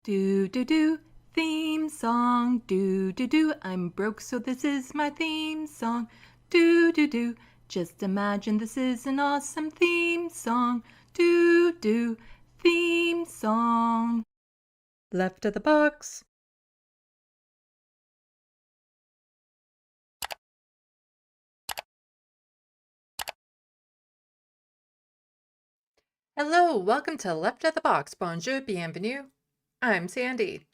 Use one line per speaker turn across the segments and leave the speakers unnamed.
Do do do, theme song. Do do do, I'm broke so this is my theme song. Do do do, just imagine this is an awesome theme song. Do do, theme song. Left of the box. Hello, welcome to Left of the Box. Bonjour, bienvenue. I'm Sandy.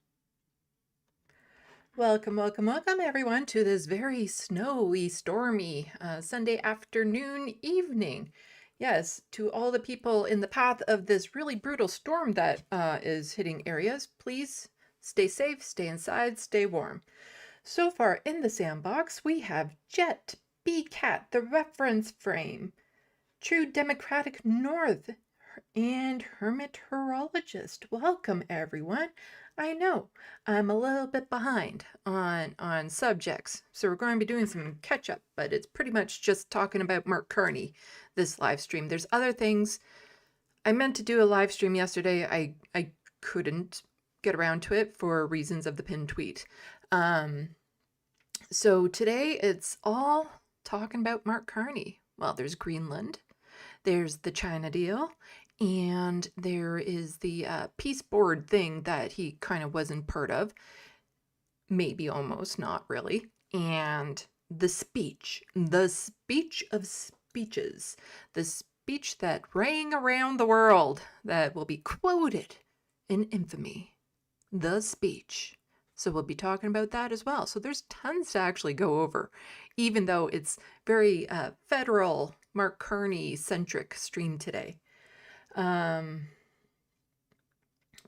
Welcome, welcome, welcome everyone to this very snowy, stormy Sunday afternoon evening. Yes, to all the people in the path of this really brutal storm that is hitting areas, please stay safe, stay inside, stay warm. So far in the sandbox, we have Jet, B-Cat, the reference frame, True Democratic North, and Hermeteorologist. Welcome, everyone. I know I'm a little bit behind on subjects, so we're going to be doing some catch up, but it's pretty much just talking about Mark Carney this live stream. There's other things. I meant to do a live stream yesterday. I couldn't get around to it for reasons of the pinned tweet. So today it's all talking about Mark Carney. Well, there's Greenland, there's the China deal, and there is the peace board thing that he kind of wasn't part of. Maybe almost, not really. And the speech of speeches, the speech that rang around the world that will be quoted in infamy, the speech. So we'll be talking about that as well. So there's tons to actually go over, even though it's very federal Mark Carney centric stream today.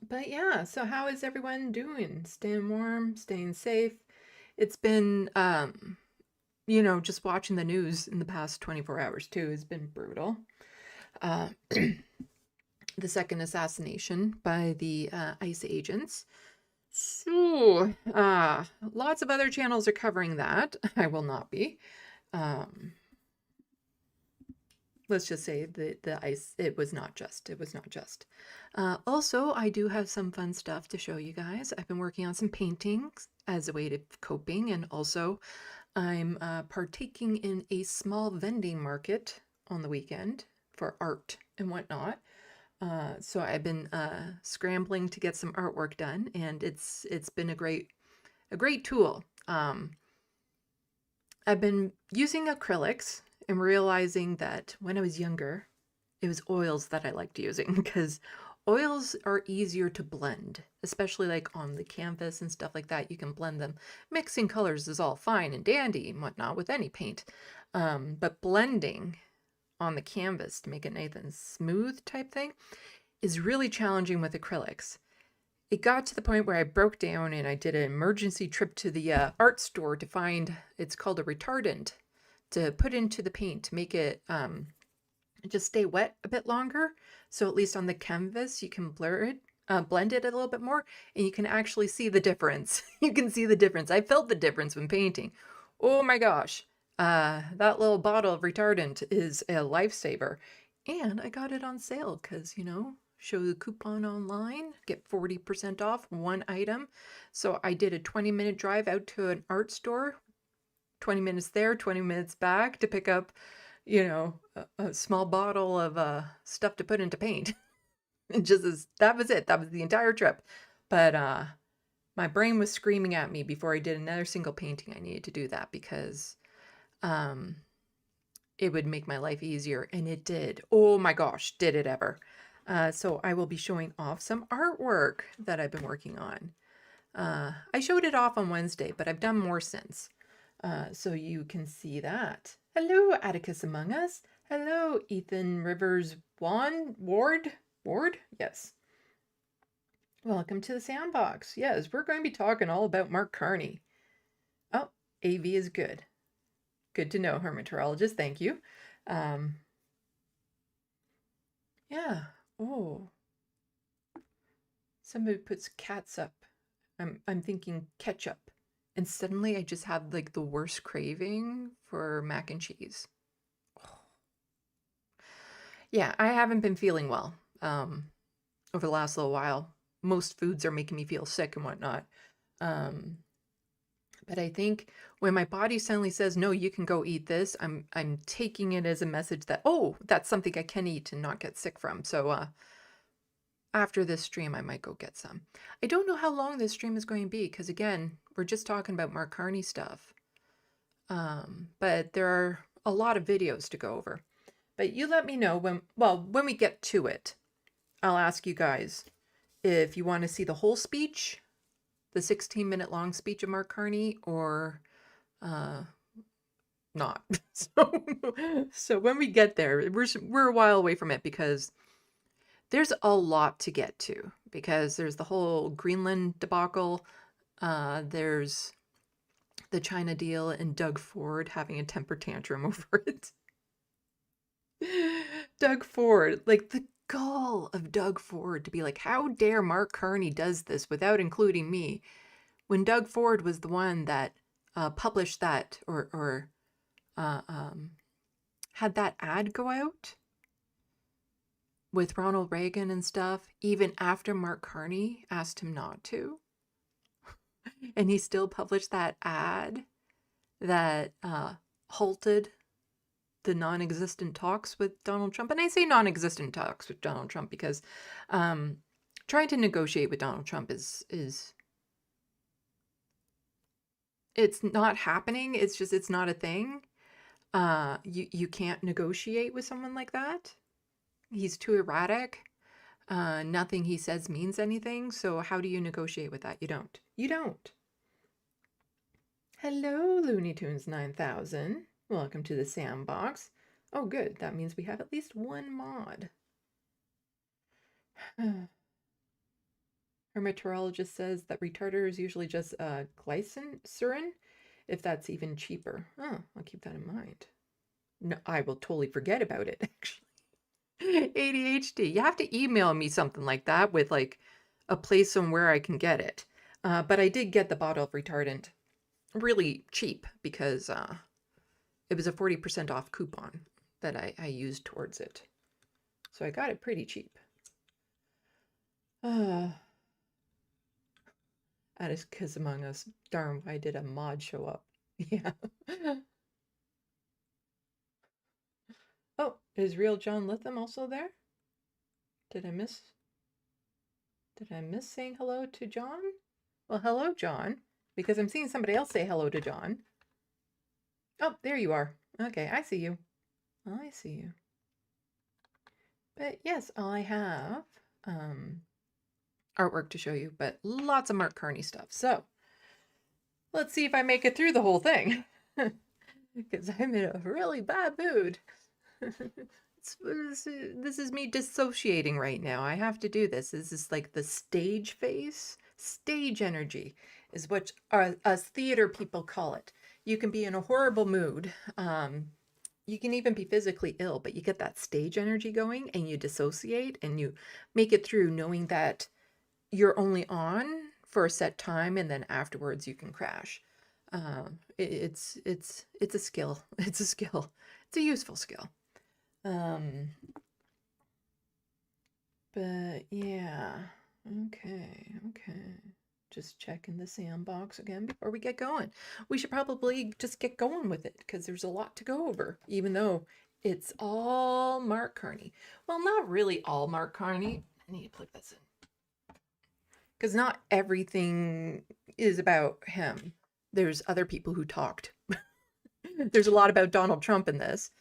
But yeah, so how is everyone doing? Staying warm, staying safe? It's been, just watching the news in the past 24 hours too has been brutal. The second assassination by the ICE agents. So, lots of other channels are covering that. I will not be. Let's just say the ICE, it was not just. Also, I do have some fun stuff to show you guys. I've been working on some paintings as a way to coping, and also I'm partaking in a small vending market on the weekend for art and whatnot. So I've been scrambling to get some artwork done, and it's been a great tool. I've been using acrylics and realizing that when I was younger, it was oils that I liked using because oils are easier to blend, especially like on the canvas and stuff like that. You can blend them. Mixing colors is all fine and dandy and whatnot with any paint, but blending on the canvas to make it nice and smooth type thing is really challenging with acrylics. It got to the point where I broke down and I did an emergency trip to the art store to find, it's called a retardant, to put into the paint to make it just stay wet a bit longer. So at least on the canvas, you can blend it a little bit more, and you can actually see the difference. You can see the difference. I felt the difference when painting. Oh my gosh. That little bottle of retardant is a lifesaver. And I got it on sale because, show the coupon online, get 40% off one item. So I did a 20-minute drive out to an art store, 20 minutes there, 20 minutes back to pick up, a small bottle of stuff to put into paint. That was it. That was the entire trip. But my brain was screaming at me before I did another single painting. I needed to do that because it would make my life easier, and it did. Oh my gosh, did it ever. So I will be showing off some artwork that I've been working on. I showed it off on Wednesday, but I've done more since. So you can see that. Hello, Atticus Among Us. Hello, Ethan Rivers Ward? Yes. Welcome to the sandbox. Yes, we're going to be talking all about Mark Carney. Oh, AV is good. Good to know, hermeteorologist. Thank you. Yeah. Oh. Somebody puts cats up. I'm thinking ketchup. And suddenly I just had like the worst craving for mac and cheese. Oh. Yeah, I haven't been feeling well over the last little while. most foods are making me feel sick and whatnot. But I think when my body suddenly says, no, you can go eat this, I'm taking it as a message that, oh, that's something I can eat and not get sick from. So after this stream, I might go get some. I don't know how long this stream is going to be because, again, we're just talking about Mark Carney stuff. But there are a lot of videos to go over. But you let me know when we get to it. I'll ask you guys if you want to see the whole speech, the 16-minute long speech of Mark Carney, or not. So when we get there, we're a while away from it because there's a lot to get to, because there's the whole Greenland debacle. There's the China deal and Doug Ford having a temper tantrum over it. Doug Ford, like the gall of Doug Ford to be like, how dare Mark Carney does this without including me? When Doug Ford was the one that published that or had that ad go out with Ronald Reagan and stuff, even after Mark Carney asked him not to. And he still published that ad that halted the non-existent talks with Donald Trump. And I say non-existent talks with Donald Trump because trying to negotiate with Donald Trump is it's not happening. It's just, it's not a thing. You can't negotiate with someone like that. He's too erratic. Nothing he says means anything. So how do you negotiate with that? You don't. You don't. Hello, Looney Tunes 9000. Welcome to the SandBox. Oh, good. That means we have at least one mod. Her meteorologist says that retarder is usually just glycerin, if that's even cheaper. Oh, I'll keep that in mind. No, I will totally forget about it, actually. ADHD. You have to email me something like that with like a place on where I can get it. But I did get the bottle of retardant really cheap because it was a 40% off coupon that I used towards it. So I got it pretty cheap. That is Kiss Among Us. Darn, why did a mod show up? Yeah. Oh, is Real John Litham also there? Did I miss saying hello to John? Well, hello, John, because I'm seeing somebody else say hello to John. Oh, there you are. Okay, I see you. I see you. But yes, I have artwork to show you, but lots of Mark Carney stuff. So let's see if I make it through the whole thing, because I'm in a really bad mood. This is me dissociating right now. I have to do this. This is like the stage face. Stage energy is what us theater people call it. You can be in a horrible mood. You can even be physically ill, but you get that stage energy going and you dissociate and you make it through knowing that you're only on for a set time and then afterwards you can crash. It's a skill. It's a skill. It's a useful skill. But yeah, okay. Just checking the SandBox again before we get going. We should probably just get going with it because there's a lot to go over, even though it's all Mark Carney. Well, not really all Mark Carney. I need to plug this in. Because not everything is about him. There's other people who talked. There's a lot about Donald Trump in this.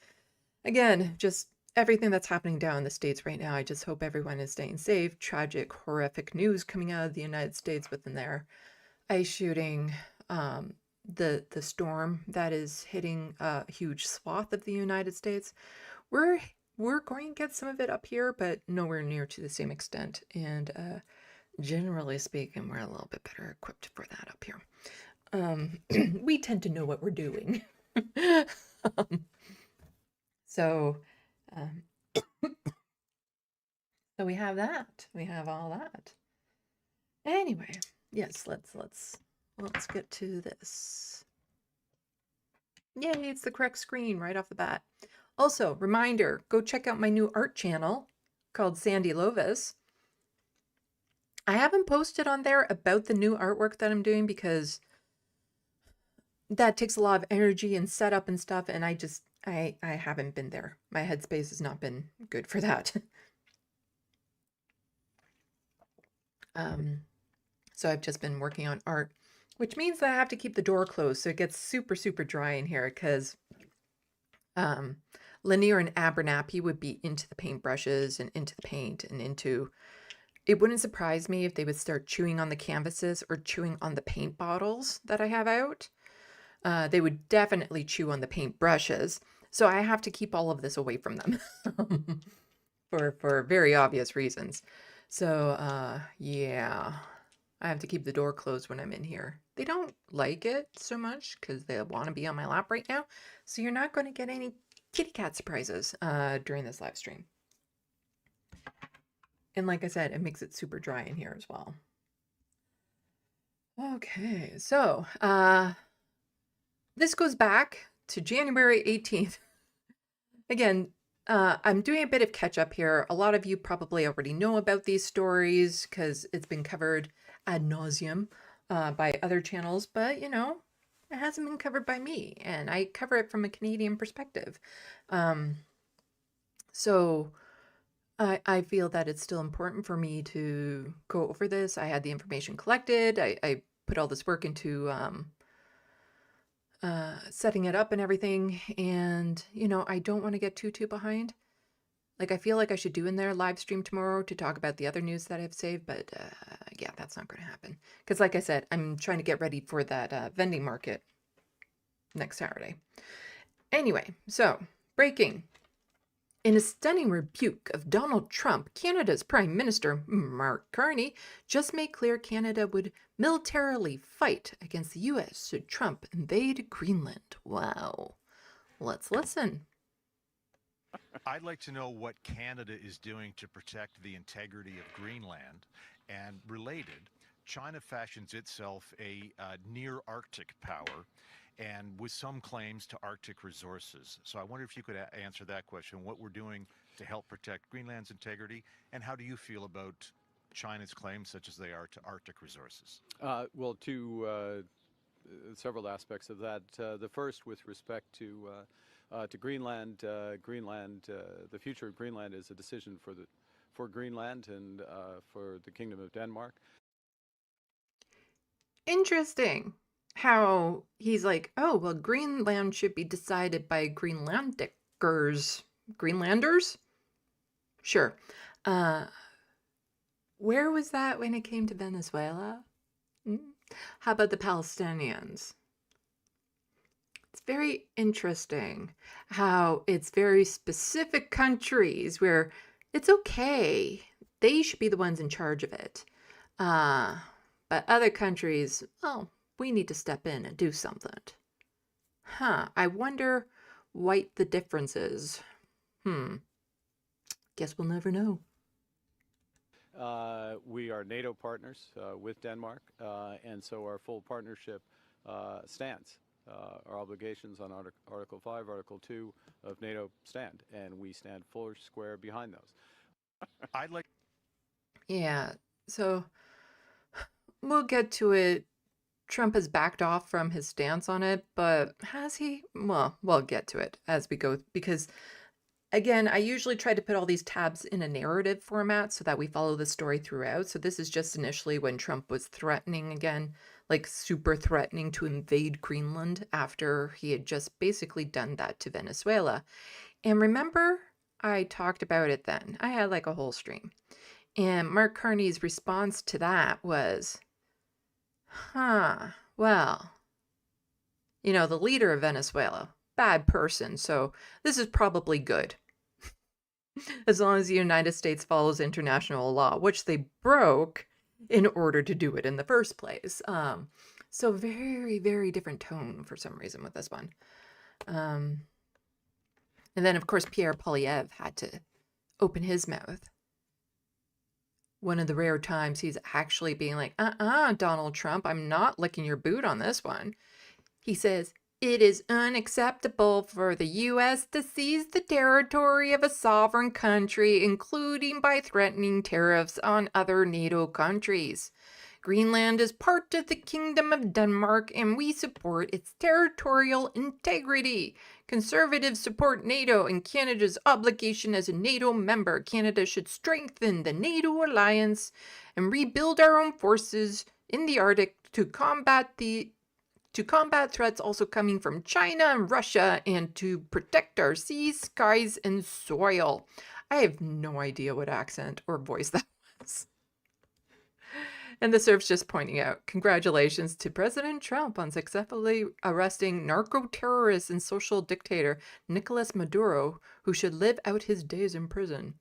Again, just everything that's happening down in the States right now. I just hope everyone is staying safe. Tragic, horrific news coming out of the United States within their ice shooting, the storm that is hitting a huge swath of the United States. We're going to get some of it up here, but nowhere near to the same extent. And generally speaking, we're a little bit better equipped for that up here. We tend to know what we're doing. So we have that. We have all that. Anyway, yes, let's get to this. Yay, it's the correct screen right off the bat. Also, reminder, go check out my new art channel called Sandy Lovis. I haven't posted on there about the new artwork that I'm doing because that takes a lot of energy and setup and stuff, and I haven't been there. My headspace has not been good for that. So I've just been working on art, which means that I have to keep the door closed so it gets super, super dry in here because Lanier and Abernathy would be into the paintbrushes and into the paint and into... It wouldn't surprise me if they would start chewing on the canvases or chewing on the paint bottles that I have out. They would definitely chew on the paint brushes. So I have to keep all of this away from them for very obvious reasons. So yeah, I have to keep the door closed when I'm in here. They don't like it so much because they want to be on my lap right now. So you're not going to get any kitty cat surprises during this live stream. And like I said, it makes it super dry in here as well. Okay, so this goes back to January 18th. Again, I'm doing a bit of catch up here. A lot of you probably already know about these stories because it's been covered ad nauseum by other channels, but you know, it hasn't been covered by me, and I cover it from a Canadian perspective. So I feel that it's still important for me to go over this. I had the information collected. I put all this work into setting it up and everything. And, you know, I don't want to get too behind. Like, I feel like I should do in there live stream tomorrow to talk about the other news that I've saved. But yeah, that's not going to happen. Because like I said, I'm trying to get ready for that vending market next Saturday. Anyway, so breaking. In a stunning rebuke of Donald Trump, Canada's Prime Minister, Mark Carney, just made clear Canada would militarily fight against the U.S. should Trump invade Greenland. Wow. Let's listen.
I'd like to know what Canada is doing to protect the integrity of Greenland. And related, China fashions itself a near-Arctic power, and with some claims to Arctic resources. So I wonder if you could answer that question, what we're doing to help protect Greenland's integrity, and how do you feel about China's claims, such as they are, to Arctic resources?
Well, several aspects of that. The first, with respect to Greenland, the future of Greenland is a decision for Greenland and for the Kingdom of Denmark.
Interesting how he's like, oh, well, Greenland should be decided by Greenlanders. Greenlanders? Sure. Where was that when it came to Venezuela? How about the Palestinians? It's very interesting how it's very specific countries where it's okay. They should be the ones in charge of it. But other countries, well, we need to step in and do something. I wonder what the difference is. Guess we'll never know.
We are NATO partners with Denmark, and so our full partnership stands. Our obligations on Article 5, Article 2 of NATO stand, and we stand full square behind those.
Yeah, so we'll get to it. Trump has backed off from his stance on it, but has he? Well, we'll get to it as we go, because again, I usually try to put all these tabs in a narrative format so that we follow the story throughout. So this is just initially when Trump was threatening again, like super threatening to invade Greenland after he had just basically done that to Venezuela. And remember, I talked about it then. I had like a whole stream. And Mark Carney's response to that was, well, you know, the leader of Venezuela, bad person, so this is probably good. As long as the United States follows international law, which they broke in order to do it in the first place. So very, very different tone for some reason with this one. And then, of course, Pierre Poilievre had to open his mouth. One of the rare times he's actually being like, Donald Trump, I'm not licking your boot on this one. He says, It is unacceptable for the U.S. to seize the territory of a sovereign country, including by threatening tariffs on other NATO countries. Greenland is part of the Kingdom of Denmark, and we support its territorial integrity. Conservatives support NATO and Canada's obligation as a NATO member. Canada should strengthen the NATO alliance and rebuild our own forces in the Arctic to combat threats also coming from China and Russia, and to protect our seas, skies, and soil. I have no idea what accent or voice that was. And the Serf's just pointing out, congratulations to President Trump on successfully arresting narco-terrorist and social dictator Nicolas Maduro, who should live out his days in prison.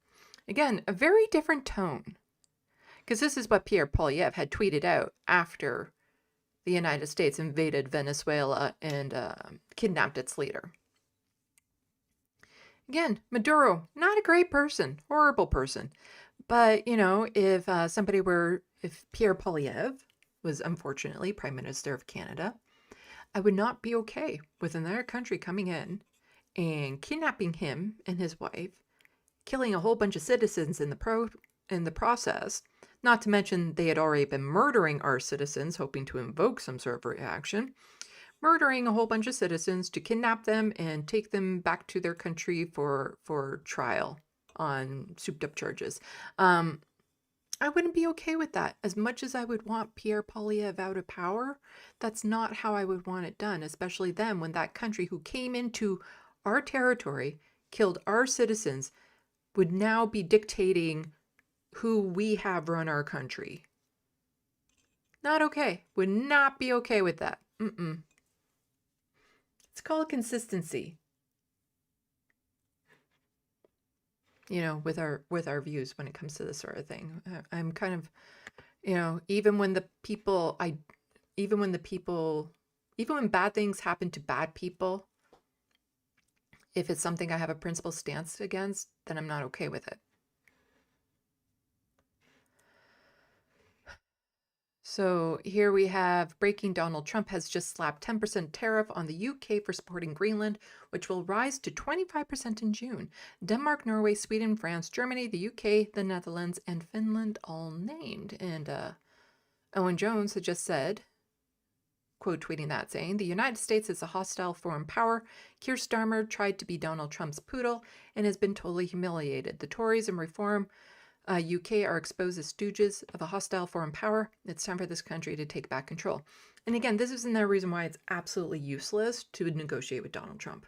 Again, a very different tone. Because this is what Pierre Poilievre had tweeted out after the United States invaded Venezuela and kidnapped its leader. Again, Maduro, not a great person, horrible person. But, you know, if Pierre Poilievre was unfortunately Prime Minister of Canada, I would not be okay with another country coming in and kidnapping him and his wife, killing a whole bunch of citizens in the process. Not to mention they had already been murdering our citizens, hoping to invoke some sort of reaction. Murdering a whole bunch of citizens to kidnap them and take them back to their country for trial on souped up charges. I wouldn't be okay with that. As much as I would want Pierre Poilievre out of power, that's not how I would want it done, especially then when that country who came into our territory, killed our citizens, would now be dictating who we have run our country. Not okay. Would not be okay with that. It's called consistency. You know, with our views when it comes to this sort of thing. I'm kind of, you know, even when bad things happen to bad people, if it's something I have a principled stance against, then I'm not okay with it. So here we have breaking. Donald Trump has just slapped 10% tariff on the UK for supporting Greenland, which will rise to 25% in June. Denmark, Norway, Sweden, France, Germany, the UK, the Netherlands, and Finland all named. And Owen Jones had just said, quote tweeting that, saying, "The United States is a hostile foreign power. Keir Starmer tried to be Donald Trump's poodle and has been totally humiliated. The Tories and Reform UK are exposed as stooges of a hostile foreign power. It's time for this country to take back control." And again, this is another reason why it's absolutely useless to negotiate with Donald Trump.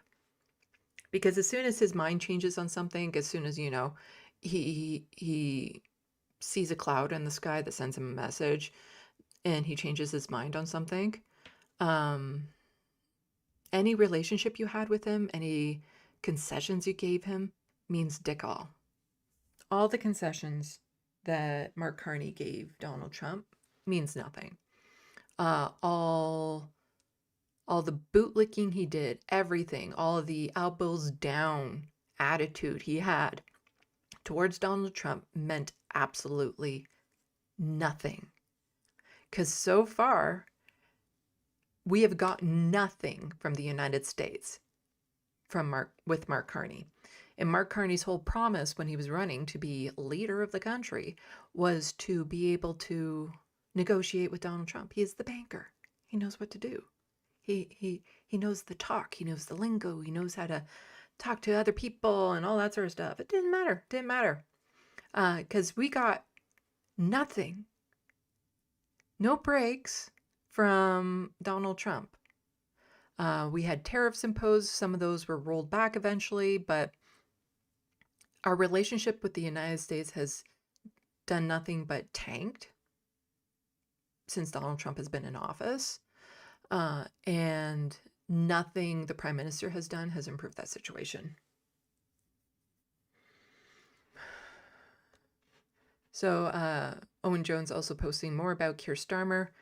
Because as soon as his mind changes on something, as soon as, you know, he sees a cloud in the sky that sends him a message and he changes his mind on something, any relationship you had with him, any concessions you gave him, means dick all. All the concessions that Mark Carney gave Donald Trump means nothing. All the bootlicking he did, everything, all of the elbows down attitude he had towards Donald Trump meant absolutely nothing. Because so far, we have got nothing from the United States with Mark Carney. And Mark Carney's whole promise when he was running to be leader of the country was to be able to negotiate with Donald Trump. He is the banker. He knows what to do. He knows the talk. He knows the lingo. He knows how to talk to other people and all that sort of stuff. It didn't matter. Because we got nothing. No breaks from Donald Trump. We had tariffs imposed. Some of those were rolled back eventually, but our relationship with the United States has done nothing but tanked since Donald Trump has been in office. And nothing the Prime Minister has done has improved that situation. So Owen Jones also posting more about Keir Starmer,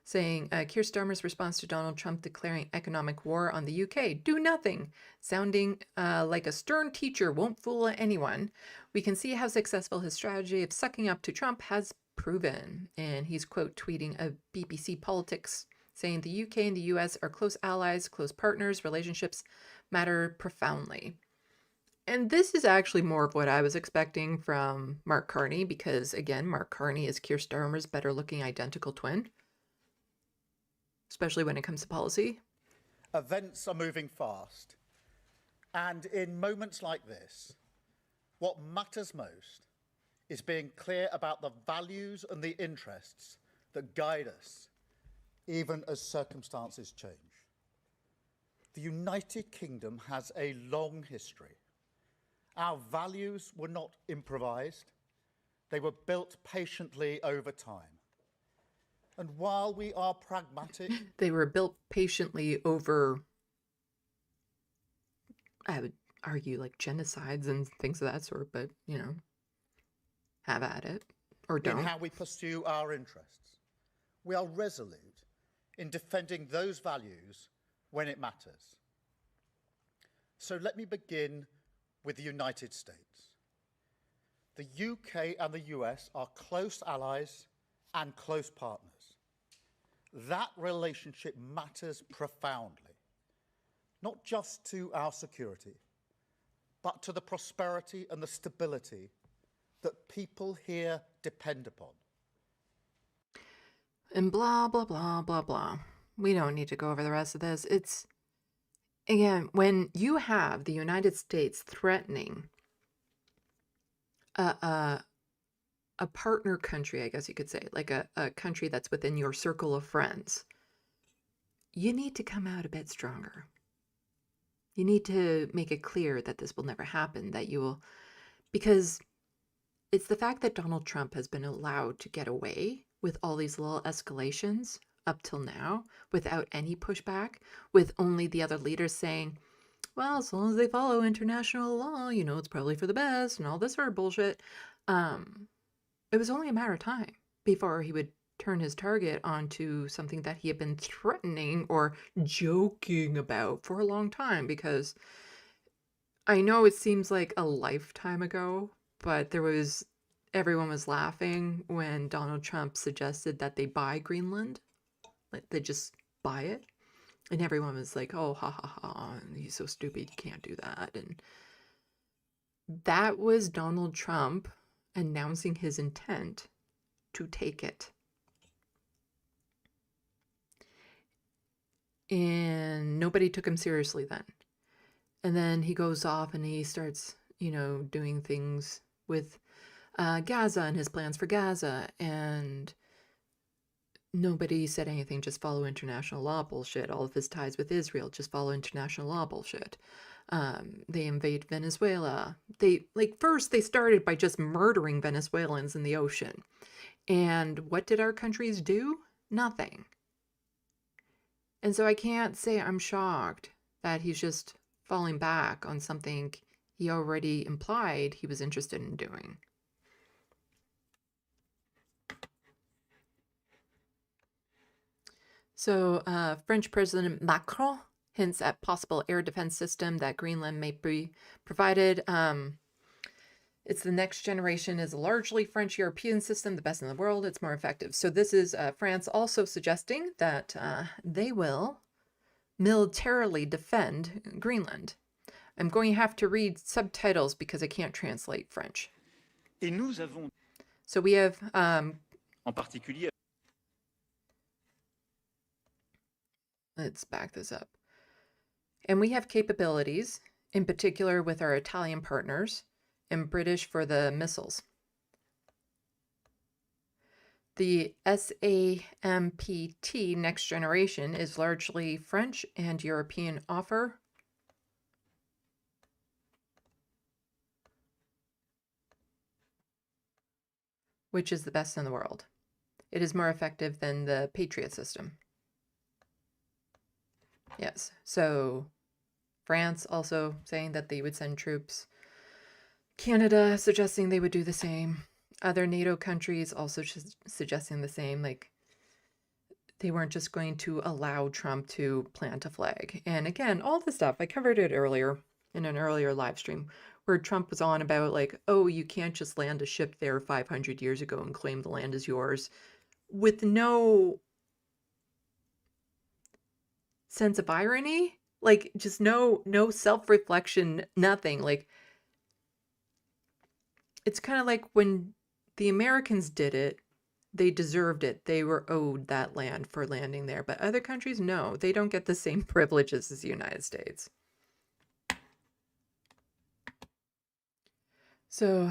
saying, Keir Starmer's response to Donald Trump declaring economic war on the UK, do nothing, sounding like a stern teacher won't fool anyone. We can see how successful his strategy of sucking up to Trump has proven. And he's quote tweeting a BBC Politics saying the UK and the US are close allies, close partners, relationships matter profoundly. And this is actually more of what I was expecting from Mark Carney, because again, Mark Carney is Keir Starmer's better looking identical twin, especially when it comes to policy.
Events are moving fast. And in moments like this, what matters most is being clear about the values and the interests that guide us, even as circumstances change. The United Kingdom has a long history. Our values were not improvised. They were built patiently over time. And while we are pragmatic...
They were built patiently over, I would argue, like genocides and things of that sort, but, you know, have at it, or don't.
In how we pursue our interests. We are resolute in defending those values when it matters. So let me begin with the United States. The UK and the US are close allies and close partners. That relationship matters profoundly, not just to our security, but to the prosperity and the stability that people here depend upon.
And blah, blah, blah, blah, blah. We don't need to go over the rest of this. It's, again, when you have the United States threatening a partner country, I guess you could say, like a country that's within your circle of friends, you need to come out a bit stronger. You need to make it clear that this will never happen, that you will, because it's the fact that Donald Trump has been allowed to get away with all these little escalations up till now without any pushback, with only the other leaders saying, well, as long as they follow international law, you know, it's probably for the best and all this sort of bullshit. It was only a matter of time before he would turn his target onto something that he had been threatening or joking about for a long time, because I know it seems like a lifetime ago, but everyone was laughing when Donald Trump suggested that they buy Greenland. Like, they just buy it. And everyone was like, oh, ha, ha, ha, he's so stupid, you can't do that. And that was Donald Trump announcing his intent to take it. And nobody took him seriously then. And then he goes off and he starts, you know, doing things with Gaza and his plans for Gaza. And nobody said anything, just follow international law bullshit. All of his ties with Israel, just follow international law bullshit. They invade Venezuela. First they started by just murdering Venezuelans in the ocean. And what did our countries do? Nothing. And so I can't say I'm shocked that he's just falling back on something he already implied he was interested in doing. So French President Macron hints at possible air defense system that Greenland may be provided. It's the next generation, is a largely French European system, the best in the world. It's more effective. So this is France also suggesting that they will militarily defend Greenland. I'm going to have to read subtitles because I can't translate French.
Et nous avons,
So we have
en particulier,
let's back this up. And we have capabilities, in particular with our Italian partners, and British for the missiles. The SAMPT next generation is largely French and European offer. Which is the best in the world. It is more effective than the Patriot system. Yes, so France also saying that they would send troops. Canada suggesting they would do the same. Other NATO countries also suggesting the same. Like, they weren't just going to allow Trump to plant a flag. And again, all this stuff, I covered it earlier in an earlier live stream, where Trump was on about like, oh, you can't just land a ship there 500 years ago and claim the land is yours, with no sense of irony. Like, just no self-reflection, nothing. Like, it's kind of like when the Americans did it, they deserved it. They were owed that land for landing there. But other countries, no, they don't get the same privileges as the United States. So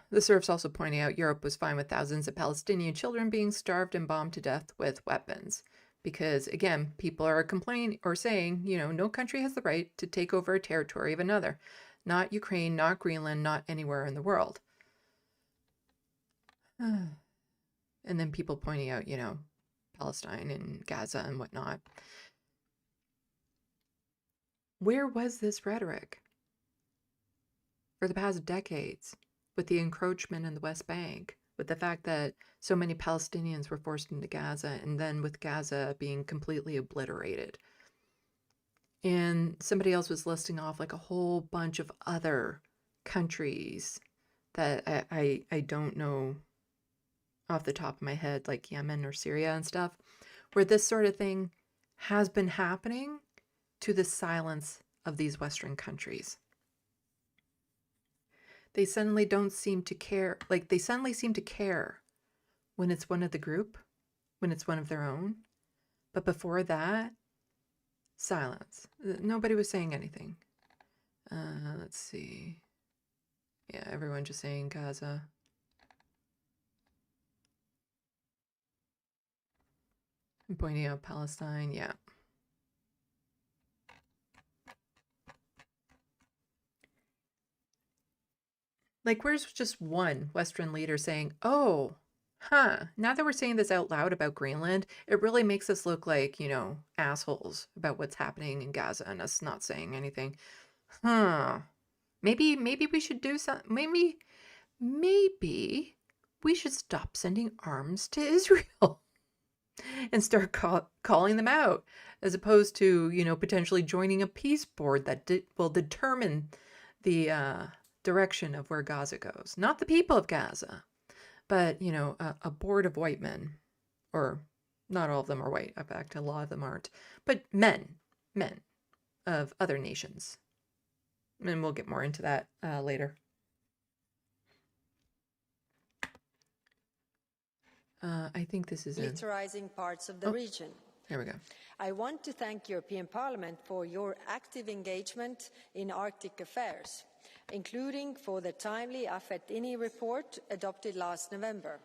the serf's also pointing out Europe was fine with thousands of Palestinian children being starved and bombed to death with weapons. Because, again, people are complaining or saying, you know, no country has the right to take over a territory of another. Not Ukraine, not Greenland, not anywhere in the world. And then people pointing out, you know, Palestine and Gaza and whatnot. Where was this rhetoric for the past decades with the encroachment in the West Bank, with the fact that so many Palestinians were forced into Gaza, and then with Gaza being completely obliterated? And somebody else was listing off like a whole bunch of other countries that I don't know off the top of my head, like Yemen or Syria and stuff, where this sort of thing has been happening to the silence of these Western countries. They suddenly don't seem to care. Like, they suddenly seem to care when it's one of the group, when it's one of their own. But before that, silence. Nobody was saying anything. Let's see. Yeah, everyone just saying Gaza. I'm pointing out Palestine, yeah. Like, where's just one Western leader saying, oh, now that we're saying this out loud about Greenland, it really makes us look like, you know, assholes about what's happening in Gaza and us not saying anything. Maybe we should do something. Maybe we should stop sending arms to Israel and start calling them out, as opposed to, you know, potentially joining a peace board that will determine the direction of where Gaza goes. Not the people of Gaza, but, you know, a board of white men, or not all of them are white. In fact, a lot of them aren't, but men of other nations. And we'll get more into that later. I think this is
militarizing parts of the region.
There we go.
I want to thank European Parliament for your active engagement in Arctic affairs, including for the timely AFET-INI report adopted last November.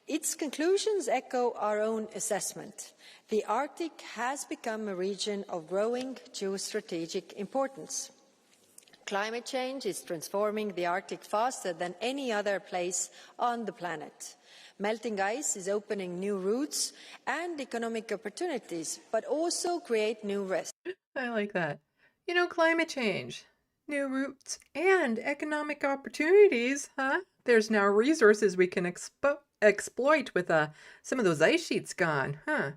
Its conclusions echo our own assessment. The Arctic has become a region of growing geostrategic importance. Climate change is transforming the Arctic faster than any other place on the planet. Melting ice is opening new routes and economic opportunities, but also create new risks.
I like that. You know, climate change, new routes, and economic opportunities, huh? There's now resources we can exploit with some of those ice sheets gone, huh?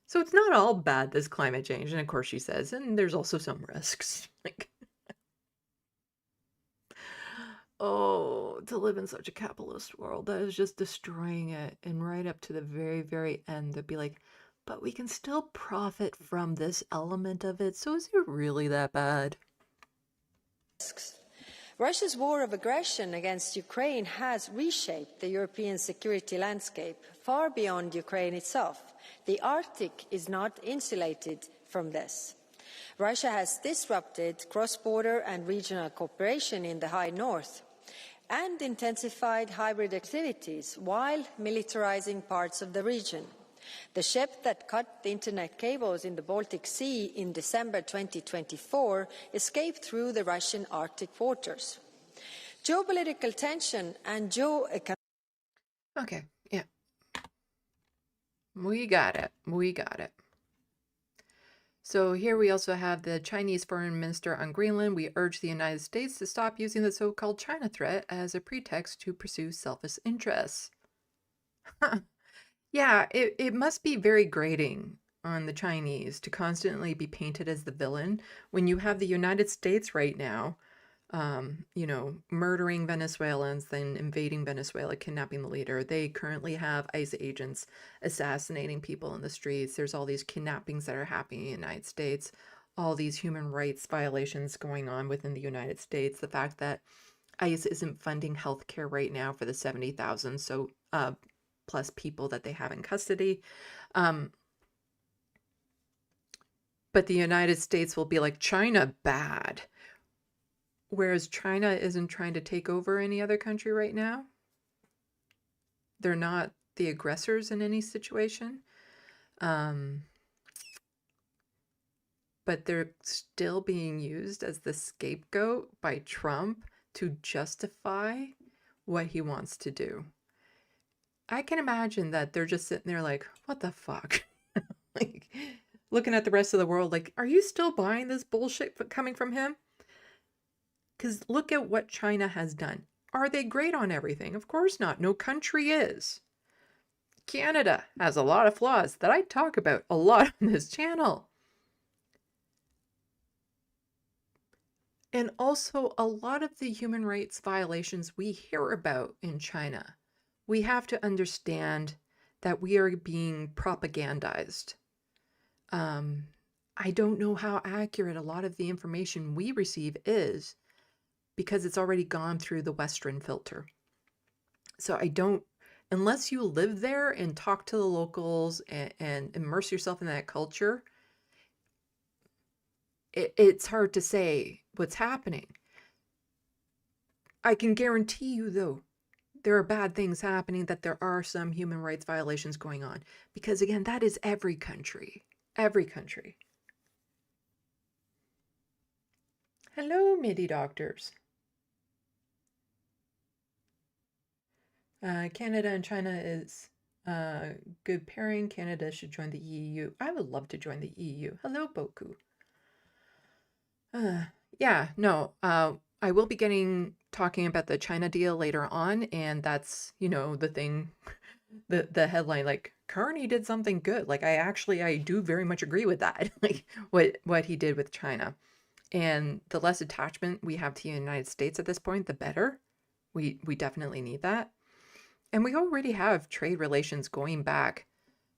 So it's not all bad, this climate change. And of course she says, and there's also some risks. Like, oh, to live in such a capitalist world that is just destroying it. And right up to the very, very end, they'd be like, but we can still profit from this element of it. So is it really that bad?
Russia's war of aggression against Ukraine has reshaped the European security landscape far beyond Ukraine itself. The Arctic is not insulated from this. Russia has disrupted cross-border and regional cooperation in the High North and intensified hybrid activities while militarizing parts of the region. The ship that cut the internet cables in the Baltic Sea in December 2024 escaped through the Russian Arctic waters. Geopolitical tension and
Okay, yeah. We got it. So here we also have the Chinese foreign minister on Greenland. We urge the United States to stop using the so-called China threat as a pretext to pursue selfish interests. Yeah, it must be very grating on the Chinese to constantly be painted as the villain when you have the United States right now you know, murdering Venezuelans, then invading Venezuela, kidnapping the leader. They currently have ICE agents assassinating people in the streets. There's all these kidnappings that are happening in the United States, all these human rights violations going on within the United States. The fact that ICE isn't funding healthcare right now for the 70,000 plus people that they have in custody. But the United States will be like, China bad. Whereas China isn't trying to take over any other country right now. They're not the aggressors in any situation. But they're still being used as the scapegoat by Trump to justify what he wants to do. I can imagine that they're just sitting there like, what the fuck? Like, looking at the rest of the world like, are you still buying this bullshit coming from him? Because look at what China has done. Are they great on everything? Of course not. No country is. Canada has a lot of flaws that I talk about a lot on this channel. And also a lot of the human rights violations we hear about in China. We have to understand that we are being propagandized. I don't know how accurate a lot of the information we receive is, because it's already gone through the Western filter. So I don't, unless you live there and talk to the locals and immerse yourself in that culture, it's hard to say what's happening. I can guarantee you, though, there are bad things happening, that there are some human rights violations going on. Because again, that is every country. Every country. Hello, MIDI doctors. Canada and China is good pairing. Canada should join the EU. I would love to join the EU. Hello, Boku. Yeah, no, I will be talking about the China deal later on, and that's, you know, the thing, the headline, like, Carney did something good. Like, I do very much agree with that, like, what he did with China. And the less attachment we have to the United States at this point, the better. We definitely need that. And we already have trade relations going back,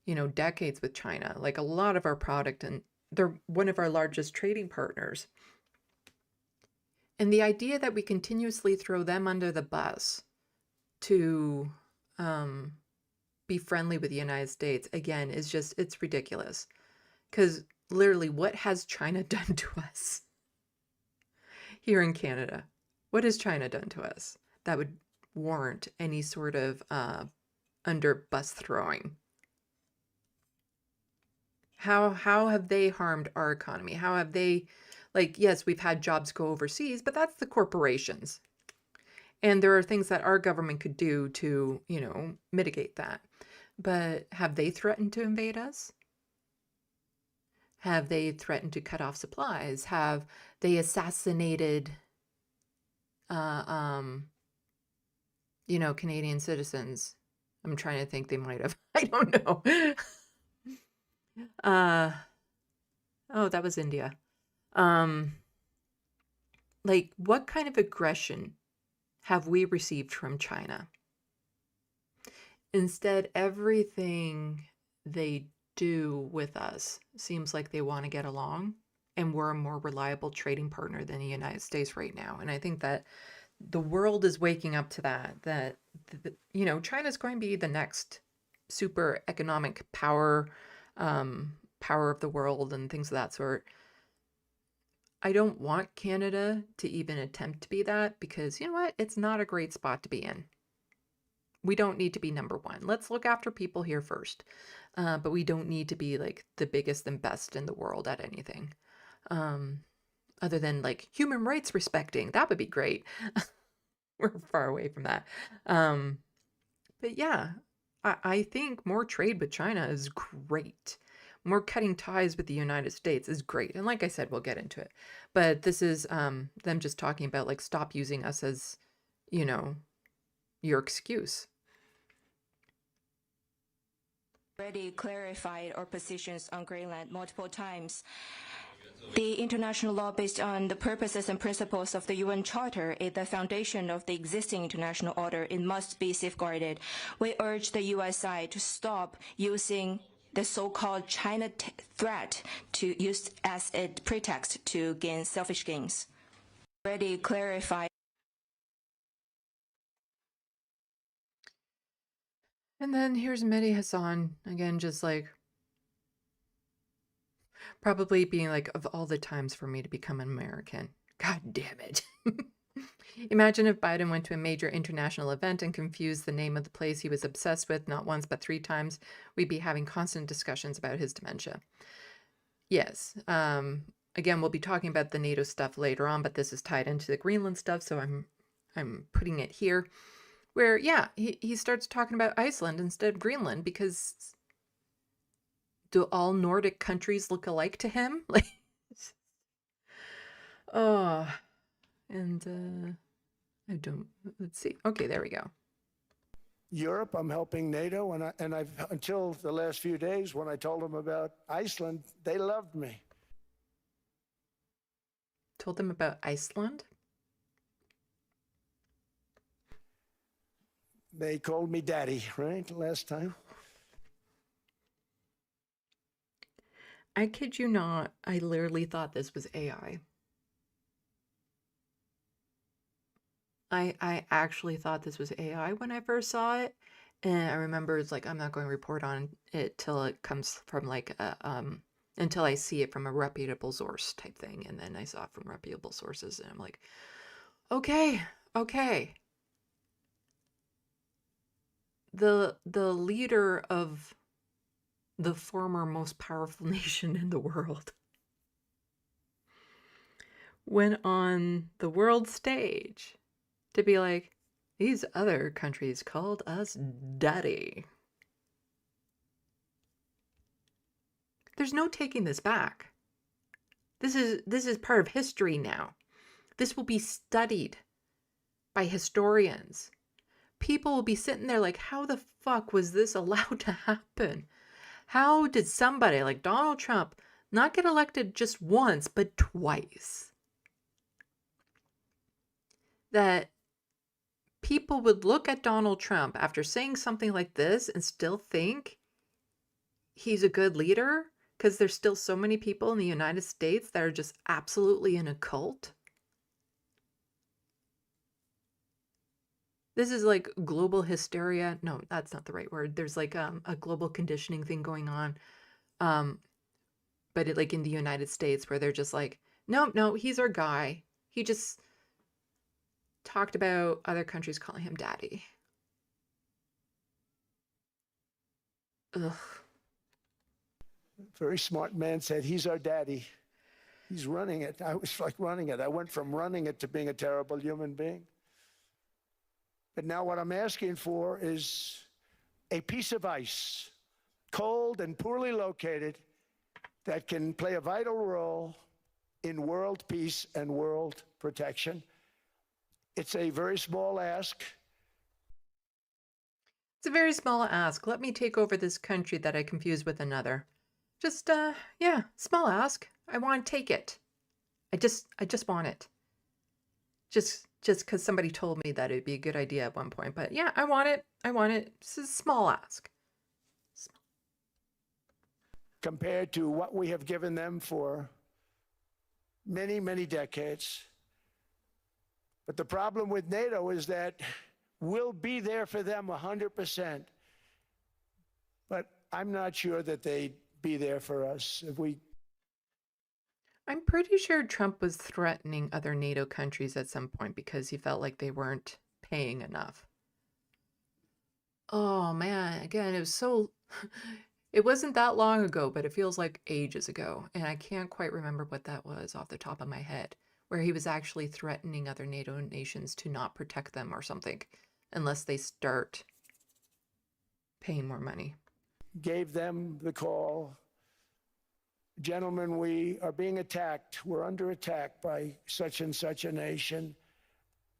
you know, decades with China. Like, a lot of our product, and they're one of our largest trading partners. And the idea that we continuously throw them under the bus to be friendly with the United States, again, is just, it's ridiculous. Because literally, what has China done to us here in Canada? What has China done to us that would warrant any sort of under bus throwing? How have they harmed our economy? How have they, like, yes, we've had jobs go overseas, but that's the corporations. And there are things that our government could do to, you know, mitigate that. But have they threatened to invade us? Have they threatened to cut off supplies? Have they assassinated, you know, Canadian citizens? I'm trying to think, they might have. I don't know. Oh, that was India. Like, what kind of aggression have we received from China? Instead, everything they do with us seems like they want to get along, and we're a more reliable trading partner than the United States right now. And I think that the world is waking up to that you know, China's going to be the next super economic power of the world and things of that sort. I don't want Canada to even attempt to be that, because you know what? It's not a great spot to be in. We don't need to be number one. Let's look after people here first. But we don't need to be like the biggest and best in the world at anything. Other than like human rights respecting. That would be great. We're far away from that. But yeah, I think more trade with China is great. More cutting ties with the United States is great. And like I said, we'll get into it. But this is them just talking about, like, stop using us as, you know, your excuse.
Already clarified our positions on Greenland multiple times. The international law based on the purposes and principles of the UN Charter is the foundation of the existing international order. It must be safeguarded. We urge the US side to stop using the so-called China threat to use as a pretext to gain selfish gains. Already clarified.
And then here's Mehdi Hassan, again, just like, probably being like, of all the times for me to become an American. God damn it. Imagine if Biden went to a major international event and confused the name of the place he was obsessed with not once but 3 times. We'd be having constant discussions about his dementia. Yes. Again, we'll be talking about the NATO stuff later on, but this is tied into the Greenland stuff, so I'm putting it here. Where, yeah, he starts talking about Iceland instead of Greenland because do all Nordic countries look alike to him? Like, oh, and I don't. Let's see. Okay, there we go.
Europe, I'm helping NATO, and I've until the last few days when I told them about Iceland, they loved me.
Told them about Iceland?
They called me daddy, right, last time?
I kid you not, I literally thought this was AI. I actually thought this was AI when I first saw it. And I remember it's like, I'm not going to report on it till it comes from like until I see it from a reputable source type thing. And then I saw it from reputable sources and I'm like, okay. The leader of the former most powerful nation in the world went on the world stage to be like, these other countries called us daddy. There's no taking this back. This is part of history now. This will be studied by historians. People will be sitting there like, how the fuck was this allowed to happen? How did somebody like Donald Trump not get elected just once, but twice? That people would look at Donald Trump after saying something like this and still think he's a good leader because there's still so many people in the United States that are just absolutely in a cult. This is like global hysteria. No, that's not the right word. There's like a global conditioning thing going on. But like in the United States where they're just like, no, he's our guy. He just talked about other countries calling him daddy. Ugh.
Very smart man said, he's our daddy. He's running it. I was like running it. I went from running it to being a terrible human being. But now what I'm asking for is a piece of ice, cold and poorly located, that can play a vital role in world peace and world protection. It's a very small ask.
It's a very small ask. Let me take over this country that I confused with another. Just, yeah, small ask. I want to take it. I just want it. Just because somebody told me that it'd be a good idea at one point. But yeah, I want it. This is a small ask.
Compared to what we have given them for many, many decades. But the problem with NATO is that we'll be there for them 100%. But I'm not sure that they'd be there for us if we.
I'm pretty sure Trump was threatening other NATO countries at some point because he felt like they weren't paying enough. Oh man, again, it wasn't that long ago, but it feels like ages ago. And I can't quite remember what that was off the top of my head, where he was actually threatening other NATO nations to not protect them or something unless they start paying more money.
Gave them the call. Gentlemen, we are being attacked. We're under attack by such and such a nation.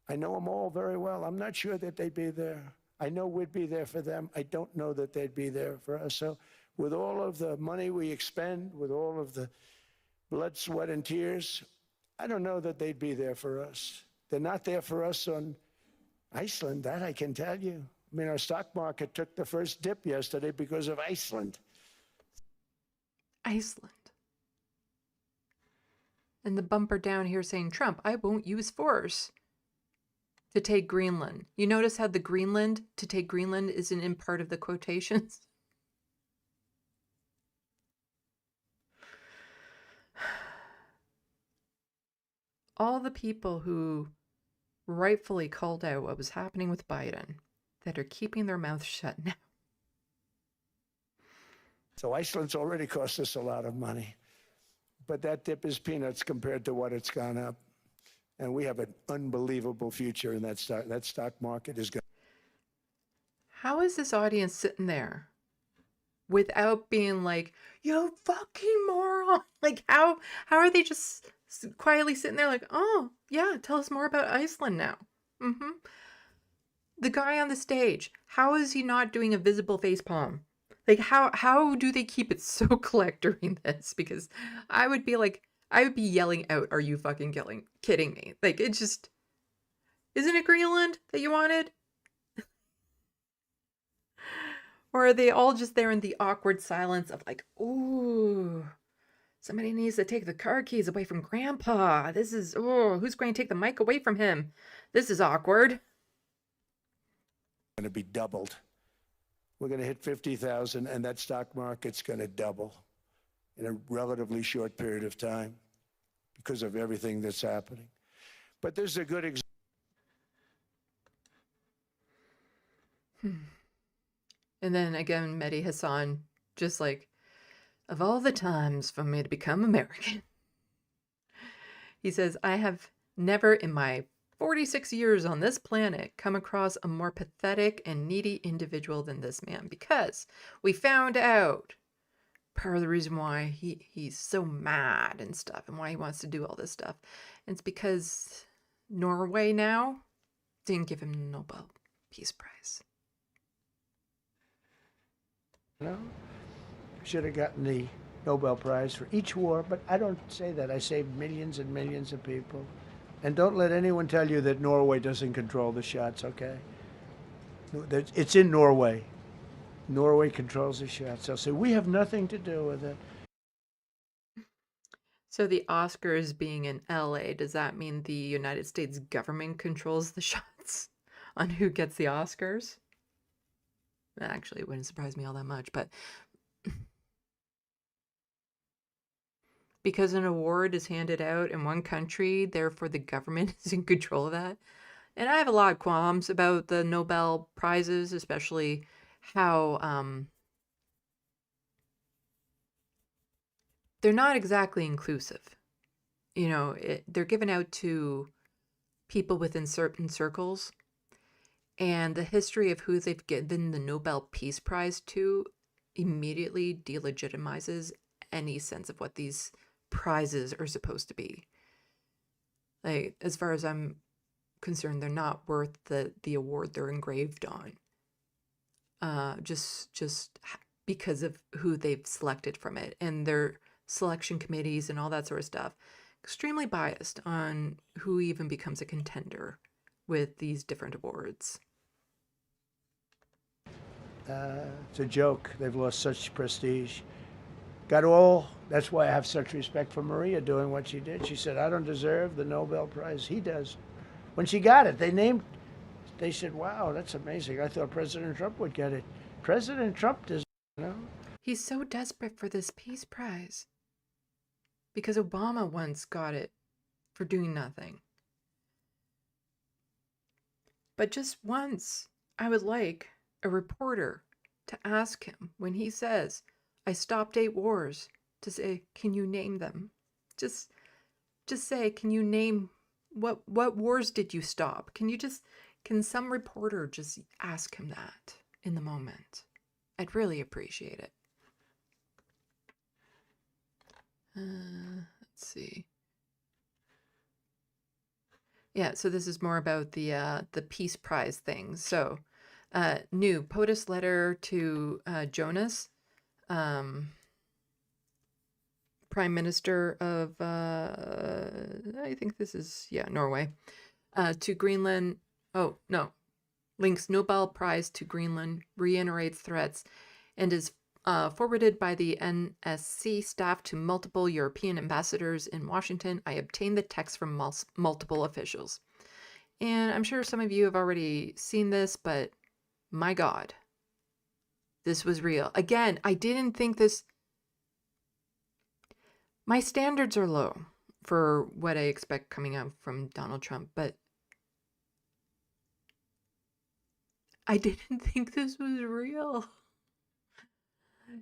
I know them all very well. I'm not sure that they'd be there. I know we'd be there for them. I don't know that they'd be there for us. So with all of the money we expend, with all of the blood, sweat, and tears, I don't know that they'd be there for us. They're not there for us on Iceland, that I can tell you. I mean, our stock market took the first dip yesterday because of Iceland.
Iceland. And the bumper down here saying, Trump, I won't use force to take Greenland. You notice how the Greenland, to take Greenland, isn't in part of the quotations? All the people who rightfully called out what was happening with Biden that are keeping their mouths shut now.
So Iceland's already cost us a lot of money. But that dip is peanuts compared to what it's gone up. And we have an unbelievable future in that stock. That stock market is going.
How is this audience sitting there without being like, you fucking moron? Like, how are they just quietly sitting there like, oh, yeah, tell us more about Iceland now. The guy on the stage, how is he not doing a visible facepalm? Like, how do they keep it so collect during this? Because I would be yelling out, are you fucking kidding me? Like, it just, isn't it Greenland that you wanted? Or are they all just there in the awkward silence of like, ooh, somebody needs to take the car keys away from Grandpa. This is, oh, who's going to take the mic away from him? This is awkward.
Going to be doubled. We're going to hit 50,000, and that stock market's going to double in a relatively short period of time because of everything that's happening. But there's a good example.
And then again, Mehdi Hassan, just like, of all the times for me to become American. He says, I have never in my 46 years on this planet come across a more pathetic and needy individual than this man, because we found out part of the reason why he's so mad and stuff and why he wants to do all this stuff. And it's because Norway now didn't give him the Nobel Peace Prize.
You know, should have gotten the Nobel Prize for each war, but I don't say that. I say millions and millions of people. And don't let anyone tell you that Norway doesn't control the shots, okay? It's in Norway. Norway controls the shots. They'll say, we have nothing to do with it.
So the Oscars being in LA, does that mean the United States government controls the shots on who gets the Oscars? Actually, it wouldn't surprise me all that much, but because an award is handed out in one country, therefore the government is in control of that. And I have a lot of qualms about the Nobel Prizes, especially how they're not exactly inclusive. You know, they're given out to people within certain circles. And the history of who they've given the Nobel Peace Prize to immediately delegitimizes any sense of what these prizes are supposed to be. Like, as far as I'm concerned, they're not worth the award they're engraved on. Just because of who they've selected from it and their selection committees and all that sort of stuff. Extremely biased on who even becomes a contender with these different awards.
It's a joke. They've lost such prestige. That's why I have such respect for Maria doing what she did. She said, I don't deserve the Nobel Prize. He does. When she got it, they said, wow, that's amazing. I thought President Trump would get it. President Trump does, you know?
He's so desperate for this Peace Prize because Obama once got it for doing nothing. But just once, I would like a reporter to ask him when he says, I stopped 8 wars, to say, can you name them? Just say, can you name what wars did you stop? Can some reporter just ask him that in the moment? I'd really appreciate it. Let's see. Yeah, so this is more about the Peace Prize thing. So, new POTUS letter to Jonas. Prime Minister of, I think this is, Norway, to Greenland. Oh, no. Links Nobel Prize to Greenland, reiterates threats, and is forwarded by the NSC staff to multiple European ambassadors in Washington. I obtained the text from multiple officials. And I'm sure some of you have already seen this, but my God, this was real. Again, I didn't think this... My standards are low for what I expect coming out from Donald Trump, but I didn't think this was real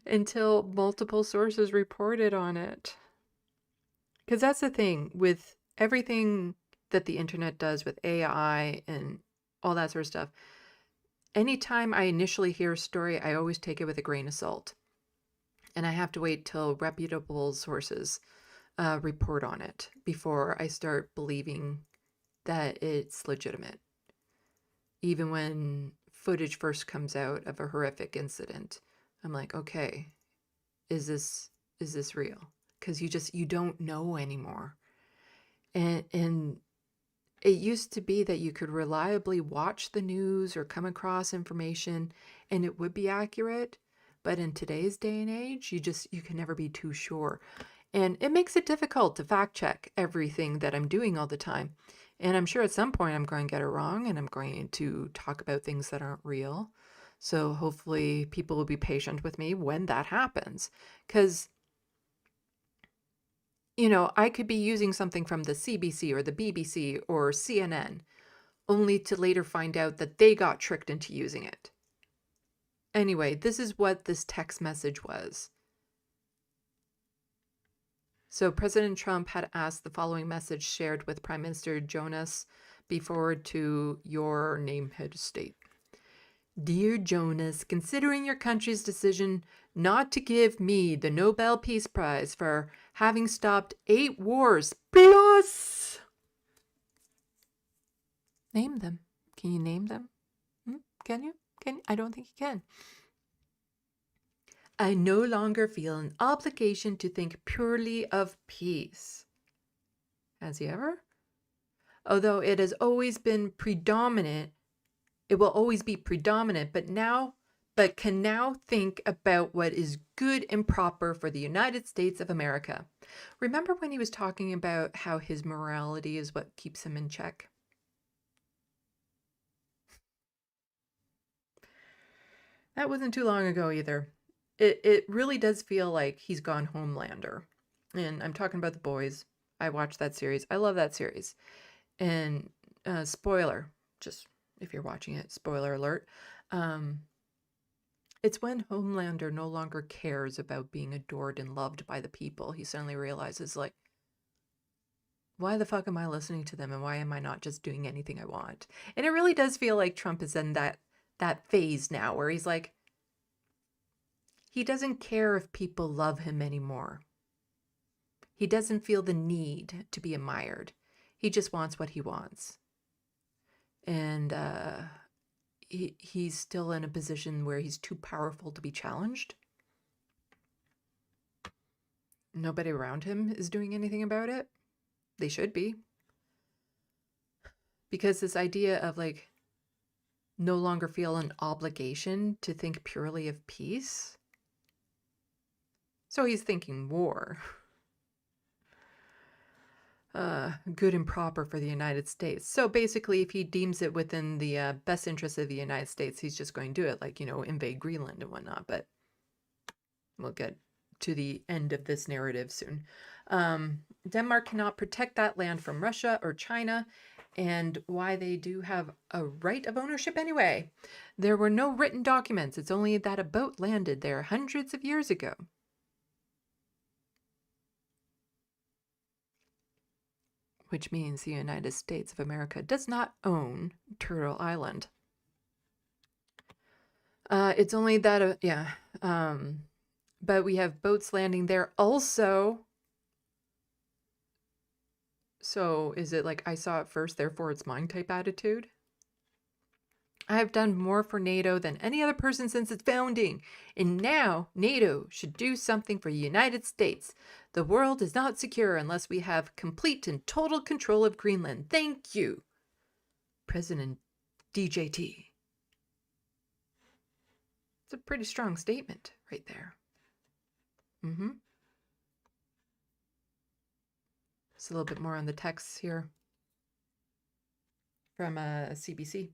until multiple sources reported on it. Because that's the thing with everything that the internet does with AI and all that sort of stuff. Anytime I initially hear a story, I always take it with a grain of salt. And I have to wait till reputable sources report on it before I start believing that it's legitimate. Even when footage first comes out of a horrific incident, I'm like, okay, is this real? Because you don't know anymore. And it used to be that you could reliably watch the news or come across information and it would be accurate. But in today's day and age, you can never be too sure. And it makes it difficult to fact check everything that I'm doing all the time. And I'm sure at some point I'm going to get it wrong and I'm going to talk about things that aren't real. So hopefully people will be patient with me when that happens. Because, I could be using something from the CBC or the BBC or CNN, only to later find out that they got tricked into using it. Anyway, this is what this text message was. So President Trump had asked the following message shared with Prime Minister Jonas be forwarded to your namehead state. Dear Jonas, considering your country's decision not to give me the Nobel Peace Prize for having stopped 8 wars plus... Name them. Can you name them? Can you? I don't think you can. I no longer feel an obligation to think purely of peace. Has he ever? Although it has always been predominant, it will always be predominant, but can now think about what is good and proper for the United States of America. Remember when he was talking about how his morality is what keeps him in check? That wasn't too long ago either. It really does feel like he's gone Homelander. And I'm talking about The Boys. I watched that series. I love that series. And spoiler, just if you're watching it, spoiler alert. It's when Homelander no longer cares about being adored and loved by the people. He suddenly realizes, like, why the fuck am I listening to them and why am I not just doing anything I want? And it really does feel like Trump is in that phase now where he's like, he doesn't care if people love him anymore. He doesn't feel the need to be admired. He just wants what he wants. And he's still in a position where he's too powerful to be challenged. Nobody around him is doing anything about it. They should be. Because this idea of like no longer feel an obligation to think purely of peace. So he's thinking war. Good and proper for the United States. So basically, if he deems it within the best interest of the United States, he's just going to do it, like, invade Greenland and whatnot. But we'll get to the end of this narrative soon. Denmark cannot protect that land from Russia or China, and why they do have a right of ownership anyway. There were no written documents. It's only that a boat landed there hundreds of years ago. Which means the United States of America does not own Turtle Island. It's only that, but we have boats landing there also. So is it like I saw it first, therefore it's mine type attitude? I have done more for NATO than any other person since its founding, and now NATO should do something for the United States. The world is not secure unless we have complete and total control of Greenland. Thank you, President DJT. It's a pretty strong statement right there. Just a little bit more on the text here from CBC.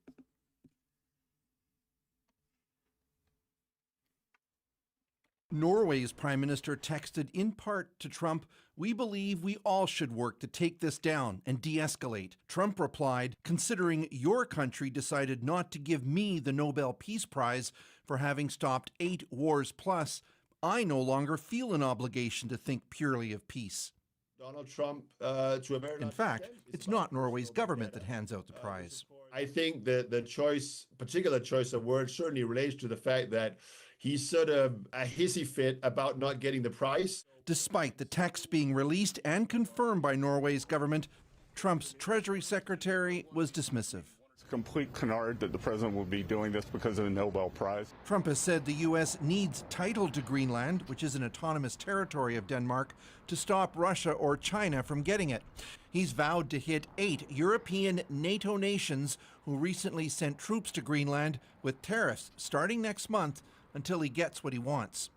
Norway's prime minister texted in part to Trump, "We believe we all should work to take this down and de-escalate." Trump replied, "Considering your country decided not to give me the Nobel Peace Prize for having stopped 8 wars plus, I no longer feel an obligation to think purely of peace."
Donald Trump to a very
In
large
fact,
extent,
it's not Norway's government that hands out the prize.
I think the particular choice of words certainly relates to the fact that he's sort of a hissy fit about not getting the prize.
Despite the text being released and confirmed by Norway's government, Trump's Treasury Secretary was dismissive.
It's a complete canard that the president will be doing this because of the Nobel Prize.
Trump has said the U.S. needs title to Greenland, which is an autonomous territory of Denmark, to stop Russia or China from getting it. He's vowed to hit 8 European NATO nations who recently sent troops to Greenland with tariffs starting next month until he gets what he wants.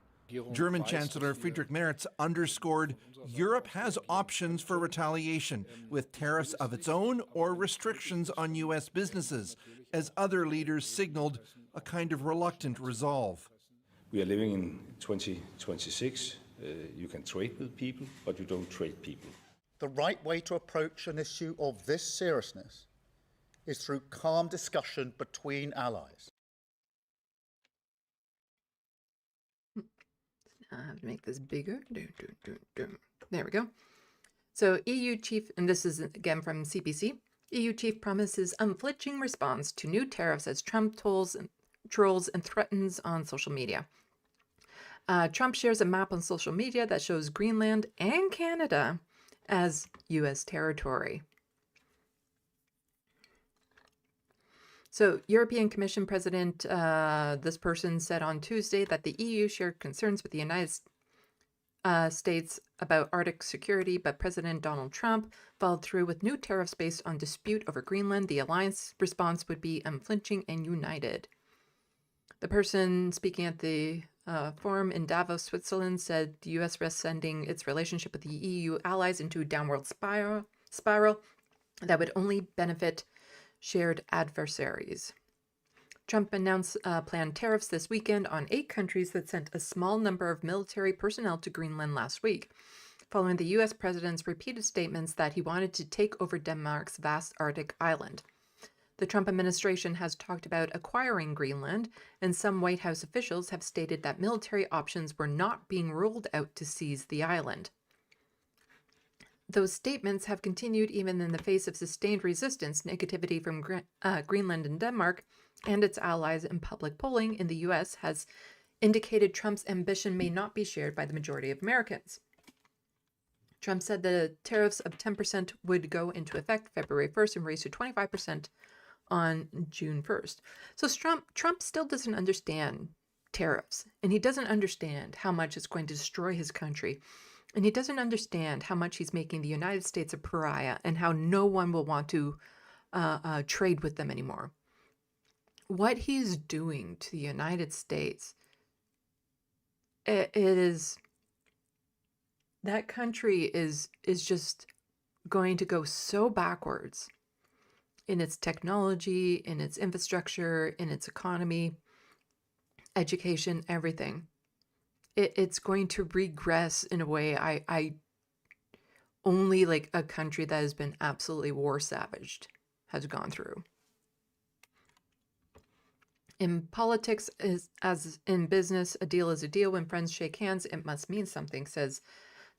German Chancellor Friedrich Merz underscored Europe has options for retaliation, with tariffs of its own or restrictions on U.S. businesses, as other leaders signaled a kind of reluctant resolve.
We are living in 2026. You can trade with people, but you don't trade people.
The right way to approach an issue of this seriousness is through calm discussion between allies.
I have to make this bigger. There we go. So EU chief, and this is again from CBC, EU chief promises unflinching response to new tariffs as Trump trolls and threatens on social media. Trump shares a map on social media that shows Greenland and Canada as U.S. territory. So, European Commission President, this person said on Tuesday that the EU shared concerns with the United States about Arctic security, but President Donald Trump followed through with new tariffs based on dispute over Greenland. The alliance response would be unflinching and united. The person speaking at the forum in Davos, Switzerland, said the U.S. risks sending its relationship with the EU allies into a downward spiral that would only benefit shared adversaries. Trump announced planned tariffs this weekend on 8 countries that sent a small number of military personnel to Greenland last week, following the U.S. president's repeated statements that he wanted to take over Denmark's vast Arctic island. The Trump administration has talked about acquiring Greenland, and some White House officials have stated that military options were not being ruled out to seize the island. Those statements have continued even in the face of sustained resistance, negativity from Greenland and Denmark and its allies, and public polling in the U.S. has indicated Trump's ambition may not be shared by the majority of Americans. Trump said the tariffs of 10% would go into effect February 1st and raise to 25% on June 1st. So Trump still doesn't understand tariffs, and he doesn't understand how much it's going to destroy his country. And he doesn't understand how much he's making the United States a pariah and how no one will want to trade with them anymore. What he's doing to the United States, it is, that country is just going to go so backwards in its technology, in its infrastructure, in its economy, education, everything. It's going to regress in a way I only like a country that has been absolutely war savaged has gone through. In politics, as in business, a deal is a deal. When friends shake hands, it must mean something, says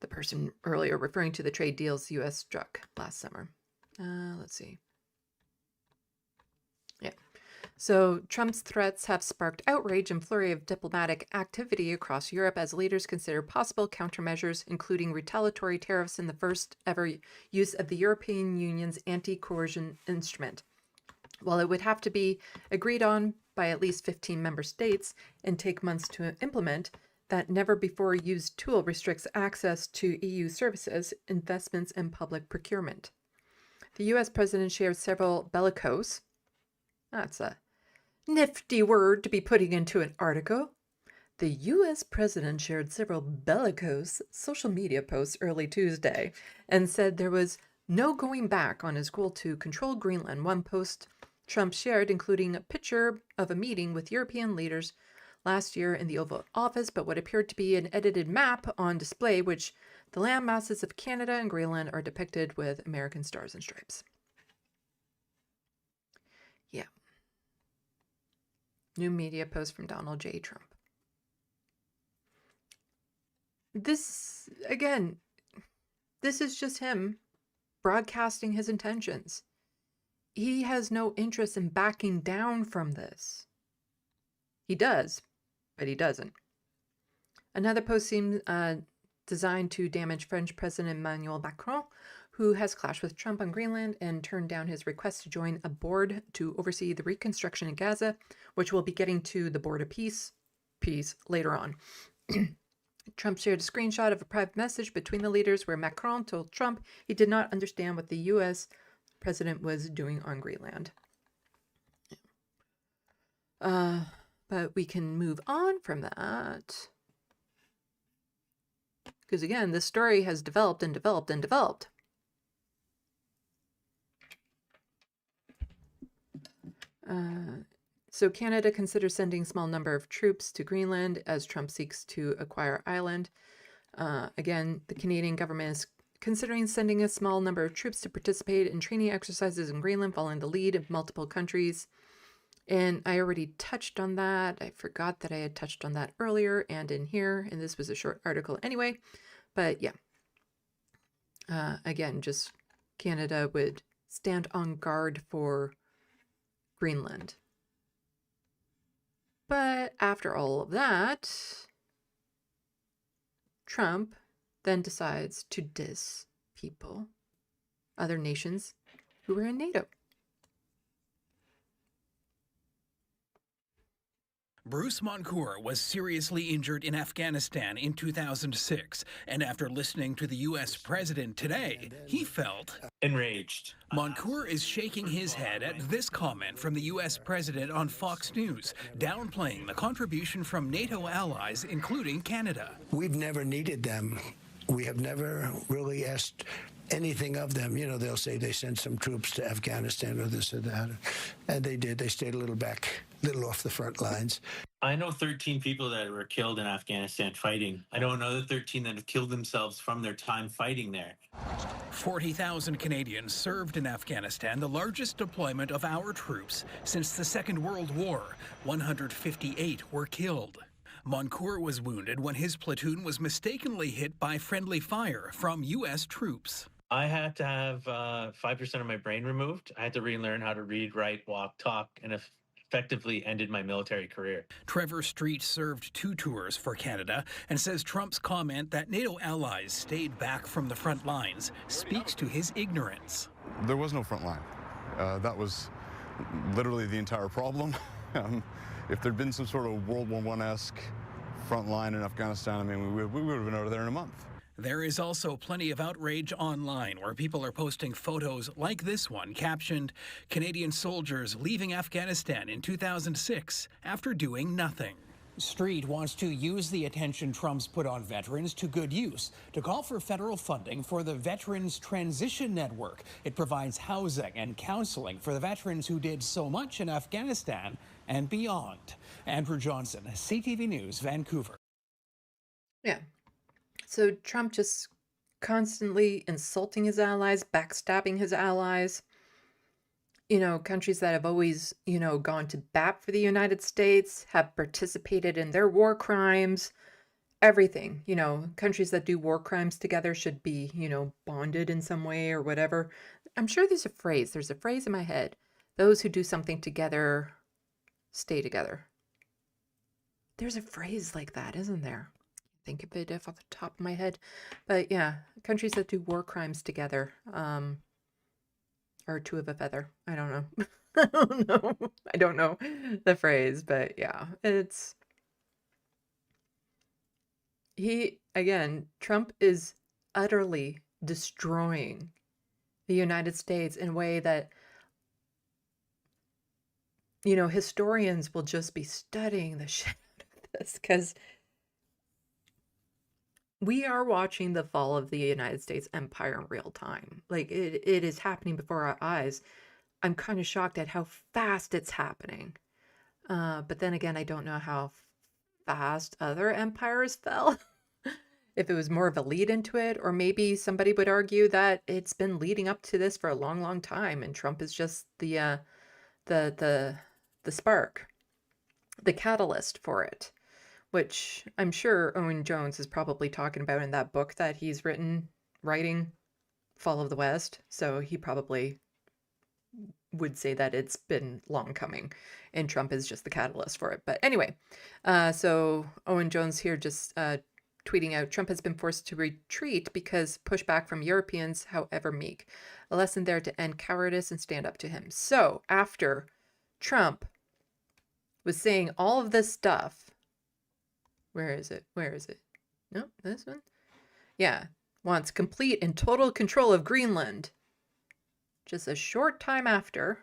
the person earlier, referring to the trade deals the U.S. struck last summer. Let's see. Yeah. So Trump's threats have sparked outrage and flurry of diplomatic activity across Europe as leaders consider possible countermeasures, including retaliatory tariffs in the first ever use of the European Union's anti-coercion instrument. While it would have to be agreed on by at least 15 member states and take months to implement, that never-before-used tool restricts access to EU services, investments, and public procurement. The U.S. president shared several bellicose, that's a nifty word to be putting into an article. The U.S. president shared several bellicose social media posts early Tuesday and said there was no going back on his goal to control Greenland. One post Trump shared, including a picture of a meeting with European leaders last year in the Oval Office, but what appeared to be an edited map on display, which the land masses of Canada and Greenland are depicted with American stars and stripes. Yeah. New media post from Donald J. Trump. This, again, this is just him broadcasting his intentions. He has no interest in backing down from this. He does, but he doesn't. Another post seemed designed to damage French President Emmanuel Macron, who has clashed with Trump on Greenland and turned down his request to join a board to oversee the reconstruction in Gaza, which we'll be getting to the board of peace later on. Trump shared a screenshot of a private message between the leaders where Macron told Trump he did not understand what the U.S. president was doing on Greenland. But we can move on from that. Because again, this story has developed and developed and developed. So Canada considers sending a small number of troops to Greenland as Trump seeks to acquire island. Again, the Canadian government is considering sending a small number of troops to participate in training exercises in Greenland, following the lead of multiple countries. And I already touched on that. I forgot that I had touched on that earlier and in here. And this was a short article anyway. But yeah. Again, just Canada would stand on guard for Greenland. But after all of that, Trump then decides to diss people, other nations who were in NATO.
Bruce Moncourt was seriously injured in Afghanistan in 2006, and after listening to the U.S. president today, he felt
enraged.
Moncourt is shaking his head at this comment from the U.S. president on Fox News, downplaying the contribution from NATO allies, including Canada.
We've never needed them. We have never really asked anything of them. You know, they'll say they sent some troops to Afghanistan or this or that. And they did. They stayed a little back, a little off the front lines.
I know 13 people that were killed in Afghanistan fighting. I know another 13 that have killed themselves from their time fighting there.
40,000 Canadians served in Afghanistan, the largest deployment of our troops since the Second World War. 158 were killed. Moncourt was wounded when his platoon was mistakenly hit by friendly fire from U.S. troops.
I had to have 5% of my brain removed. I had to relearn how to read, write, walk, talk, and effectively ended my military career.
Trevor Street served 2 tours for Canada and says Trump's comment that NATO allies stayed back from the front lines speaks to his ignorance.
There was no front line. That was literally the entire problem. If there'd been some sort of World War I-esque front line in Afghanistan, I mean, we would have been out of there in a month.
There is also plenty of outrage online where people are posting photos like this one captioned, "Canadian soldiers leaving Afghanistan in 2006 after doing nothing." Street wants to use the attention Trump's put on veterans to good use to call for federal funding for the Veterans Transition Network. It provides housing and counseling for the veterans who did so much in Afghanistan and beyond. Andrew Johnson, CTV News, Vancouver.
Yeah. So Trump just constantly insulting his allies, backstabbing his allies. You know, countries that have always, you know, gone to bat for the United States, have participated in their war crimes, everything. You know, countries that do war crimes together should be, you know, bonded in some way or whatever. I'm sure there's a phrase. There's a phrase in my head. Those who do something together stay together. There's a phrase like that, isn't there? Think of it off the top of my head. But yeah, countries that do war crimes together are two of a feather. I don't know. I don't know. I don't know the phrase, but yeah, Trump is utterly destroying the United States in a way that, historians will just be studying the shit out of this, because we are watching the fall of the United States empire in real time. Like, it is happening before our eyes. I'm kind of shocked at how fast it's happening. But then again, I don't know how fast other empires fell. If it was more of a lead into it, or maybe somebody would argue that it's been leading up to this for a long, long time, and Trump is just the spark, the catalyst for it, which I'm sure Owen Jones is probably talking about in that book that he's writing, Fall of the West. So he probably would say that it's been long coming and Trump is just the catalyst for it. But anyway, so Owen Jones here just tweeting out, Trump has been forced to retreat because pushback from Europeans, however meek. A lesson there to end cowardice and stand up to him. So after Trump was saying all of this stuff, where is it? No, this one? Yeah. Wants complete and total control of Greenland. Just a short time after.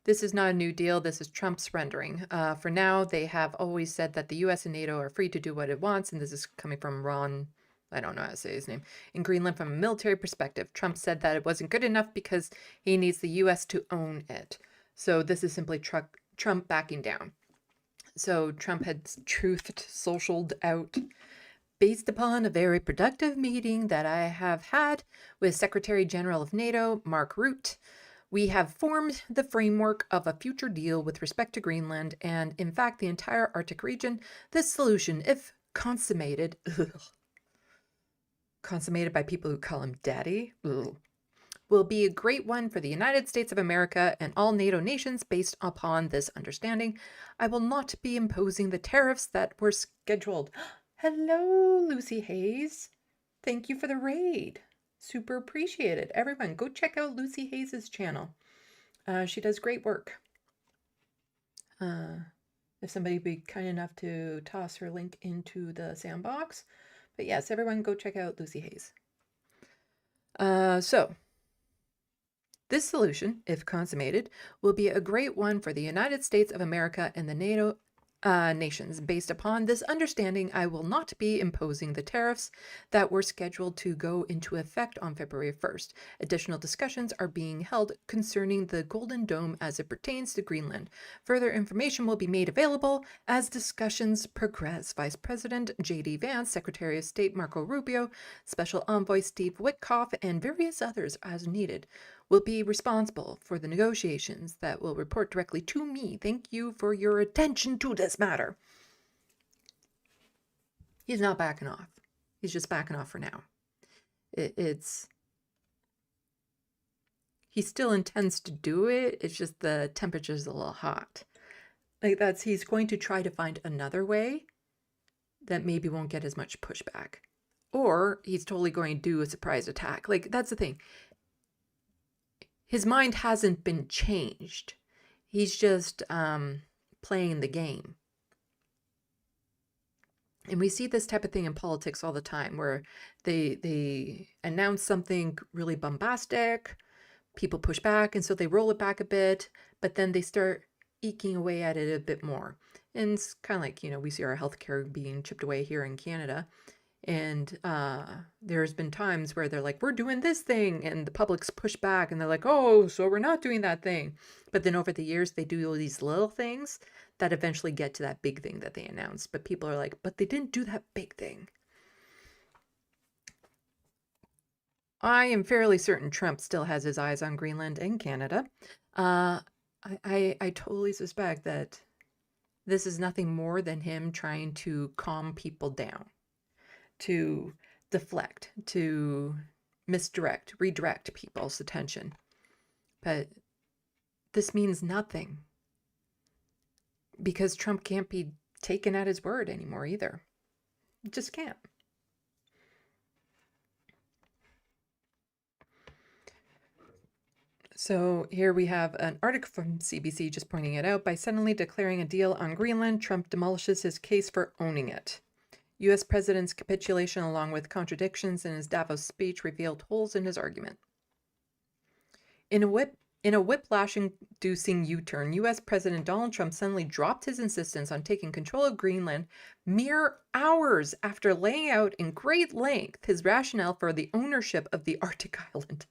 This is not a new deal. This is Trump surrendering. For now, they have always said that the U.S. and NATO are free to do what it wants. And this is coming from Ron, I don't know how to say his name, in Greenland from a military perspective. Trump said that it wasn't good enough because he needs the U.S. to own it. So this is simply Trump backing down. So Trump had socialed out based upon a very productive meeting that I have had with Secretary General of NATO, Mark Rutte. We have formed the framework of a future deal with respect to Greenland and, in fact, the entire Arctic region. This solution, if consummated, consummated by people who call him daddy, will be a great one for the United States of America and all NATO nations based upon this understanding. I will not be imposing the tariffs that were scheduled. Hello, Lucy Hayes. Thank you for the raid. Super appreciated. Everyone, go check out Lucy Hayes' channel. She does great work. If somebody would be kind enough to toss her link into the SandBox. But yes, everyone go check out Lucy Hayes. So, this solution, if consummated, will be a great one for the United States of America and the NATO nations. Based upon this understanding, I will not be imposing the tariffs that were scheduled to go into effect on February 1st. Additional discussions are being held concerning the Golden Dome as it pertains to Greenland. Further information will be made available as discussions progress. Vice President J.D. Vance, Secretary of State Marco Rubio, Special Envoy Steve Witkoff, and various others as needed will be responsible for the negotiations that will report directly to me. Thank you for your attention to this matter. He's not backing off. He's just backing off for now. He still intends to do it. It's just the temperature's a little hot. He's going to try to find another way that maybe won't get as much pushback. Or he's totally going to do a surprise attack. That's the thing. His mind hasn't been changed. He's just playing the game. And we see this type of thing in politics all the time, where they announce something really bombastic, people push back, and so they roll it back a bit, but then they start eking away at it a bit more. And it's kind of like, we see our healthcare being chipped away here in Canada. And there's been times where they're like, we're doing this thing, and the public's pushed back, and they're like, oh, so we're not doing that thing. But then over the years, they do all these little things that eventually get to that big thing that they announced. But people are like, but they didn't do that big thing. I am fairly certain Trump still has his eyes on Greenland and Canada. I totally suspect that this is nothing more than him trying to calm people down, to deflect, to misdirect, redirect people's attention. But this means nothing, because Trump can't be taken at his word anymore either. It just can't. So here we have an article from CBC just pointing it out. By suddenly declaring a deal on Greenland, Trump demolishes his case for owning it. U.S. President's capitulation, along with contradictions in his Davos speech, revealed holes in his argument. In a whiplash-inducing U-turn, U.S. President Donald Trump suddenly dropped his insistence on taking control of Greenland mere hours after laying out in great length his rationale for the ownership of the Arctic island.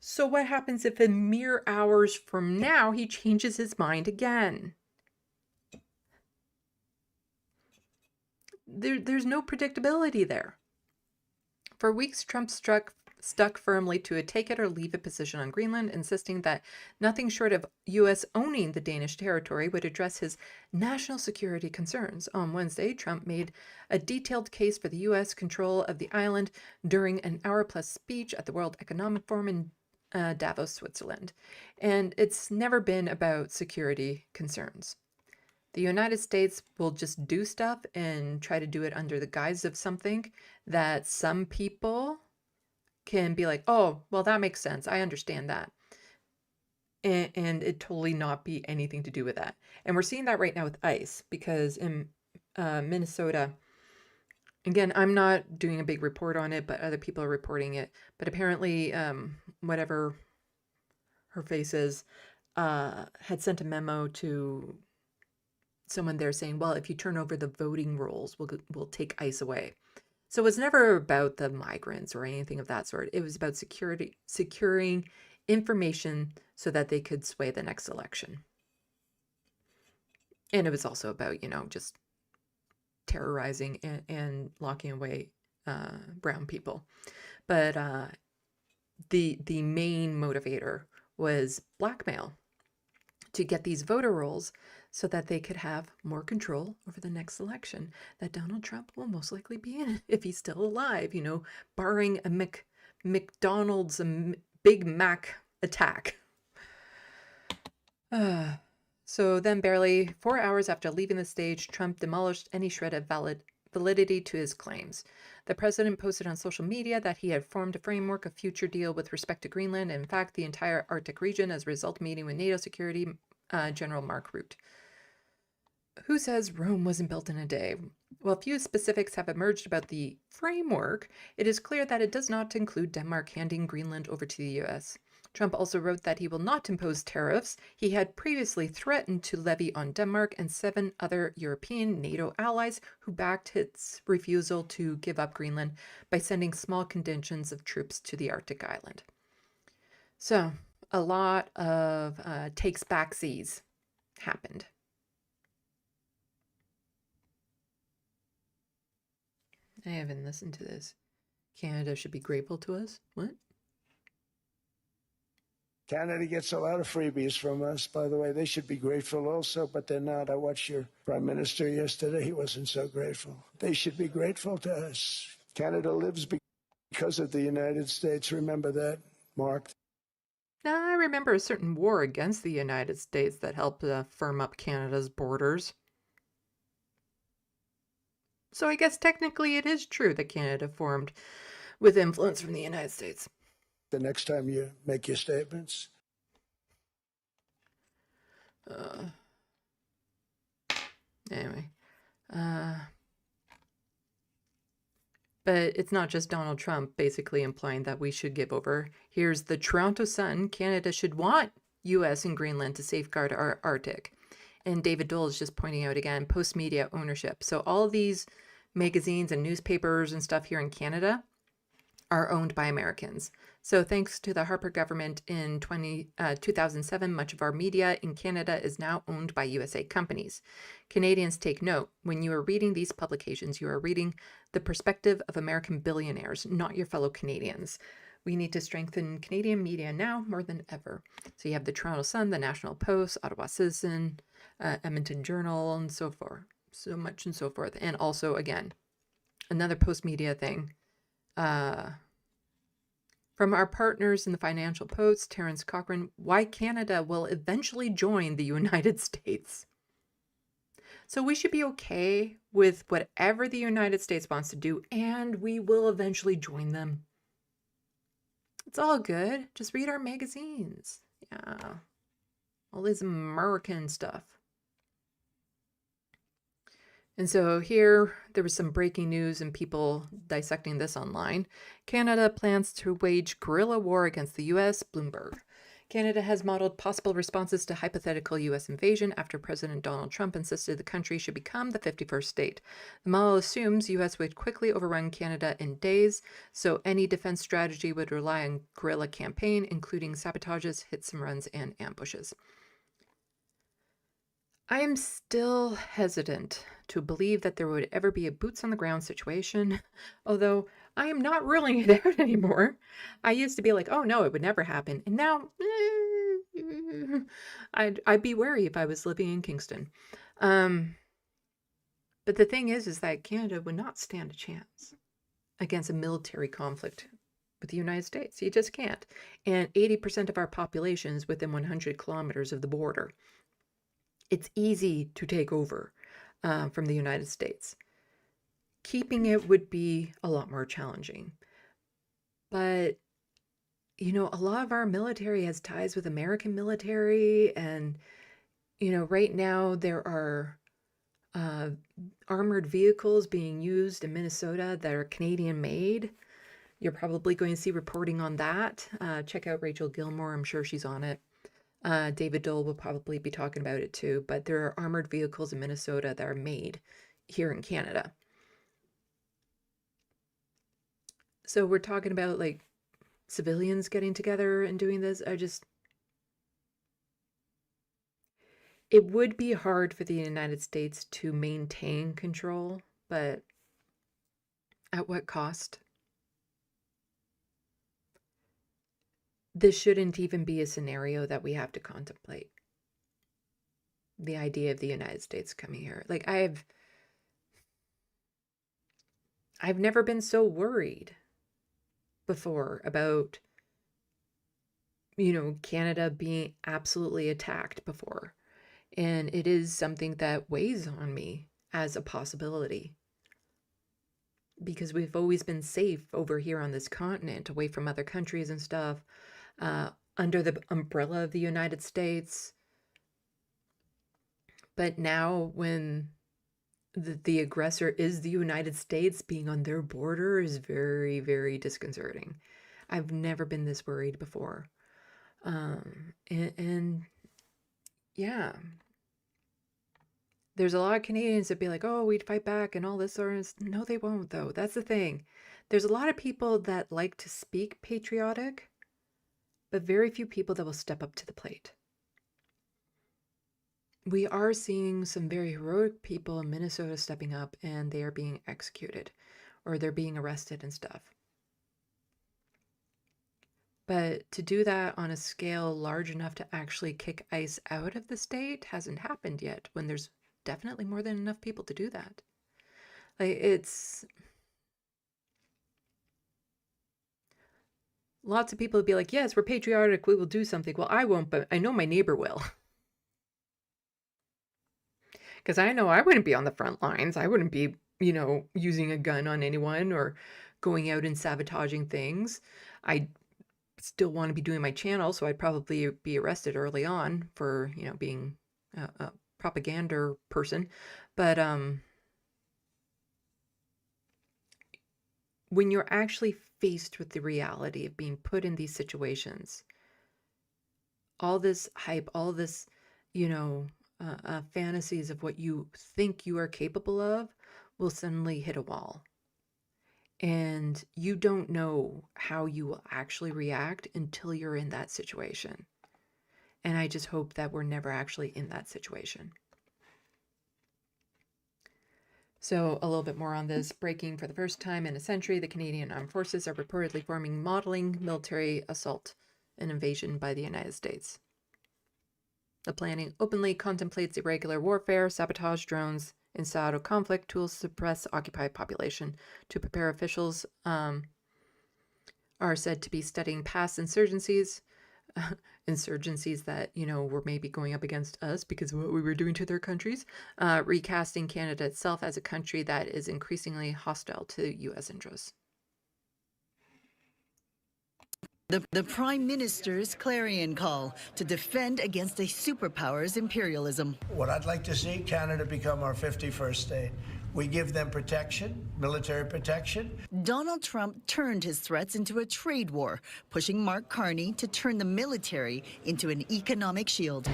So what happens if in mere hours from now he changes his mind again? There's no predictability there. For weeks, Trump stuck firmly to a take-it-or-leave-it position on Greenland, insisting that nothing short of U.S. owning the Danish territory would address his national security concerns. On Wednesday, Trump made a detailed case for the U.S. control of the island during an hour-plus speech at the World Economic Forum in Davos, Switzerland. And it's never been about security concerns. The United States will just do stuff and try to do it under the guise of something that some people can be like, oh, well, that makes sense. I understand that. And it totally not be anything to do with that. And we're seeing that right now with ICE, because in Minnesota, again, I'm not doing a big report on it, but other people are reporting it. But apparently, whatever her face is, had sent a memo to someone there saying, well, if you turn over the voting rolls, we'll take ICE away. So it was never about the migrants or anything of that sort. It was about securing information so that they could sway the next election. And it was also about, just terrorizing and locking away brown people. But the main motivator was blackmail to get these voter rolls so that they could have more control over the next election that Donald Trump will most likely be in if he's still alive, barring a McDonald's, Big Mac attack. So then barely 4 hours after leaving the stage, Trump demolished any shred of validity to his claims. The president posted on social media that he had formed a framework of future deal with respect to Greenland, and in fact, the entire Arctic region, as a result meeting with NATO Security General Mark Rutte. Who says Rome wasn't built in a day? While few specifics have emerged about the framework, it is clear that it does not include Denmark handing Greenland over to the U.S. Trump also wrote that he will not impose tariffs he had previously threatened to levy on Denmark and 7 other European NATO allies who backed its refusal to give up Greenland by sending small contingents of troops to the Arctic island. So, a lot of takes backsies happened. I haven't listened to this. Canada should be grateful to us? What?
Canada gets a lot of freebies from us, by the way. They should be grateful also, but they're not. I watched your Prime Minister yesterday. He wasn't so grateful. They should be grateful to us. Canada lives because of the United States. Remember that, Mark?
Now, I remember a certain war against the United States that helped firm up Canada's borders. So I guess technically it is true that Canada formed with influence from the United States.
The next time you make your statements.
Anyway. But it's not just Donald Trump basically implying that we should give over. Here's the Toronto Sun. Canada should want U.S. and Greenland to safeguard our Arctic. And David Dole is just pointing out again, post-media ownership. So all these magazines and newspapers and stuff here in Canada are owned by Americans. So thanks to the Harper government in 2007, much of our media in Canada is now owned by USA companies. Canadians, take note. When you are reading these publications, you are reading the perspective of American billionaires, not your fellow Canadians. We need to strengthen Canadian media now more than ever. So you have the Toronto Sun, the National Post, Ottawa Citizen, Edmonton Journal, and so forth. So much and so forth. And also, again, another post-media thing. From our partners in the Financial Post, Terence Cochran, why Canada will eventually join the United States. So we should be okay with whatever the United States wants to do, and we will eventually join them. It's all good. Just read our magazines. Yeah. All this American stuff. And so here, there was some breaking news and people dissecting this online. Canada plans to wage guerrilla war against the U.S., Bloomberg. Canada has modeled possible responses to hypothetical U.S. invasion after President Donald Trump insisted the country should become the 51st state. The model assumes U.S. would quickly overrun Canada in days, so any defense strategy would rely on guerrilla campaign, including sabotages, hits and runs, and ambushes. I am still hesitant to believe that there would ever be a boots-on-the-ground situation, although I am not ruling it out anymore. I used to be like, oh no, it would never happen. And now, I'd be wary if I was living in Kingston. But the thing is that Canada would not stand a chance against a military conflict with the United States. You just can't. And 80% of our population is within 100 kilometers of the border. It's easy to take over from the United States. Keeping it would be a lot more challenging. But, you know, a lot of our military has ties with American military. And, you know, right now there are armored vehicles being used in Minnesota that are Canadian made. You're probably going to see reporting on that. Check out Rachel Gilmore. I'm sure she's on it. David Dole will probably be talking about it too, but there are armored vehicles in Minnesota that are made here in Canada. So we're talking about like civilians getting together and doing this. It would be hard for the United States to maintain control, but at what cost? This shouldn't even be a scenario that we have to contemplate. The idea of the United States coming here. Like I've never been so worried before about, you know, Canada being absolutely attacked before. And it is something that weighs on me as a possibility. Because we've always been safe over here on this continent, away from other countries and stuff. Under the umbrella of the United States. But now when the aggressor is the United States, being on their border is very, very disconcerting. I've never been this worried before. And yeah, there's a lot of Canadians that be like, oh, we'd fight back and all this sort of. No, they won't though. That's the thing. There's a lot of people that like to speak patriotic, but very few people that will step up to the plate. We are seeing some very heroic people in Minnesota stepping up and they are being executed or they're being arrested and stuff. But to do that on a scale large enough to actually kick ICE out of the state hasn't happened yet, when there's definitely more than enough people to do that. Like it's... Lots of people would be like, yes, we're patriotic, we will do something. Well, I won't, but I know my neighbor will. Because I know I wouldn't be on the front lines. I wouldn't be, you know, using a gun on anyone or going out and sabotaging things. I still want to be doing my channel, so I'd probably be arrested early on for, you know, being a propaganda person. But when you're actually faced with the reality of being put in these situations, all this hype, all this, you know, fantasies of what you think you are capable of will suddenly hit a wall. And you don't know how you will actually react until you're in that situation. And I just hope that we're never actually in that situation. So a little bit more on this. Breaking for the first time in a century, the Canadian Armed Forces are reportedly modeling military assault and invasion by the United States. The planning openly contemplates irregular warfare, sabotage drones, inside a conflict, tools to suppress occupied population. To prepare, officials are said to be studying past insurgencies that, you know, were maybe going up against us because of what we were doing to their countries, recasting Canada itself as a country that is increasingly hostile to U.S. interests.
The Prime Minister's clarion call to defend against a superpower's imperialism.
What I'd like to see, Canada become our 51st state. We give them protection, military protection.
Donald Trump turned his threats into a trade war, pushing Mark Carney to turn the military into an economic shield.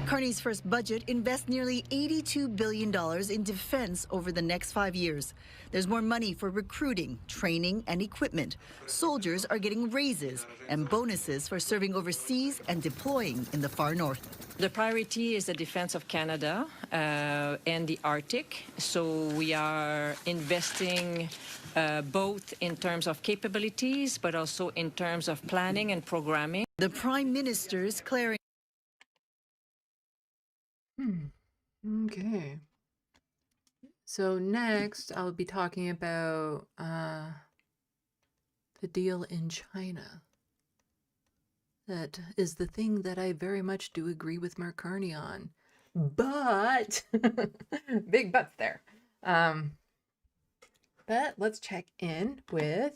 Carney's first budget invests nearly $82 billion in defense over the next 5 years. There's more money for recruiting, training, and equipment. Soldiers are getting raises and bonuses for serving overseas and deploying in the far north.
The priority is the defense of Canada and the Arctic. So we are investing both in terms of capabilities, but also in terms of planning and programming.
The Prime Minister's clarion.
Okay. So next, I'll be talking about the deal in China. That is the thing that I very much do agree with Mark Carney on. But, big buts there. But let's check in with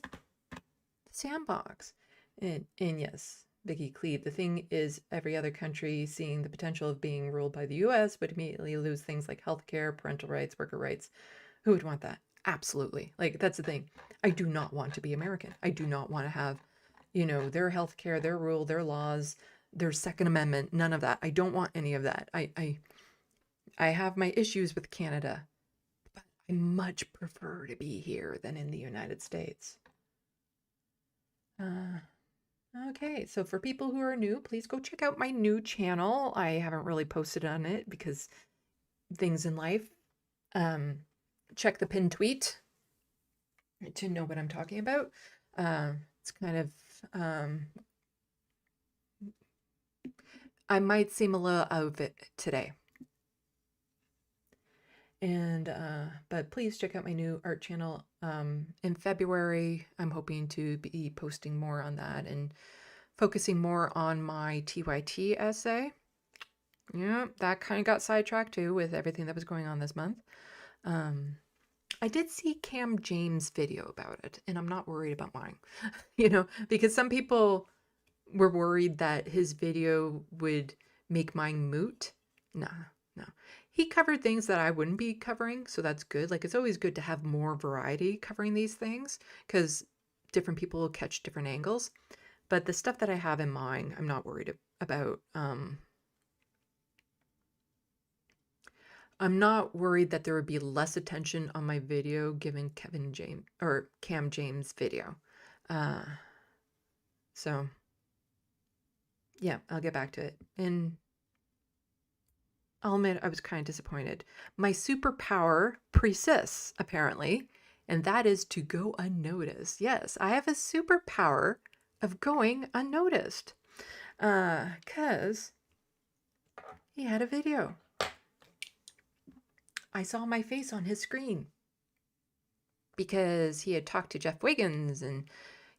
SandBox. And yes, Vicky Cleve, the thing is every other country seeing the potential of being ruled by the US would immediately lose things like healthcare, parental rights, worker rights. Who would want that? Absolutely. Like, that's the thing. I do not want to be American. I do not want to have, you know, their healthcare, their rule, their laws, their Second Amendment, none of that. I don't want any of that. I have my issues with Canada, but I much prefer to be here than in the United States. Okay, so for people who are new, please go check out my new channel. I haven't really posted on it because things in life. Check the pinned tweet to know what I'm talking about. It's kind of, I might seem a little out of it today. And, but please check out my new art channel. In February, I'm hoping to be posting more on that and focusing more on my TYT essay. Yeah, that kind of got sidetracked too with everything that was going on this month. I did see Cam James' video about it, and I'm not worried about mine, you know, because some people were worried that his video would make mine moot. Nah. No, he covered things that I wouldn't be covering, so that's good. Like, it's always good to have more variety covering these things because different people will catch different angles. But the stuff that I have in mind, I'm not worried about. I'm not worried that there would be less attention on my video given Cam James' video. So yeah, I'll get back to it. And I'll admit I was kind of disappointed. My superpower persists, apparently, and that is to go unnoticed. Yes, I have a superpower of going unnoticed. 'Cause he had a video. I saw my face on his screen because he had talked to Jeff Wiggins and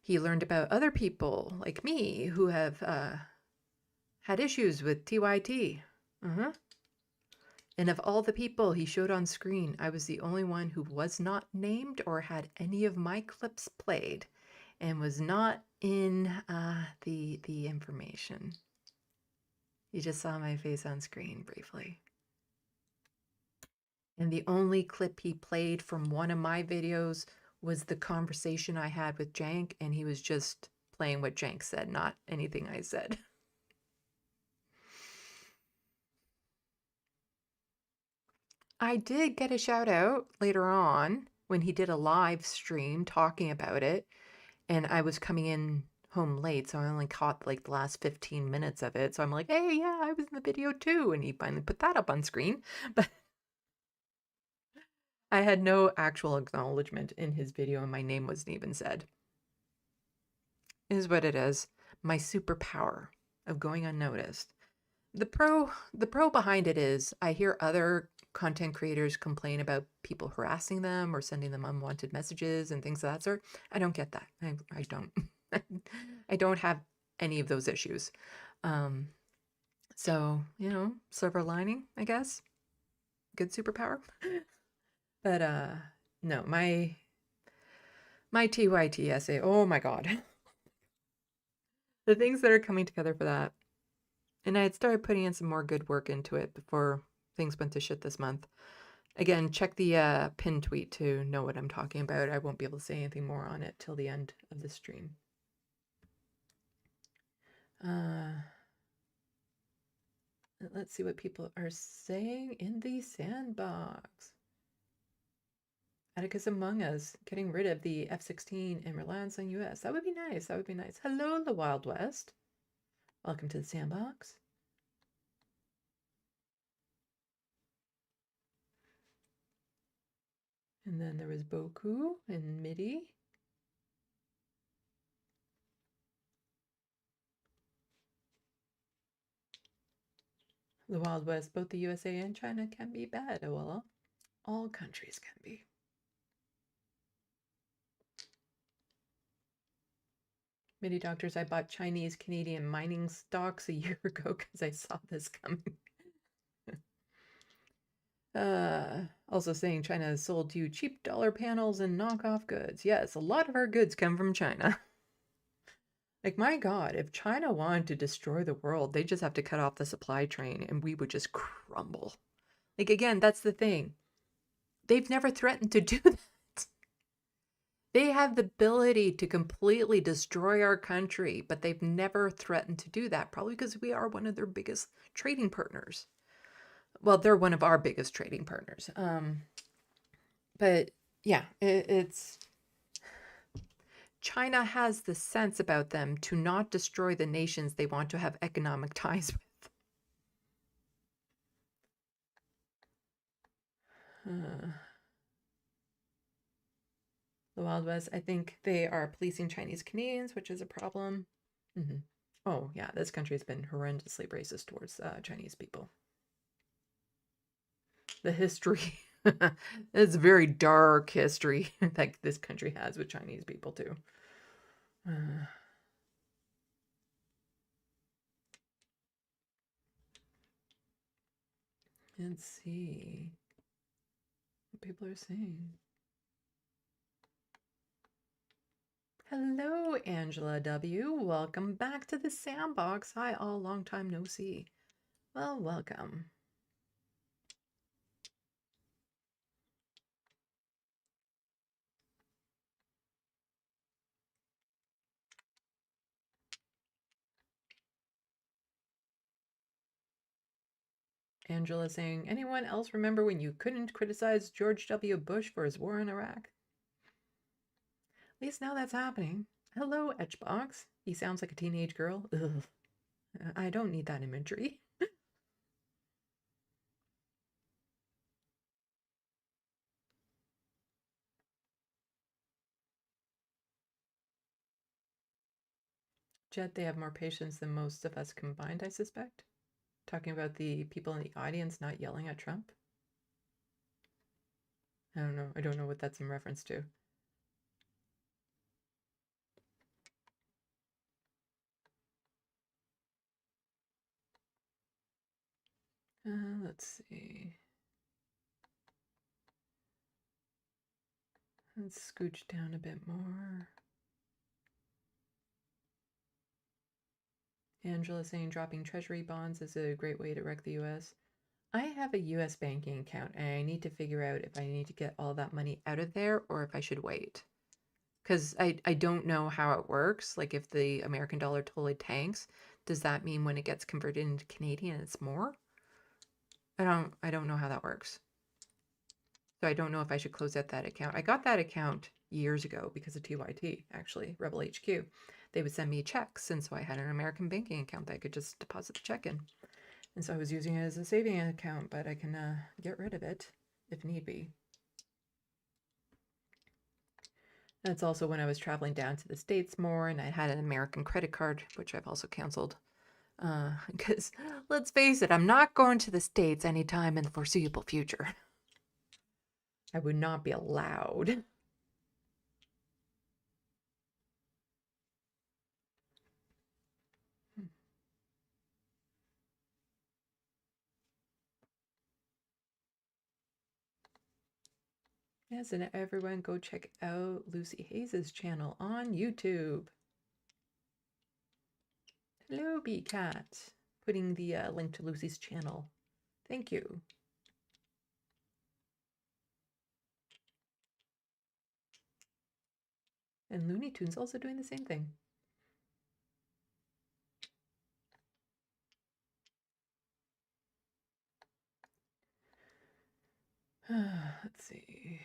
he learned about other people like me who have had issues with TYT. And of all the people he showed on screen, I was the only one who was not named or had any of my clips played and was not in the information. You just saw my face on screen briefly. And the only clip he played from one of my videos was the conversation I had with Jank, and he was just playing what Jank said, not anything I said. I did get a shout out later on when he did a live stream talking about it, and I was coming in home late, so I only caught like the last 15 minutes of it. So I'm like, hey, yeah, I was in the video too, and he finally put that up on screen. But I had no actual acknowledgement in his video, and my name wasn't even said. It is what it is. My superpower of going unnoticed. The pro behind it is I hear other content creators complain about people harassing them or sending them unwanted messages and things of that sort. I don't get that. I don't. I don't have any of those issues. So, you know, silver lining, I guess. Good superpower. But no, my TYT essay, oh my God. The things that are coming together for that. And I had started putting in some more good work into it before things went to shit this month. Again, check the pinned tweet to know what I'm talking about. I won't be able to say anything more on it till the end of the stream. Let's see what people are saying in the sandbox. Atticus Among Us, getting rid of the F-16 and reliance on US. That would be nice. That would be nice. Hello, the Wild West. Welcome to the sandbox. And then there was Boku and MIDI. The Wild West, both the USA and China can be bad. Well, all countries can be. MIDI doctors, I bought Chinese Canadian mining stocks a year ago because I saw this coming. Also saying China has sold you cheap dollar panels and knockoff goods. Yes, a lot of our goods come from China. Like, my God, if China wanted to destroy the world, they just have to cut off the supply chain and we would just crumble. Like, again, that's the thing. They've never threatened to do that. They have the ability to completely destroy our country, but they've never threatened to do that, probably because we are one of their biggest trading partners. Well, they're one of our biggest trading partners. But yeah, it's... China has the sense about them to not destroy the nations they want to have economic ties with. The Wild West, I think they are policing Chinese Canadians, which is a problem. Oh, yeah, this country has been horrendously racist towards Chinese people. The history, it's a very dark history that this country has with Chinese people, too. Let's see what people are saying. Hello, Angela W. Welcome back to the sandbox. Hi, all. Long time no see. Well, welcome. Angela saying, anyone else remember when you couldn't criticize George W. Bush for his war in Iraq? At least now that's happening. Hello, Etchbox. He sounds like a teenage girl. Ugh. I don't need that imagery. Jet, they have more patience than most of us combined, I suspect. Talking about the people in the audience not yelling at Trump. I don't know. I don't know what that's in reference to. Let's see. Let's scooch down a bit more. Angela saying dropping treasury bonds is a great way to wreck the US. I have a US banking account and I need to figure out if I need to get all that money out of there or if I should wait. Because I don't know how it works. Like, if the American dollar totally tanks, does that mean when it gets converted into Canadian it's more? I don't know how that works. So I don't know if I should close out that account. I got that account years ago because of TYT, actually, Rebel HQ. They would send me checks, and so I had an American banking account that I could just deposit the check in. And so I was using it as a saving account, but I can get rid of it if need be. That's also when I was traveling down to the States more, and I had an American credit card, which I've also canceled. Because, let's face it, I'm not going to the States anytime in the foreseeable future. I would not be allowed. Yes, and everyone go check out Lucy Hayes' channel on YouTube. Hello, B-Cat. Putting the link to Lucy's channel. Thank you. And Looney Tunes also doing the same thing. Let's see.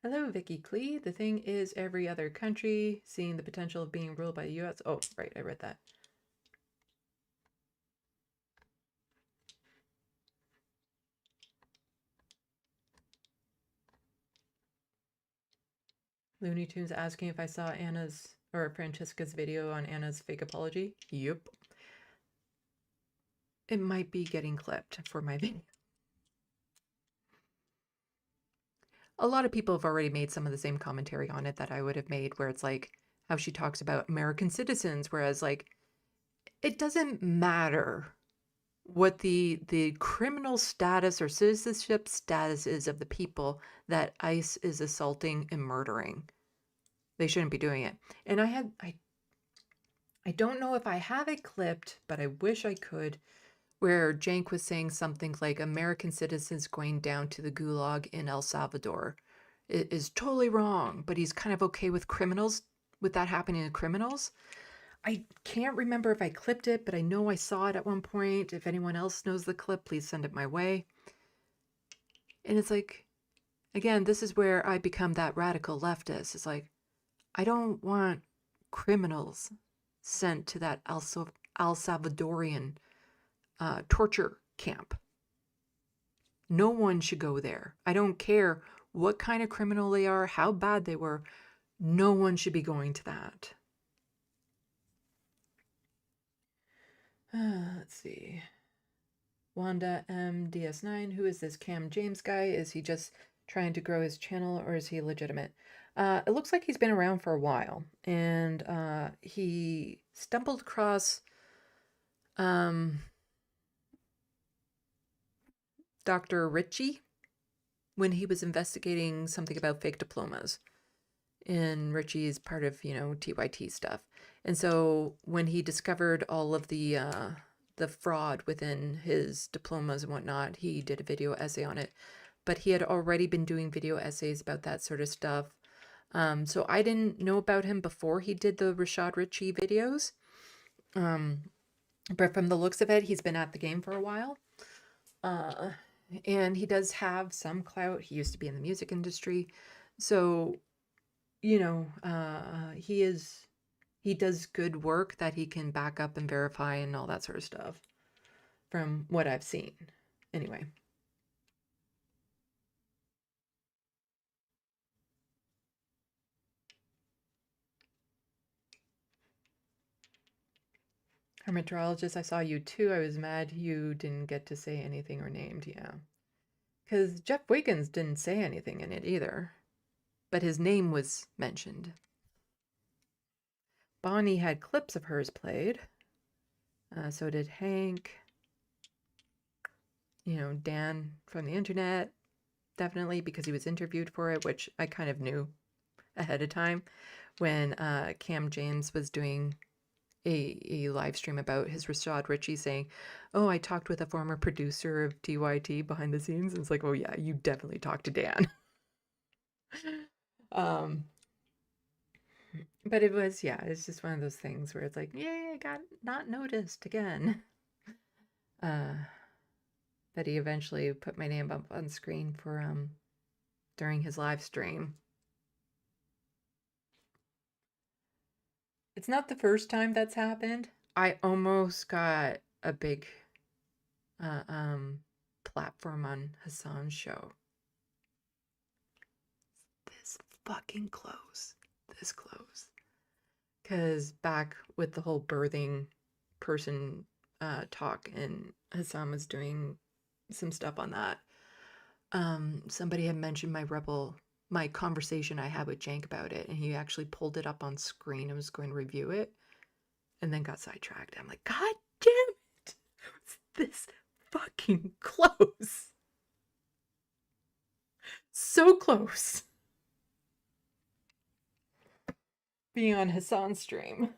Hello, Vicky Klee. The thing is, every other country seeing the potential of being ruled by the U.S. Oh, right, I read that. Looney Tunes asking if I saw Anna's or Francesca's video on Anna's fake apology. Yep. It might be getting clipped for my video. A lot of people have already made some of the same commentary on it that I would have made, where it's like how she talks about American citizens, whereas like it doesn't matter what the criminal status or citizenship status is of the people that ICE is assaulting and murdering. They shouldn't be doing it. And I don't know if I have it clipped, but I wish I could, where Jank was saying something like American citizens going down to the gulag in El Salvador is totally wrong, but he's kind of okay with criminals, with that happening to criminals. I can't remember if I clipped it, but I know I saw it at one point. If anyone else knows the clip, please send it my way. And it's like, again, this is where I become that radical leftist. It's like, I don't want criminals sent to that El Salvadorian torture camp. No one should go there. I don't care what kind of criminal they are, how bad they were. No one should be going to that. Let's see. Wanda MDS9. Who is this Cam James guy? Is he just trying to grow his channel, or is he legitimate? It looks like he's been around for a while, and he stumbled across Dr. Ritchie when he was investigating something about fake diplomas. And Ritchie is part of, TYT stuff. And so when he discovered all of the fraud within his diplomas and whatnot, he did a video essay on it. But he had already been doing video essays about that sort of stuff. So I didn't know about him before he did the Rashad Ritchie videos. But from the looks of it, he's been at the game for a while. And he does have some clout. He used to be in the music industry. So, he does good work that he can back up and verify and all that sort of stuff from what I've seen. Anyway. Hermeteorologist, I saw you too. I was mad you didn't get to say anything or named. Yeah. Because Jeff Wiggins didn't say anything in it either. But his name was mentioned. Bonnie had clips of hers played. So did Hank. Dan from the internet. Definitely, because he was interviewed for it, which I kind of knew ahead of time when Cam James was doing a live stream about his Rashad Ritchie saying, oh, I talked with a former producer of TYT behind the scenes. And it's like, oh yeah, you definitely talked to Dan. But it was, it's just one of those things where it's like, yay, I got not noticed again. But he eventually put my name up on screen for during his live stream. It's not the first time that's happened. I almost got a big platform on Hassan's show. This fucking close. This close. Because back with the whole birthing person talk, and Hassan was doing some stuff on that. Somebody had mentioned my conversation I had with Jank about it, and he actually pulled it up on screen and was going to review it, and then got sidetracked. I'm like, God damn it! It's this fucking close. So close. being on Hassan's stream.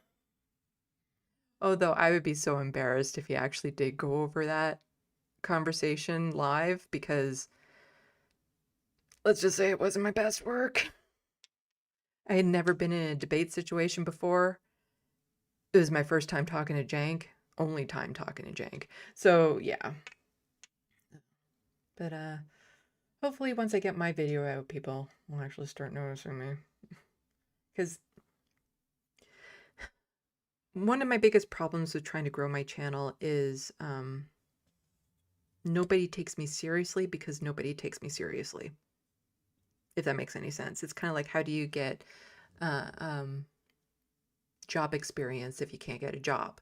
Although I would be so embarrassed if he actually did go over that conversation live, because let's just say it wasn't my best work. I had never been in a debate situation before. It was my first time talking to Jank, only time talking to Jank. So yeah. But hopefully once I get my video out, people will actually start noticing me. Because one of my biggest problems with trying to grow my channel is nobody takes me seriously because nobody takes me seriously. If that makes any sense. It's kind of like, how do you get job experience if you can't get a job?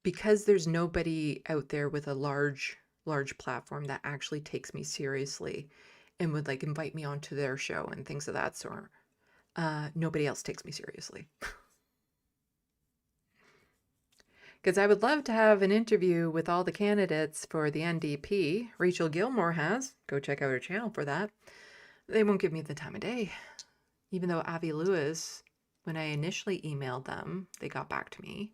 Because there's nobody out there with a large platform that actually takes me seriously and would like invite me onto their show and things of that sort. Nobody else takes me seriously. Because I would love to have an interview with all the candidates for the NDP. Rachel Gilmore has. Go check out her channel for that. They won't give me the time of day. Even though Avi Lewis, when I initially emailed them, they got back to me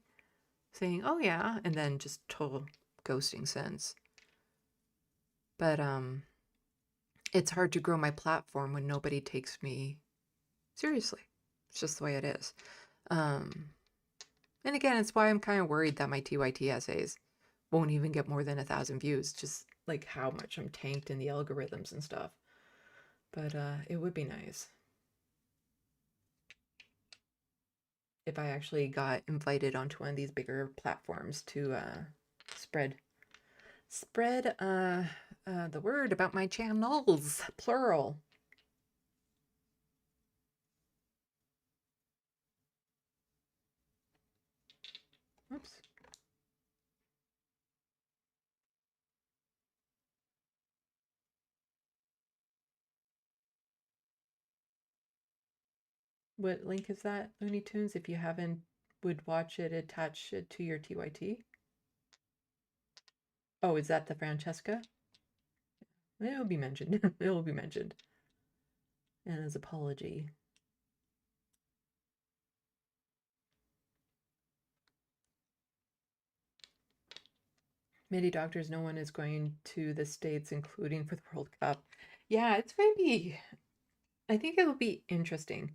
saying, oh yeah, and then just total ghosting since. But it's hard to grow my platform when nobody takes me seriously. It's just the way it is. And again, it's why I'm kind of worried that my TYT essays won't even get more than 1,000 views, just like how much I'm tanked in the algorithms and stuff. But it would be nice if I actually got invited onto one of these bigger platforms to spread the word about my channels, plural. Oops. What link is that, Looney Tunes? If you haven't would watch it, attach it to your TYT. Oh, is that the Francesca? It will be mentioned. It will be mentioned. And as apology. Many doctors, no one is going to the States, including for the World Cup. Yeah, it's going to be, I think it will be interesting.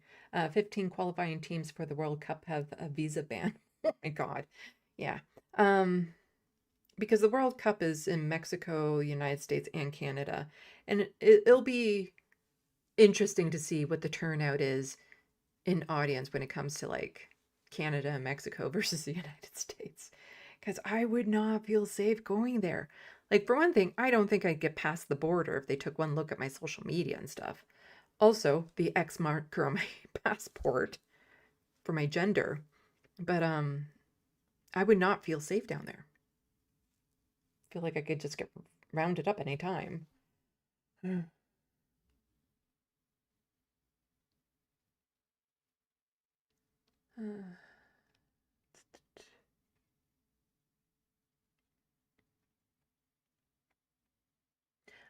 15 qualifying teams for the World Cup have a visa ban. Oh my God. Yeah. Because the World Cup is in Mexico, United States, and Canada. And it'll be interesting to see what the turnout is in audience when it comes to like Canada and Mexico versus the United States. Because I would not feel safe going there. Like, for one thing, I don't think I'd get past the border if they took one look at my social media and stuff. Also, the X marker on my passport for my gender. But I would not feel safe down there. I feel like I could just get rounded up any time.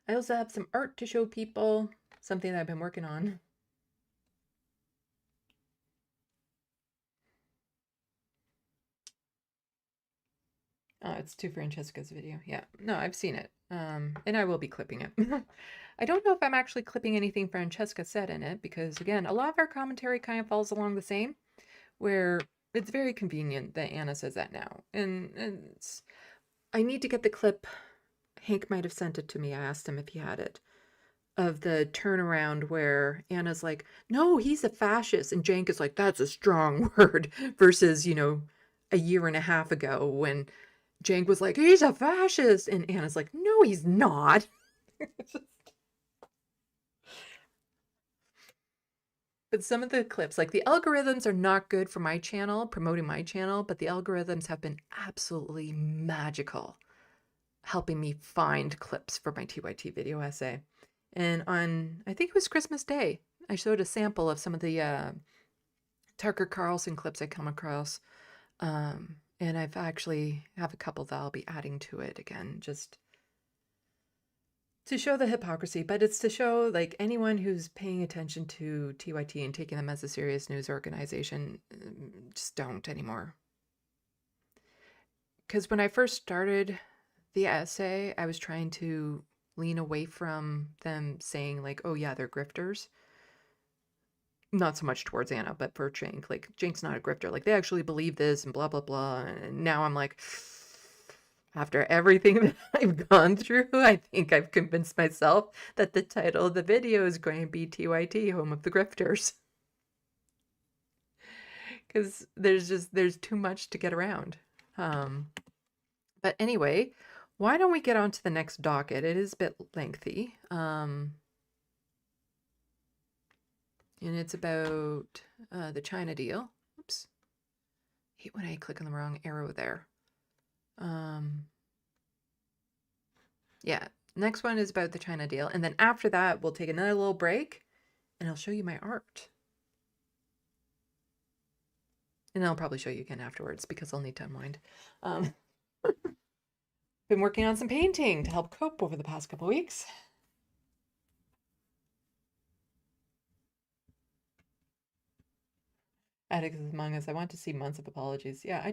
I also have some art to show people, something that I've been working on. Oh, it's to Francesca's video. Yeah, no, I've seen it. And I will be clipping it. I don't know if I'm actually clipping anything Francesca said in it, because again, a lot of our commentary kind of falls along the same, where it's very convenient that Anna says that now. And it's, I need to get the clip. Hank might have sent it to me. I asked him if he had it. Of the turnaround where Anna's like, no, he's a fascist. And Jank is like, that's a strong word. Versus, you know, a year and a half ago when Jank was like, he's a fascist. And Anna's like, no, he's not. But some of the clips, like the algorithms are not good for my channel, promoting my channel, but the algorithms have been absolutely magical, helping me find clips for my TYT video essay. And on, I think it was Christmas Day, I showed a sample of some of the Tucker Carlson clips I come across. And I've actually have a couple that I'll be adding to it again, just to show the hypocrisy, but it's to show like anyone who's paying attention to TYT and taking them as a serious news organization, just don't anymore. Because when I first started the essay, I was trying to lean away from them saying like, oh yeah, they're grifters. Not so much towards Anna, but for Cenk. Like, Cenk's not a grifter. Like, they actually believe this and blah, blah, blah. And now I'm like, after everything that I've gone through, I think I've convinced myself that the title of the video is going to be TYT, Home of the Grifters. Because there's too much to get around. But anyway, why don't we get on to the next docket? It is a bit lengthy. And it's about the China deal. Oops. I hate when I click on the wrong arrow there. Yeah, next one is about the China deal. And then after that, we'll take another little break and I'll show you my art. And I'll probably show you again afterwards because I'll need to unwind. Been working on some painting to help cope over the past couple weeks. Addicts Among Us. I want to see months of apologies. Yeah,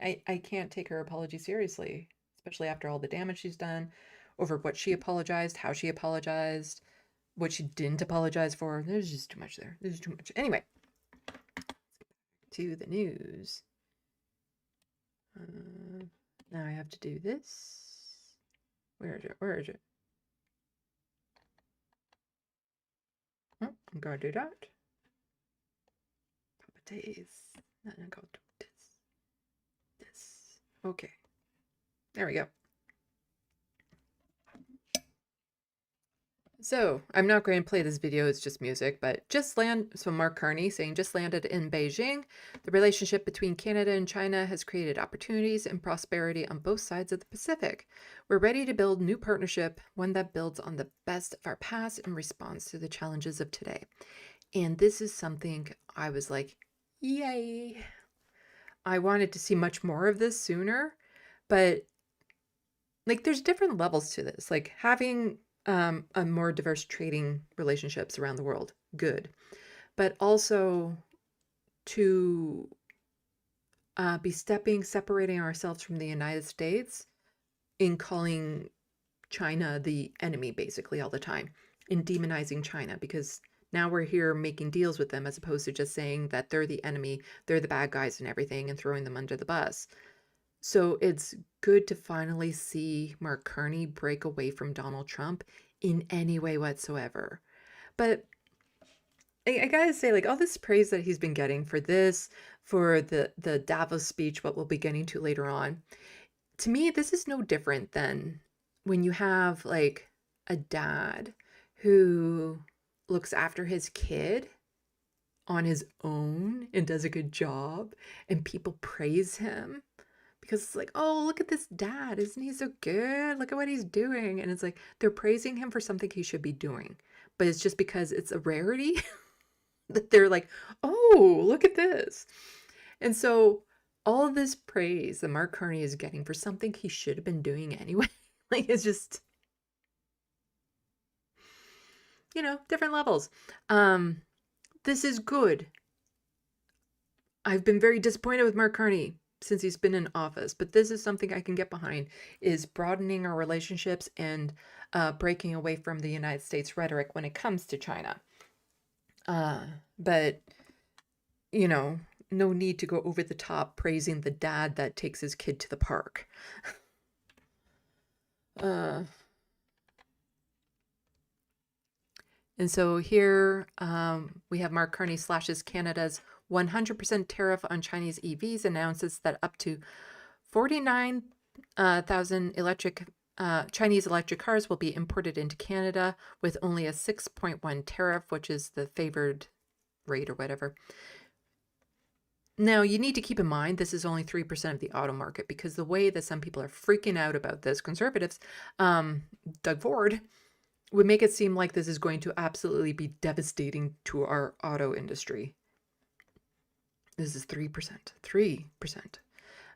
I can't take her apology seriously, especially after all the damage she's done, over what she apologized, how she apologized, what she didn't apologize for. There's just too much there. There's too much. Anyway, to the news. Now I have to do this. Where is it? Where is it? Oh, I'm gonna do that. Days. And I go do this. Okay. There we go. So I'm not going to play this video, it's just music, but so Mark Carney saying just landed in Beijing. The relationship between Canada and China has created opportunities and prosperity on both sides of the Pacific. We're ready to build new partnership, one that builds on the best of our past and responds to the challenges of today. And this is something I was like, yay. I wanted to see much more of this sooner, but like there's different levels to this. Like having a more diverse trading relationships around the world, good. But also to be separating ourselves from the United States in calling China the enemy basically all the time, in demonizing China, because now we're here making deals with them as opposed to just saying that they're the enemy, they're the bad guys and everything and throwing them under the bus. So it's good to finally see Mark Carney break away from Donald Trump in any way whatsoever. But I gotta say, like, all this praise that he's been getting for this, for the Davos speech, what we'll be getting to later on, to me, this is no different than when you have, like, a dad who looks after his kid on his own and does a good job, and people praise him. Because it's like, oh, look at this dad. Isn't he so good? Look at what he's doing. And it's like, they're praising him for something he should be doing. But it's just because it's a rarity that they're like, oh, look at this. And so all of this praise that Mark Carney is getting for something he should have been doing anyway, like it's just, you know, different levels. This is good. I've been very disappointed with Mark Carney since he's been in office, but this is something I can get behind, is broadening our relationships and breaking away from the United States rhetoric when it comes to China. But, you know, no need to go over the top praising the dad that takes his kid to the park. And so here we have Mark Carney slashes Canada's 100% tariff on Chinese EVs, announces that up to 49,000 Chinese electric cars will be imported into Canada with only a 6.1 tariff, which is the favored rate or whatever. Now, you need to keep in mind this is only 3% of the auto market, because the way that some people are freaking out about this, conservatives, Doug Ford, would make it seem like this is going to absolutely be devastating to our auto industry. This is 3%. 3%.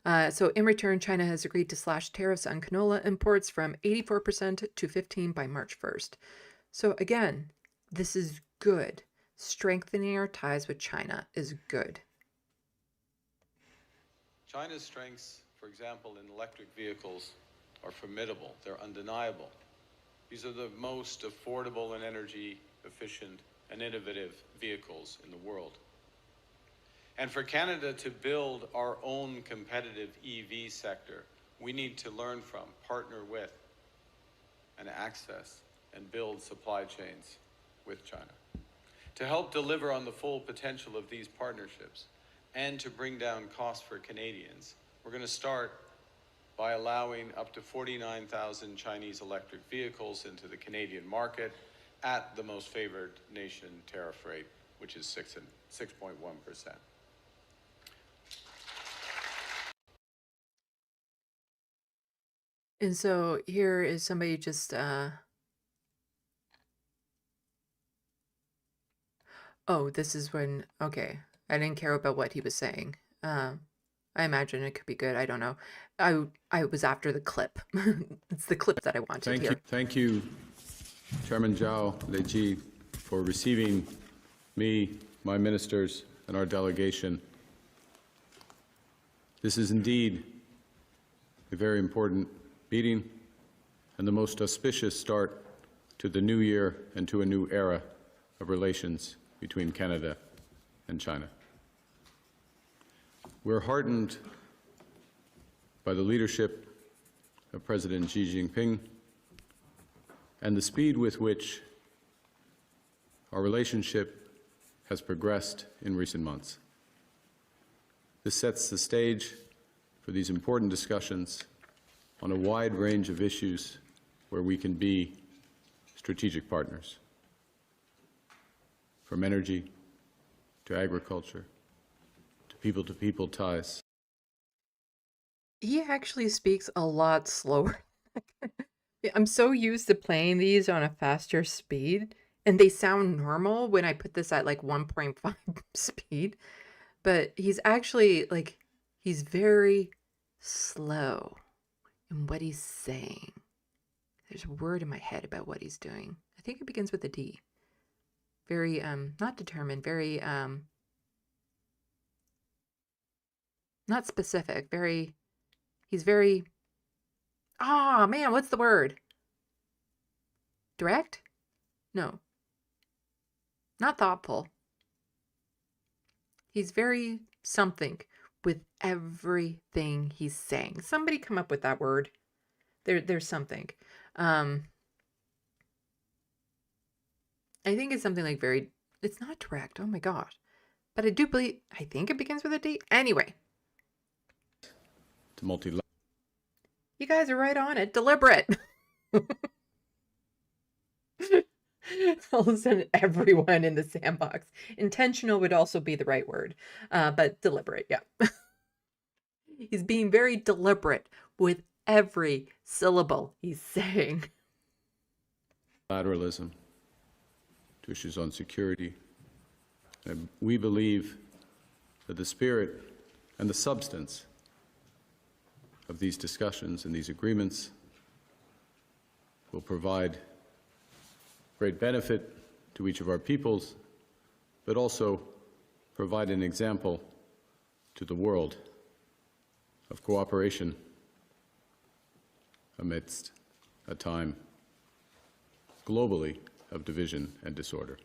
So in return, China has agreed to slash tariffs on canola imports from 84% to 15% by March 1st. So again, this is good. Strengthening our ties with China is good.
China's strengths, for example, in electric vehicles are formidable. They're undeniable. These are the most affordable and energy efficient and innovative vehicles in the world. And for Canada to build our own competitive EV sector, we need to learn from, partner with, and access and build supply chains with China. To help deliver on the full potential of these partnerships and to bring down costs for Canadians, we're going to start by allowing up to 49,000 Chinese electric vehicles into the Canadian market at the most favored nation tariff rate, which is 6.1%.
And so here is somebody just, oh, this is when, okay, I didn't care about what he was saying. I imagine it could be good. I don't know. I was after the clip. It's the clip that I wanted here.
Thank you, Chairman Zhao Leji, for receiving me, my ministers, and our delegation. This is indeed a very important meeting and the most auspicious start to the new year and to a new era of relations between Canada and China. We're heartened by the leadership of President Xi Jinping and the speed with which our relationship has progressed in recent months. This sets the stage for these important discussions on a wide range of issues where we can be strategic partners, from energy to agriculture to people-to-people ties.
He actually speaks a lot slower. I'm so used to playing these on a faster speed, and they sound normal when I put this at like 1.5 speed. But he's actually like, he's very slow in what he's saying. There's a word in my head about what he's doing. I think it begins with a D. Very, not determined, very, not specific, very, he's very, ah, man, what's the word? Direct? No. Not thoughtful. He's very something with everything he's saying. Somebody come up with that word. There's something. I think it's something like very, it's not direct. Oh my gosh. But I do believe, I think it begins with a D. Anyway. You guys are right on it. Deliberate. All of a sudden, everyone in the sandbox. Intentional would also be the right word. But deliberate, yeah. He's being very deliberate with every syllable he's saying.
Bilateralism to issues on security. And we believe that the spirit and the substance of these discussions and these agreements will provide great benefit to each of our peoples, but also provide an example to the world of cooperation amidst a time globally of division and disorder.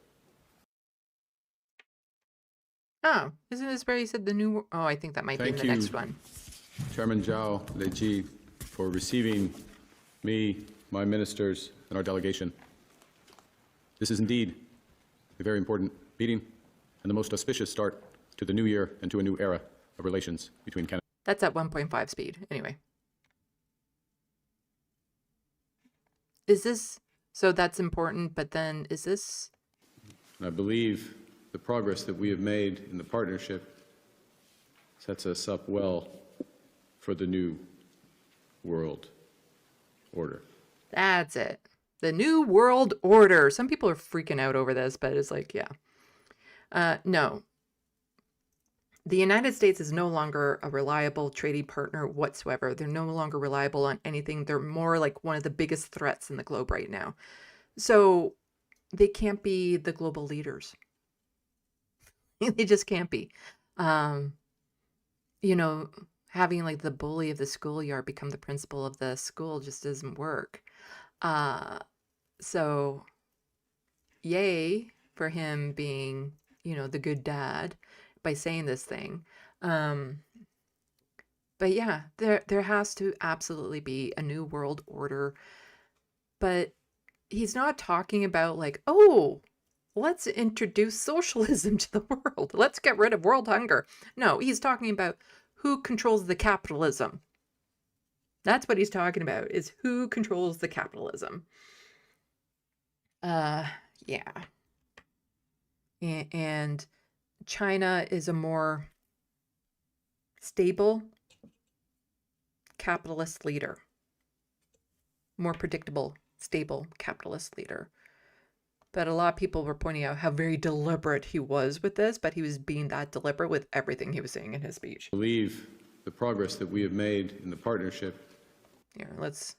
Oh, isn't this where he said the new... Oh, I think that might be in the next one.
Chairman Zhao Leji, for receiving me, my ministers, and our delegation. This is indeed a very important meeting and the most auspicious start to the new year and to a new era of relations between Canada.
That's at 1.5 speed. Anyway. Is this... So that's important, but then is this...
And I believe the progress that we have made in the partnership sets us up well for the new world order.
That's it. The new world order. Some people are freaking out over this, but it's like, yeah. No. the United States is no longer a reliable trading partner whatsoever. They're no longer reliable on anything. They're more like one of the biggest threats in the globe right now. So they can't be the global leaders. They just can't be. You know, having like the bully of the schoolyard become the principal of the school just doesn't work. So yay for him being, you know, the good dad by saying this thing. But yeah, there has to absolutely be a new world order. But he's not talking about like, oh, let's introduce socialism to the world. Let's get rid of world hunger. No, he's talking about who controls the capitalism. That's what he's talking about, is who controls the capitalism. Yeah. And China is a more stable capitalist leader. More predictable, stable capitalist leader. But a lot of people were pointing out how very deliberate he was with this, but he was being that deliberate with everything he was saying in his speech.
I believe the progress that we have made in the partnership.
Here, let's...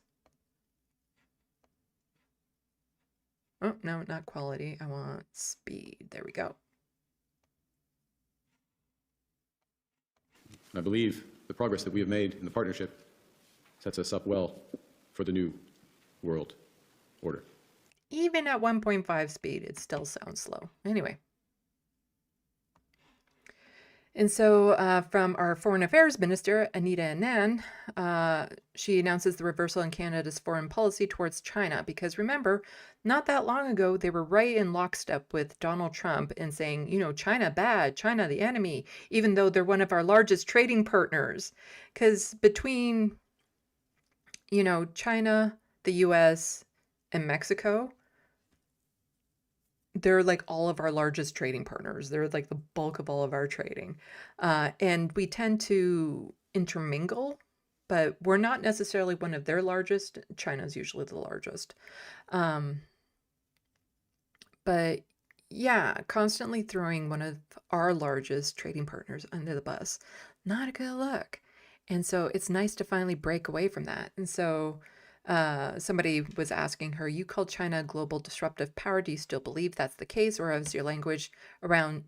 Oh, no, not quality. I want speed. There we go.
I believe the progress that we have made in the partnership sets us up well for the new world order.
Even at 1.5 speed, it still sounds slow. Anyway. And so from our Foreign Affairs Minister, Anita Anand, she announces the reversal in Canada's foreign policy towards China. Because remember, not that long ago, they were right in lockstep with Donald Trump and saying, you know, China bad, China the enemy, even though they're one of our largest trading partners. Because between, you know, China, the US, and Mexico, they're like all of our largest trading partners. They're like the bulk of all of our trading. And we tend to intermingle, but we're not necessarily one of their largest. China's usually the largest. But yeah, constantly throwing one of our largest trading partners under the bus. Not a good look. And so it's nice to finally break away from that. And so somebody was asking her, you called China a global disruptive power. Do you still believe that's the case, or has your language around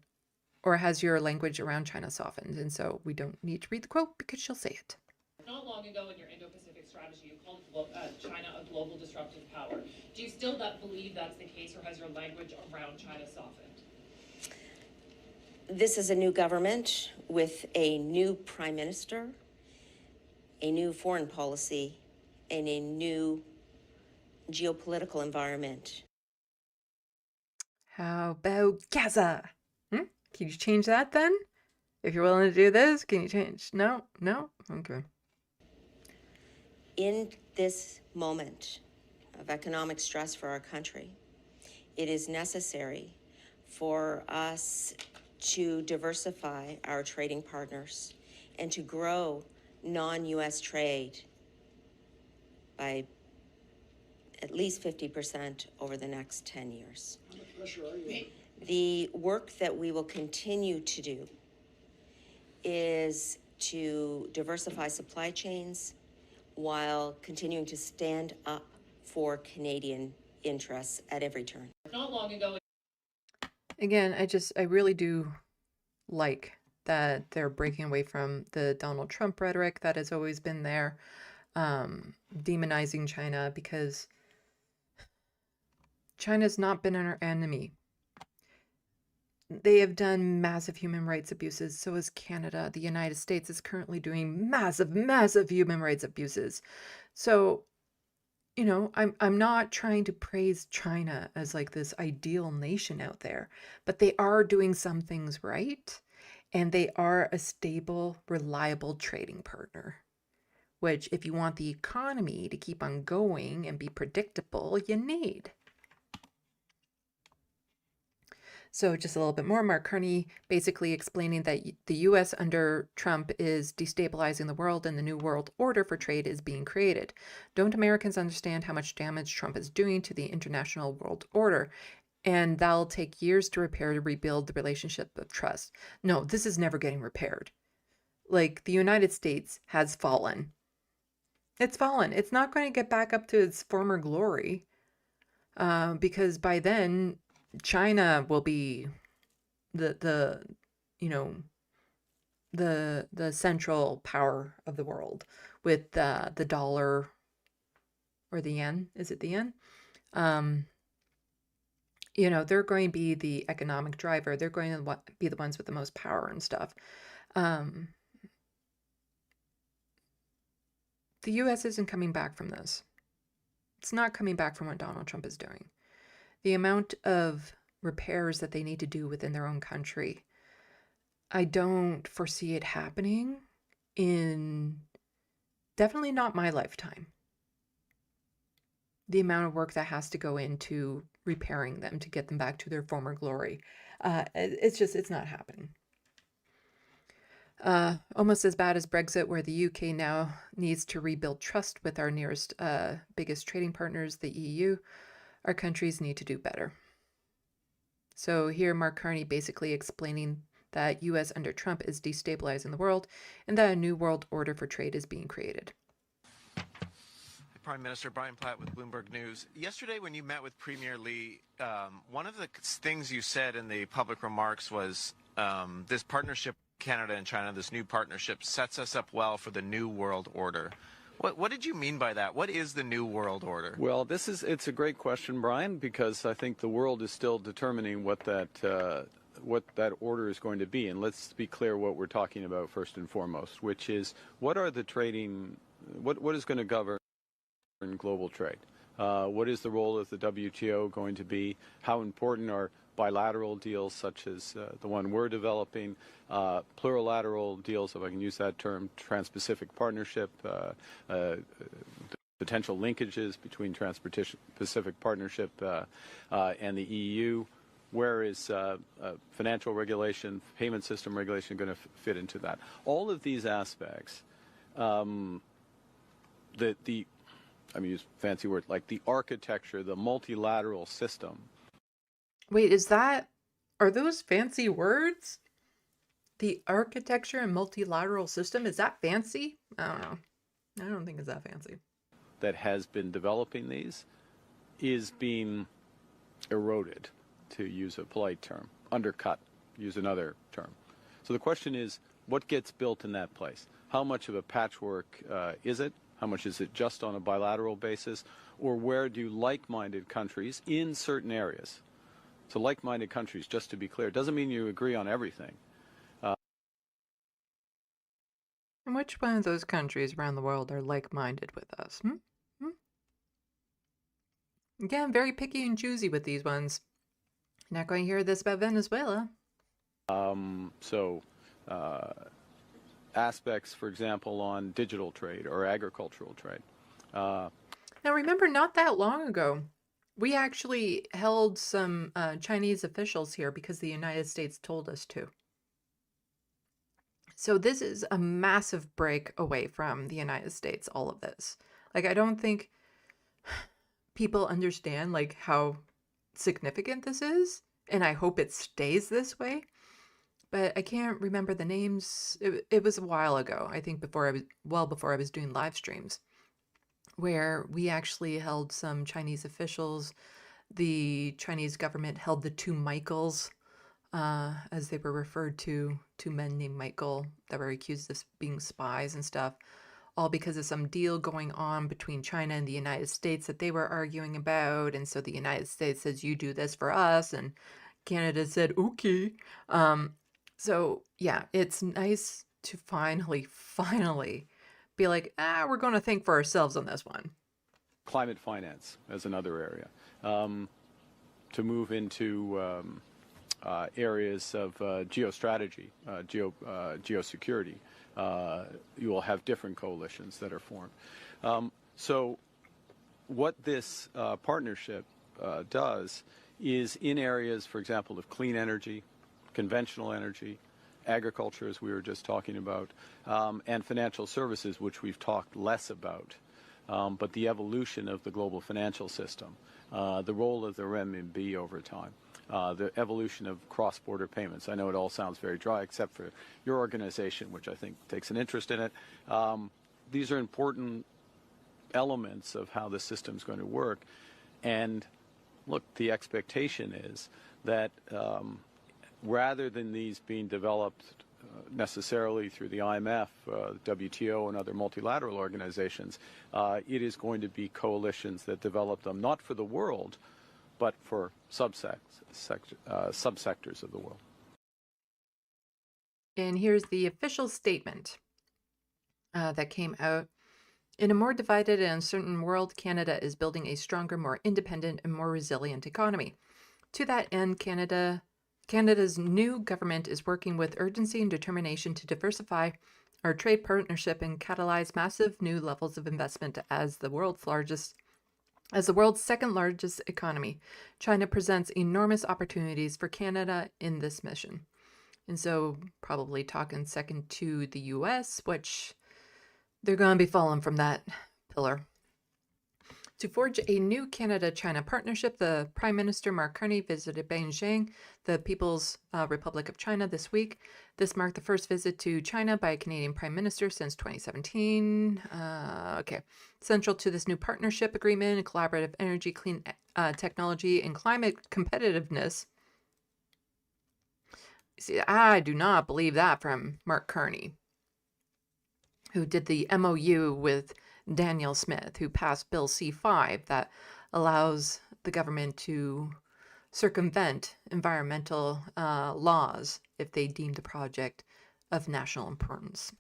China softened? And so we don't need to read the quote because she'll say it.
Not long ago in your Indo-Pacific strategy, you called China a global disruptive power. Do you still believe that's the case, or has your language around China softened?
This is a new government with a new prime minister, a new foreign policy, and a new geopolitical environment.
How about Gaza? Can you change that then? If you're willing to do this, can you change? No? No? Okay.
In this moment of economic stress for our country, it is necessary for us to diversify our trading partners and to grow non-U.S. trade by at least 50% over the next 10 years.
How much pressure are you?
The work that we will continue to do is to diversify supply chains while continuing to stand up for Canadian interests at every turn.
Not long ago.
Again, I really do like that they're breaking away from the Donald Trump rhetoric that has always been there. Demonizing China, because China's not been our enemy. They have done massive human rights abuses. So is Canada. The United States is currently doing massive, massive human rights abuses. So, you know, I'm not trying to praise China as like this ideal nation out there, but they are doing some things right, and they are a stable, reliable trading partner. Which, if you want the economy to keep on going and be predictable, you need. So just a little bit more, Mark Carney basically explaining that the U.S. under Trump is destabilizing the world and the new world order for trade is being created. Don't Americans understand how much damage Trump is doing to the international world order? and that'll take years to repair to rebuild the relationship of trust. No, this is never getting repaired. Like, the United States has fallen. It's fallen. It's not going to get back up to its former glory, because by then China will be the central power of the world, with the dollar or the yen. Is it the yen? They're going to be the economic driver. They're going to be the ones with the most power and stuff. The U.S. isn't coming back from this. It's not coming back from what Donald Trump is doing. The amount of repairs that they need to do within their own country, I don't foresee it happening in definitely not my lifetime. The amount of work that has to go into repairing them to get them back to their former glory. It's not happening. Almost as bad as Brexit, where the UK now needs to rebuild trust with our nearest, biggest trading partners, the EU. Our countries need to do better. So here, Mark Carney basically explaining that US under Trump is destabilizing the world and that a new world order for trade is being created.
Prime Minister Brian Platt with Bloomberg News. Yesterday when you met with Premier Lee, one of the things you said in the public remarks was this partnership with Canada and China, this new partnership, sets us up well for the new world order. What did you mean by that? What is the new world order?
Well, it's a great question, Brian, because I think the world is still determining what that order is going to be. And let's be clear what we're talking about first and foremost, which is what is going to govern global trade? What is the role of the WTO going to be? How important are bilateral deals such as the one we're developing, plurilateral deals, if I can use that term, Trans-Pacific Partnership, potential linkages between Trans-Pacific Partnership and the EU? Where is financial regulation, payment system regulation going to fit into that? All of these aspects, I'm going to use a fancy word, like the architecture, the multilateral system.
Wait, are those fancy words? The architecture and multilateral system, is that fancy? I don't know. I don't think it's that fancy.
That has been developing these is being eroded, to use a polite term, undercut, use another term. So the question is, what gets built in that place? How much of a patchwork is it? How much is it just on a bilateral basis? Or where do like-minded countries in certain areas? So like-minded countries, just to be clear, doesn't mean you agree on everything.
And which one of those countries around the world are like-minded with us? Again, very picky and choosy with these ones. You're not going to hear this about Venezuela.
Aspects, for example, on digital trade or agricultural trade.
Now, remember, not that long ago, we actually held some Chinese officials here because the United States told us to. So this is a massive break away from the United States, all of this. Like, I don't think people understand, like, how significant this is, and I hope it stays this way. But I can't remember the names. It was a while ago, I think before I was doing live streams, where we actually held some Chinese officials. The Chinese government held the two Michaels, as they were referred to, two men named Michael that were accused of being spies and stuff, all because of some deal going on between China and the United States that they were arguing about. And so the United States says, you do this for us, and Canada said, okay. So yeah, it's nice to finally be like, we're going to think for ourselves on this one.
Climate finance as another area. To move into areas of geostrategy, geosecurity, you will have different coalitions that are formed. So what this partnership does is in areas, for example, of clean energy, conventional energy, agriculture, as we were just talking about, and financial services, which we've talked less about. but the evolution of the global financial system, the role of the renminbi over time, the evolution of cross-border payments. I know it all sounds very dry, except for your organization, which I think takes an interest in it. These are important elements of how the system is going to work. And look, the expectation is that rather than these being developed necessarily through the IMF, WTO, and other multilateral organizations, it is going to be coalitions that develop them not for the world, but for subsectors of the world.
And here's the official statement that came out. In a more divided and uncertain world, Canada is building a stronger, more independent, and more resilient economy. To that end, Canada's new government is working with urgency and determination to diversify our trade partnership and catalyze massive new levels of investment as the world's second largest economy. China presents enormous opportunities for Canada in this mission. And so probably talking second to the US, which they're going to be falling from that pillar. To forge a new Canada-China partnership, the Prime Minister Mark Carney visited Beijing, the People's Republic of China, this week. This marked the first visit to China by a Canadian Prime Minister since 2017. Central to this new partnership agreement, collaborative energy, clean technology, and climate competitiveness. See, I do not believe that from Mark Carney, who did the MOU with Daniel Smith, who passed Bill C-5 that allows the government to circumvent environmental laws if they deem the project of national importance.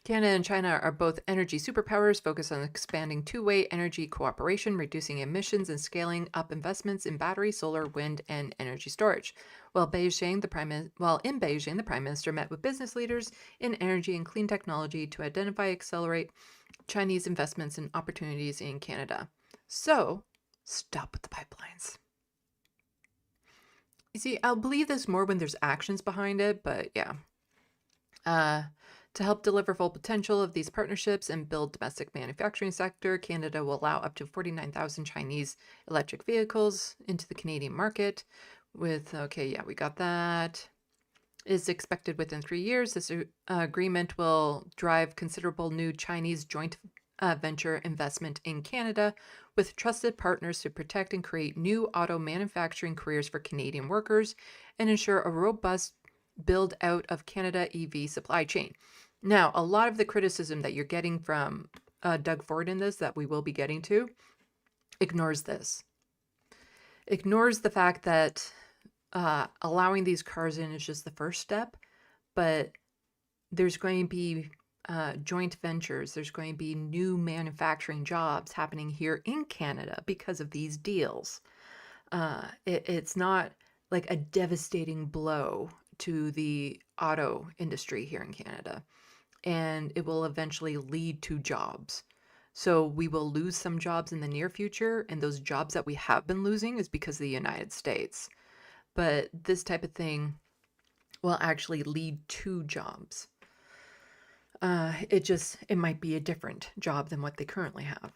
Canada and China are both energy superpowers focused on expanding two-way energy cooperation, reducing emissions, and scaling up investments in battery, solar, wind, and energy storage. While in Beijing, the Prime Minister met with business leaders in energy and clean technology to identify and accelerate Chinese investments and opportunities in Canada. So, stop with the pipelines. You see, I'll believe this more when there's actions behind it, but yeah. To help deliver full potential of these partnerships and build domestic manufacturing sector, Canada will allow up to 49,000 Chinese electric vehicles into the Canadian market with, we got that. Is expected within 3 years. This agreement will drive considerable new Chinese joint venture investment in Canada with trusted partners to protect and create new auto manufacturing careers for Canadian workers and ensure a robust build out of Canada EV supply chain. Now, a lot of the criticism that you're getting from Doug Ford in this, that we will be getting to, ignores this. Ignores the fact that allowing these cars in is just the first step, but there's going to be joint ventures. There's going to be new manufacturing jobs happening here in Canada because of these deals. It's not like a devastating blow to the auto industry here in Canada, and it will eventually lead to jobs. So we will lose some jobs in the near future, and those jobs that we have been losing is because of the United States. But this type of thing will actually lead to jobs. It might be a different job than what they currently have.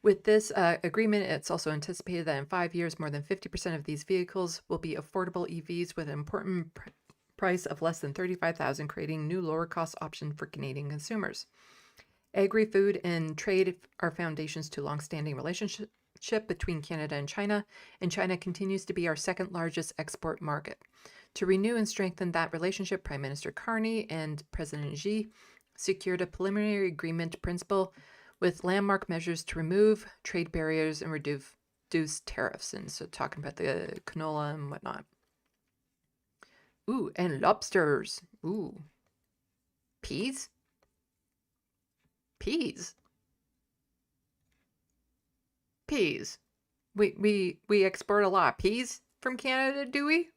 With this agreement, it's also anticipated that in 5 years, more than 50% of these vehicles will be affordable EVs with an important price of less than $35,000, creating new lower-cost option for Canadian consumers. Agri-food and trade are foundations to long-standing relationship between Canada and China continues to be our second largest export market. To renew and strengthen that relationship, Prime Minister Carney and President Xi secured a preliminary agreement principle with landmark measures to remove trade barriers and reduce tariffs. And so talking about the canola and whatnot. Ooh, and lobsters. Ooh. Peas? Peas. Peas. We export a lot of peas from Canada, do we?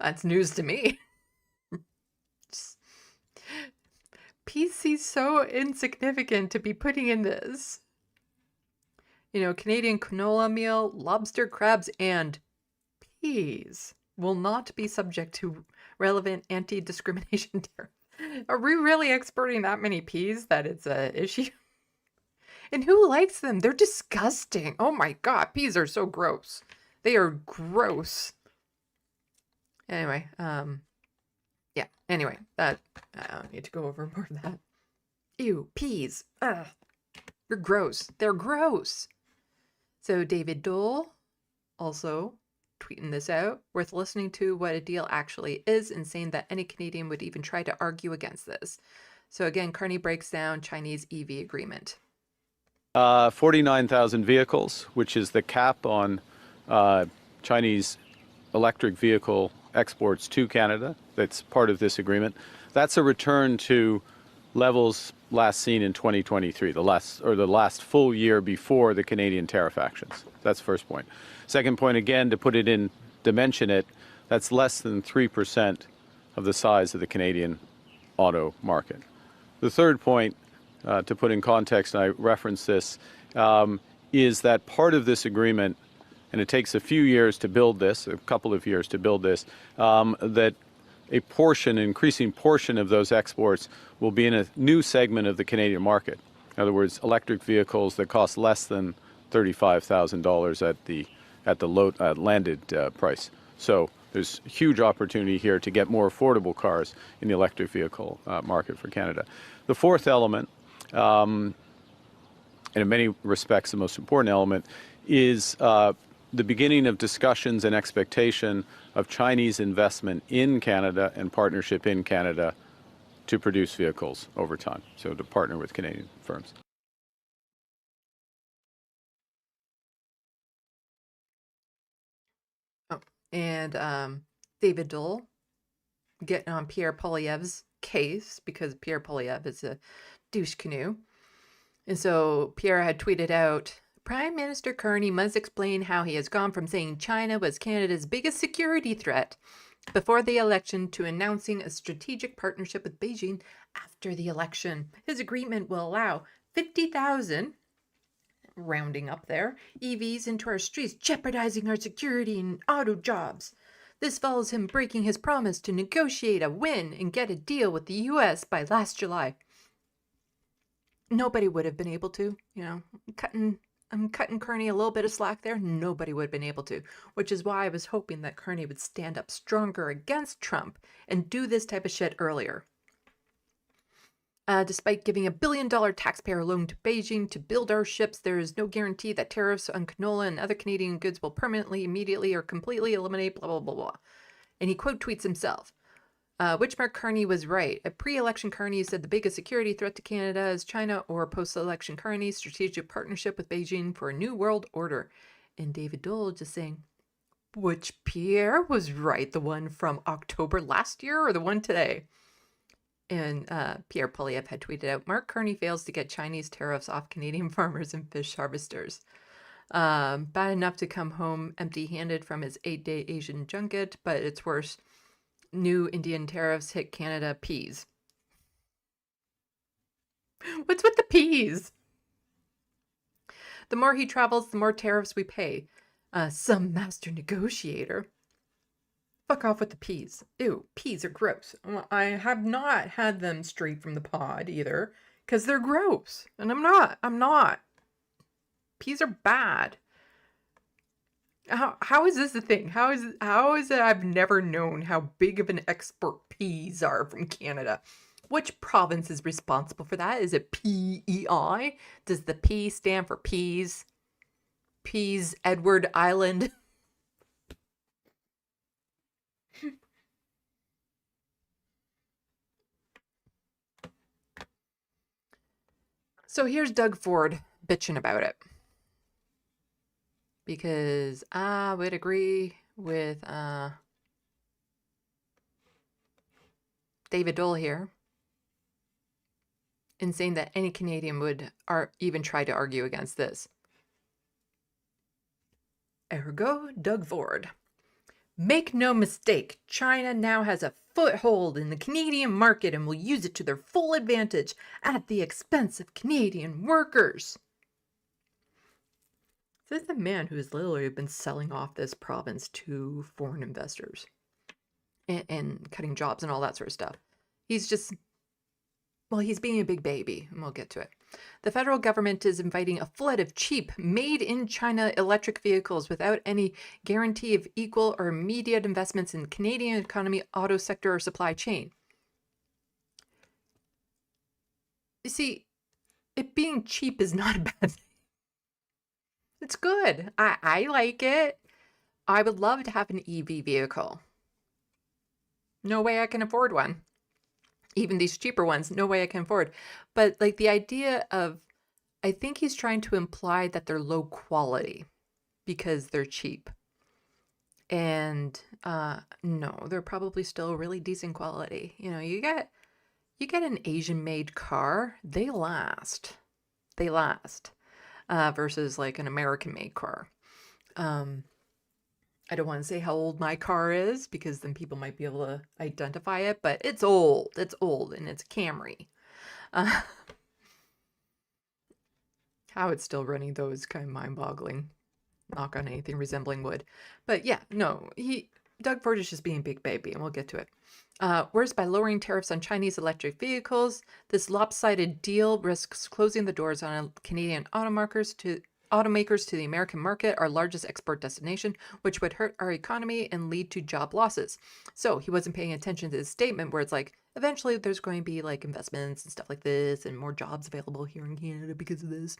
That's news to me. Peas seems so insignificant to be putting in this. You know, Canadian canola meal, lobster, crabs, and peas will not be subject to relevant anti-discrimination tariff. Are we really exporting that many peas that it's a issue? And who likes them? They're disgusting. Oh my God, peas are so gross. They are gross. Anyway, yeah. Anyway, that I don't need to go over more of that. Ew, peas. Ugh. They're gross. They're gross. So David Dole also tweeting this out. Worth listening to what a deal actually is and saying that any Canadian would even try to argue against this. So again, Carney breaks down Chinese EV agreement.
49,000 vehicles, which is the cap on Chinese electric vehicle exports to Canada. That's part of this agreement. That's a return to levels last seen in 2023, the last full year before the Canadian tariff actions. That's the first point. Second point, again, to put it in, dimension it, that's less than 3% of the size of the Canadian auto market. The third point, to put in context, and I reference this, is that part of this agreement, and it takes a few years to build this, a couple of years to build this, that a portion, an increasing portion of those exports will be in a new segment of the Canadian market. In other words, electric vehicles that cost less than $35,000 at the landed price. So there's huge opportunity here to get more affordable cars in the electric vehicle market for Canada. The fourth element, and in many respects the most important element, is the beginning of discussions and expectation of Chinese investment in Canada and partnership in Canada to produce vehicles over time, so to partner with Canadian firms.
Oh, and David Dole getting on Pierre Poilievre's case because Pierre Poilievre is a douche canoe. And so Pierre had tweeted out, Prime Minister Carney must explain how he has gone from saying China was Canada's biggest security threat before the election to announcing a strategic partnership with Beijing after the election. His agreement will allow 50,000, rounding up there, EVs into our streets, jeopardizing our security and auto jobs. This follows him breaking his promise to negotiate a win and get a deal with the U.S. by last July. Nobody would have been able to, I'm cutting Carney a little bit of slack there. Nobody would have been able to, which is why I was hoping that Carney would stand up stronger against Trump and do this type of shit earlier. Despite giving $1 billion taxpayer loan to Beijing to build our ships, there is no guarantee that tariffs on canola and other Canadian goods will permanently, immediately, or completely eliminate blah, blah, blah, blah. And he quote tweets himself. Which Mark Carney was right. A pre-election Carney said the biggest security threat to Canada is China, or post-election Carney strategic partnership with Beijing for a new world order. And David Dole just saying, which Pierre was right, the one from October last year or the one today? And Pierre Poilievre had tweeted out, Mark Carney fails to get Chinese tariffs off Canadian farmers and fish harvesters. Bad enough to come home empty-handed from his 8-day Asian junket, but it's worse. New Indian tariffs hit Canada peas. What's with the peas? The more he travels, the more tariffs we pay. Some master negotiator. Fuck off with the peas. Ew, peas are gross. I have not had them straight from the pod either, because they're gross. And I'm not. Peas are bad. How is this a thing? How is it I've never known how big of an export peas are from Canada? Which province is responsible for that? Is it PEI? Does the P stand for peas? Peas Edward Island? So here's Doug Ford bitching about it. Because I would agree with David Dole here in saying that any Canadian would even try to argue against this. Ergo, Doug Ford. Make no mistake, China now has a foothold in the Canadian market and will use it to their full advantage at the expense of Canadian workers. This is the man who has literally been selling off this province to foreign investors. and cutting jobs and all that sort of stuff. He's just, well, he's being a big baby, and we'll get to it. The federal government is inviting a flood of cheap, made-in-China electric vehicles without any guarantee of equal or immediate investments in Canadian economy, auto sector, or supply chain. You see, it being cheap is not a bad thing. It's good. I like it. I would love to have an EV vehicle. No way I can afford one. Even these cheaper ones, no way I can afford. But like the idea of, I think he's trying to imply that they're low quality because they're cheap. And no, they're probably still really decent quality. You know, you get an Asian made car, they last. They last. Versus like an American made car. I don't want to say how old my car is because then people might be able to identify it, but it's old. It's old and it's a Camry. How it's still running though is kind of mind-boggling. Knock on anything resembling wood. But yeah, no, Doug Ford is just being a big baby, and we'll get to it. Worse, by lowering tariffs on Chinese electric vehicles, this lopsided deal risks closing the doors on Canadian automakers to the American market, our largest export destination, which would hurt our economy and lead to job losses. So he wasn't paying attention to this statement where it's like, eventually there's going to be like investments and stuff like this and more jobs available here in Canada because of this.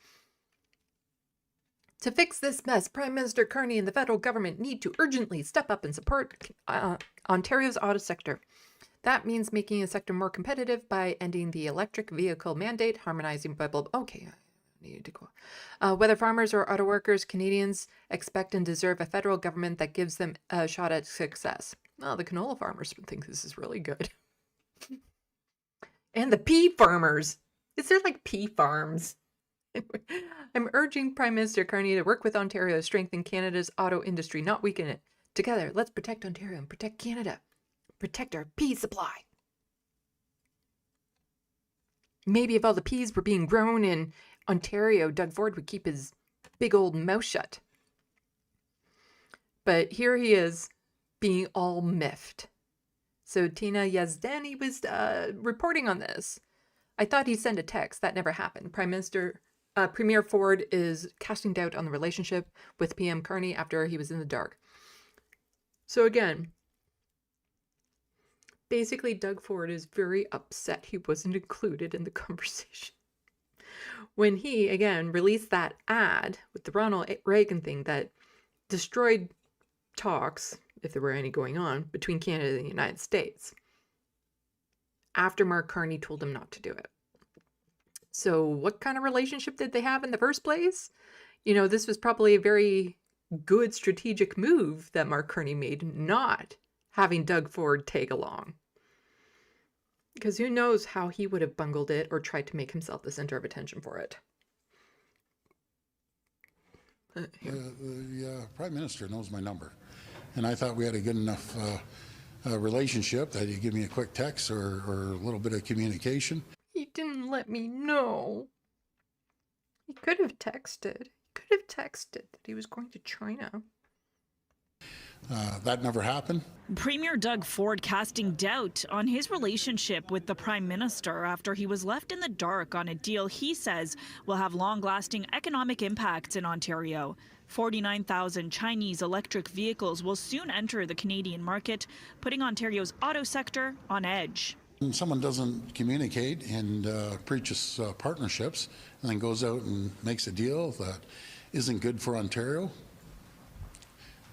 To fix this mess, Prime Minister Carney and the federal government need to urgently step up and support Ontario's auto sector. That means making a sector more competitive by ending the electric vehicle mandate, harmonizing okay, needed to go. Whether farmers or auto workers, Canadians expect and deserve a federal government that gives them a shot at success. Well, the canola farmers think this is really good. And the pea farmers. Is there like pea farms? I'm urging Prime Minister Carney to work with Ontario to strengthen Canada's auto industry, not weaken it. Together, let's protect Ontario and protect Canada. Protect our pea supply. Maybe if all the peas were being grown in Ontario, Doug Ford would keep his big old mouth shut. But here he is being all miffed. So Tina Yazdani was reporting on this. I thought he'd send a text. That never happened. Premier Ford is casting doubt on the relationship with PM Carney after he was in the dark. So again, basically Doug Ford is very upset he wasn't included in the conversation. When he, again, released that ad with the Ronald Reagan thing that destroyed talks, if there were any going on, between Canada and the United States, after Mark Carney told him not to do it. So what kind of relationship did they have in the first place? You know, this was probably a very good strategic move that Mark Carney made, not having Doug Ford tag along. Because who knows how he would have bungled it or tried to make himself the center of attention for it.
The Prime Minister knows my number. And I thought we had a good enough relationship that he'd give me a quick text or a little bit of communication.
He didn't let me know. He could have texted. That he was going to China.
That never happened.
Premier Doug Ford casting doubt on his relationship with the Prime Minister after he was left in the dark on a deal he says will have long-lasting economic impacts in Ontario. 49,000 Chinese electric vehicles will soon enter the Canadian market, putting Ontario's auto sector on edge.
When someone doesn't communicate and preaches partnerships and then goes out and makes a deal that isn't good for Ontario,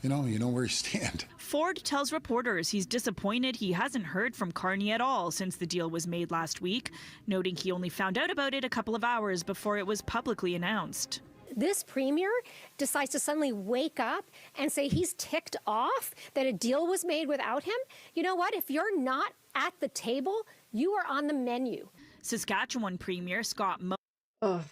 you know where you stand.
Ford tells reporters he's disappointed he hasn't heard from Carney at all since the deal was made last week, noting he only found out about it a couple of hours before it was publicly announced.
This premier decides to suddenly wake up and say he's ticked off that a deal was made without him. You know what? If you're not at the table, you are on the menu.
Saskatchewan Premier Scott Moe.
Oh,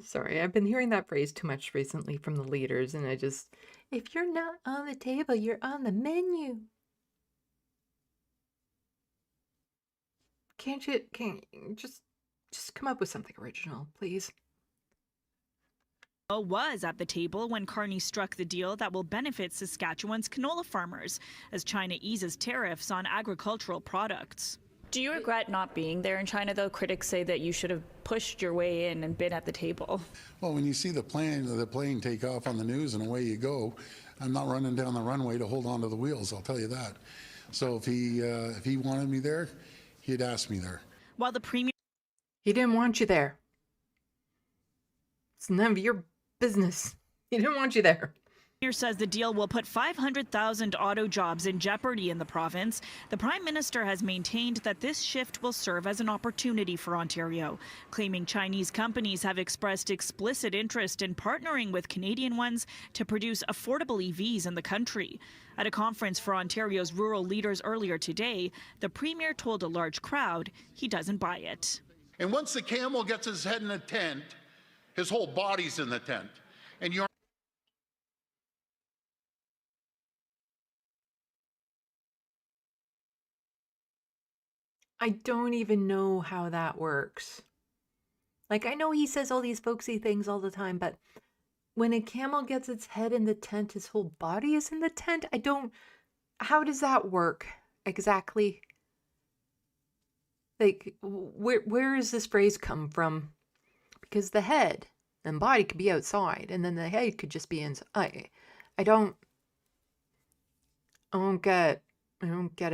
sorry. I've been hearing that phrase too much recently from the leaders, and if you're not on the table, you're on the menu. Can't you just come up with something original, please?
was at the table when Carney struck the deal that will benefit Saskatchewan's canola farmers as China eases tariffs on agricultural products.
Do you regret not being there in China, though? Critics say that you should have pushed your way in and been at the table.
Well, when you see the plane take off on the news and away you go, I'm not running down the runway to hold on to the wheels, I'll tell you that. So if he wanted me there, he'd ask me there.
While the Premier...
He didn't want you there. It's none of your business. He didn't want you there.
Premier says the deal will put 500,000 auto jobs in jeopardy in the province. The Prime Minister has maintained that this shift will serve as an opportunity for Ontario, claiming Chinese companies have expressed explicit interest in partnering with Canadian ones to produce affordable EVs in the country. At a conference for Ontario's rural leaders earlier today, the Premier told a large crowd he doesn't buy it.
And once the camel gets his head in the tent, his whole body's in the tent. And you're
I don't even know how that works. Like, I know he says all these folksy things all the time, but when a camel gets its head in the tent, his whole body is in the tent? How does that work exactly? Like, where does this phrase come from? Because the head and body could be outside, and then the head could just be inside. I don't get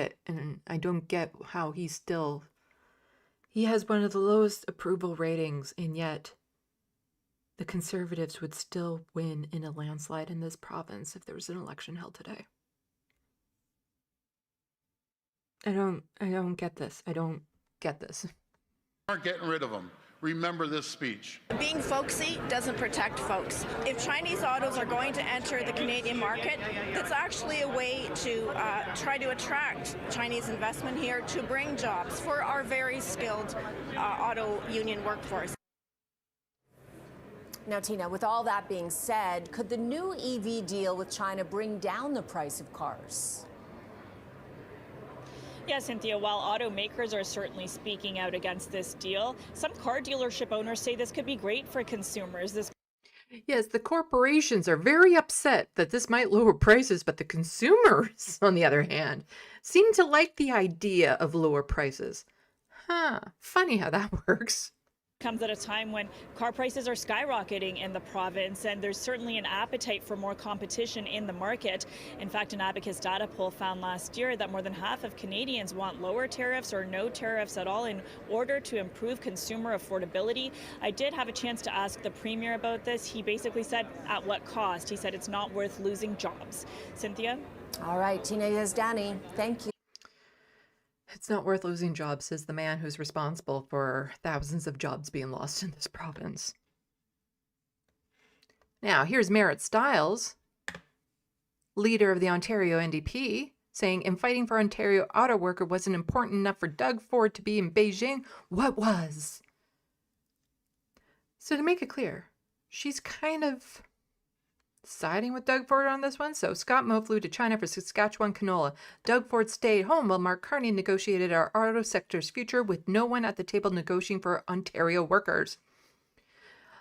it, and I don't get how he has one of the lowest approval ratings, and yet the Conservatives would still win in a landslide in this province if there was an election held today. I don't get this. I don't get this.
aren't getting rid of them. Remember this speech.
Being folksy doesn't protect folks. If Chinese autos are going to enter the Canadian market, that's actually a way to try to attract Chinese investment here to bring jobs for our very skilled auto union workforce.
Now, Tina, with all that being said, could the new EV deal with China bring down the price of cars?
Yeah, Cynthia, while automakers are certainly speaking out against this deal, some car dealership owners say this could be great for consumers.
Yes, the corporations are very upset that this might lower prices, but the consumers, on the other hand, seem to like the idea of lower prices. Funny how that works.
Comes at a time when car prices are skyrocketing in the province, and there's certainly an appetite for more competition in the market. In fact, an Abacus data poll found last year that more than half of Canadians want lower tariffs or no tariffs at all in order to improve consumer affordability. I did have a chance to ask the Premier about this. He basically said, at what cost? He said it's not worth losing jobs. Cynthia?
All right, Tina Yazdani, thank you.
It's not worth losing jobs, says the man who's responsible for thousands of jobs being lost in this province. Now, here's Merritt Stiles, leader of the Ontario NDP, saying, in fighting for Ontario auto worker wasn't important enough for Doug Ford to be in Beijing. What was? So to make it clear, she's kind of siding with Doug Ford on this one. So Scott Moe flew to China for Saskatchewan canola. Doug Ford stayed home while Mark Carney negotiated our auto sector's future with no one at the table negotiating for Ontario workers.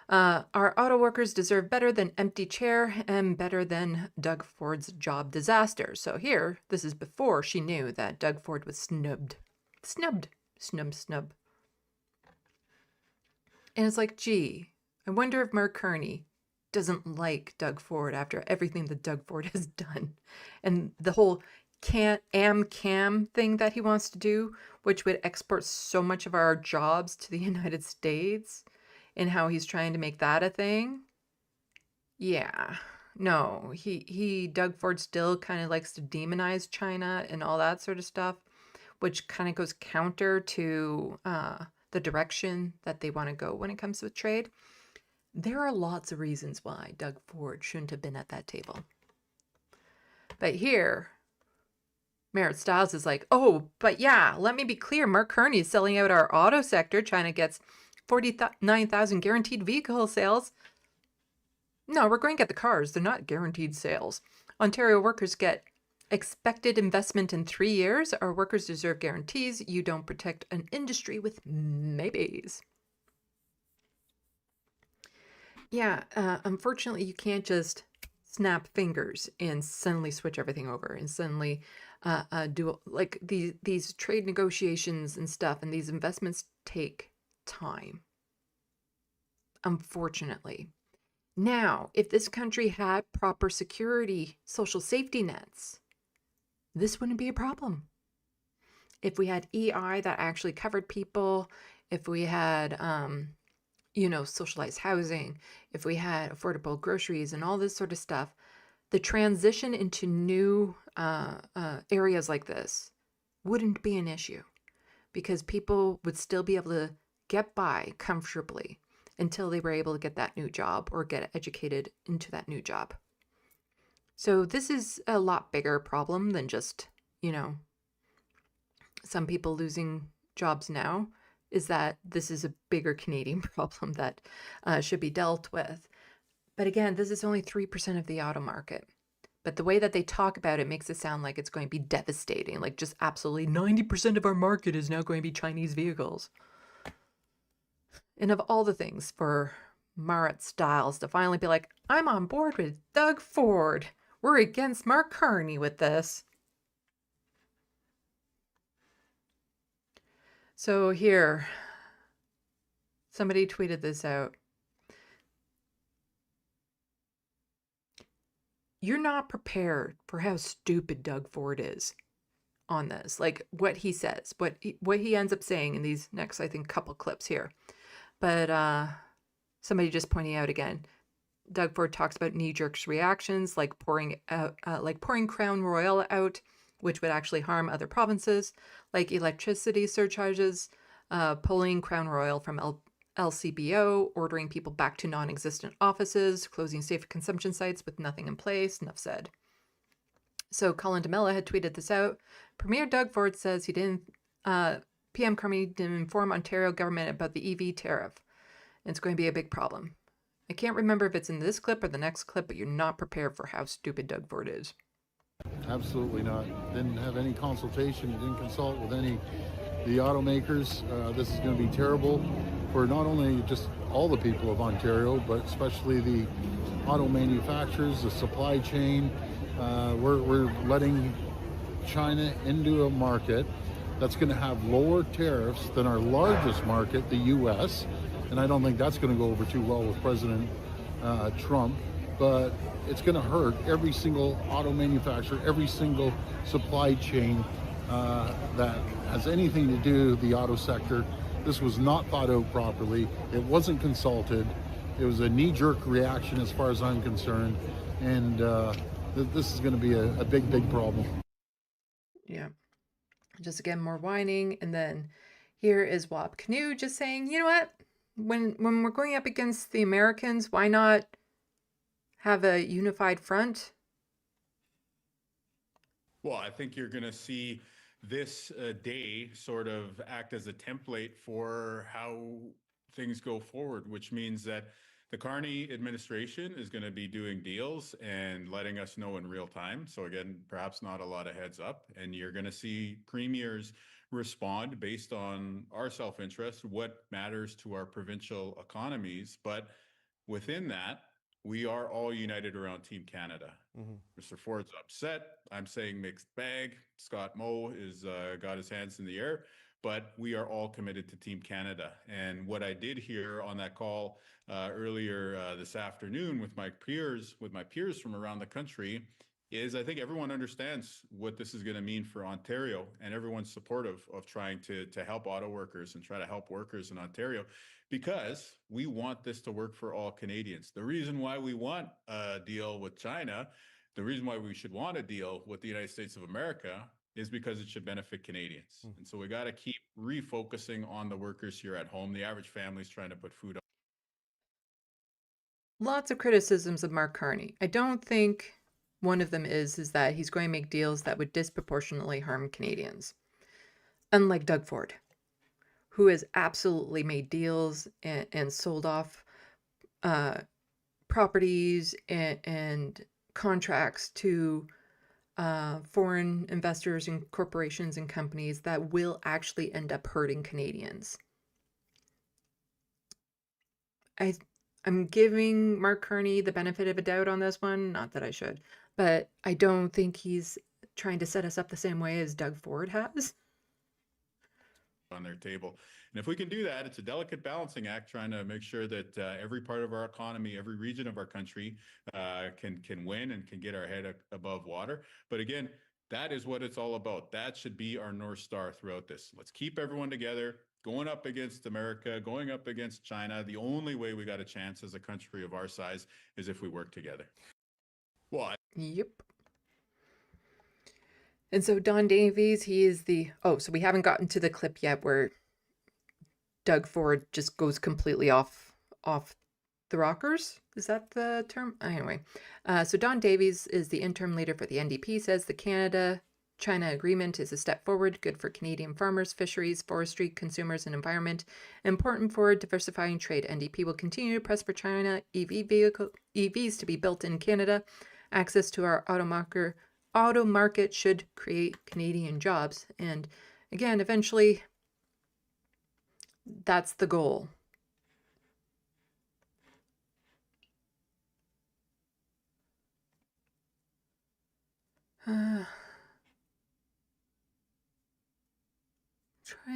Our auto workers deserve better than empty chair and better than Doug Ford's job disaster. So here, this is before she knew that Doug Ford was snubbed. Snub. And it's like, gee, I wonder if Mark Carney doesn't like Doug Ford after everything that Doug Ford has done. And the whole cam thing that he wants to do, which would export so much of our jobs to the United States, and how he's trying to make that a thing. Yeah, no, Doug Ford still kind of likes to demonize China and all that sort of stuff, which kind of goes counter to the direction that they want to go when it comes to trade. There are lots of reasons why Doug Ford shouldn't have been at that table. But here, Merritt Stiles is like, oh, but yeah, let me be clear. Mark Carney is selling out our auto sector. China gets 49,000 guaranteed vehicle sales. No, we're going to get the cars. They're not guaranteed sales. Ontario workers get expected investment in 3 years. Our workers deserve guarantees. You don't protect an industry with maybes. Yeah, unfortunately, you can't just snap fingers and suddenly switch everything over and suddenly do like these trade negotiations and stuff, and these investments take time, unfortunately. Now, if this country had proper security, social safety nets, this wouldn't be a problem. If we had EI that actually covered people, if we had socialized housing, if we had affordable groceries and all this sort of stuff, the transition into new areas like this wouldn't be an issue because people would still be able to get by comfortably until they were able to get that new job or get educated into that new job. So this is a lot bigger problem than just, some people losing jobs now. Is that this is a bigger Canadian problem that should be dealt with. But again, this is only 3% of the auto market. But the way that they talk about it makes it sound like it's going to be devastating, like just absolutely 90% of our market is now going to be Chinese vehicles. And of all the things for Marat Stiles to finally be like, I'm on board with Doug Ford. We're against Mark Carney with this. So here, somebody tweeted this out. You're not prepared for how stupid Doug Ford is on this. Like what he says, what he ends up saying in these next, I think, couple clips here. But somebody just pointing out again, Doug Ford talks about knee-jerk reactions like pouring Crown Royal out, which would actually harm other provinces, like electricity surcharges, pulling Crown Royal from LCBO, ordering people back to non-existent offices, closing safe consumption sites with nothing in place. Enough said. So Colin DeMella had tweeted this out. Premier Doug Ford says he didn't. PM Carney didn't inform Ontario government about the EV tariff. It's going to be a big problem. I can't remember if it's in this clip or the next clip, but you're not prepared for how stupid Doug Ford is.
Absolutely not. Didn't have any consultation, didn't consult with any of the automakers. This is going to be terrible for not only just all the people of Ontario, but especially the auto manufacturers, the supply chain. We're letting China into a market that's going to have lower tariffs than our largest market, the U.S., and I don't think that's going to go over too well with President Trump, but it's going to hurt every single auto manufacturer, every single supply chain that has anything to do with the auto sector. This was not thought out properly. It wasn't consulted. It was a knee-jerk reaction as far as I'm concerned, and this is going to be a big, big problem.
Yeah. Just again, more whining. And then here is Wap Canoe just saying, you know what? When we're going up against the Americans, why not have a unified front?
Well, I think you're going to see this day sort of act as a template for how things go forward, which means that the Carney administration is going to be doing deals and letting us know in real time. So again, perhaps not a lot of heads up, and you're going to see premiers respond based on our self-interest, what matters to our provincial economies. But within that, we are all united around Team Canada. Mr. Ford's upset. I'm saying mixed bag. Scott Moe is got his hands in the air, but we are all committed to Team Canada. And what I did hear on that call earlier this afternoon with my peers from around the country is I think everyone understands what this is going to mean for Ontario, and everyone's supportive of trying to help auto workers and try to help workers in Ontario, because we want this to work for all Canadians. The reason why we want a deal with China, the reason why we should want a deal with the United States of America is because it should benefit Canadians. And so we got to keep refocusing on the workers here at home. The average family's trying to put food on.
Lots of criticisms of Mark Carney. I don't think one of them is that he's going to make deals that would disproportionately harm Canadians. Unlike Doug Ford, who has absolutely made deals and sold off properties and contracts to foreign investors and corporations and companies that will actually end up hurting Canadians. I'm giving Mark Carney the benefit of a doubt on this one. Not that I should, but I don't think he's trying to set us up the same way as Doug Ford has.
On their table. And if we can do that, it's a delicate balancing act, trying to make sure that every part of our economy, every region of our country can win and can get our head above water. But again, that is what it's all about. That should be our North Star throughout this. Let's keep everyone together, going up against America, going up against China. The only way we got a chance as a country of our size is if we work together. Well,
Yep. And so Don Davies, he is the... Oh, so we haven't gotten to the clip yet where Doug Ford just goes completely off the rockers. Is that the term? Anyway, so Don Davies is the interim leader for the NDP, says the Canada-China agreement is a step forward, good for Canadian farmers, fisheries, forestry, consumers, and environment. Important for diversifying trade. NDP will continue to press for China EVs to be built in Canada. Access to our auto market should create Canadian jobs. And again, eventually, that's the goal. Try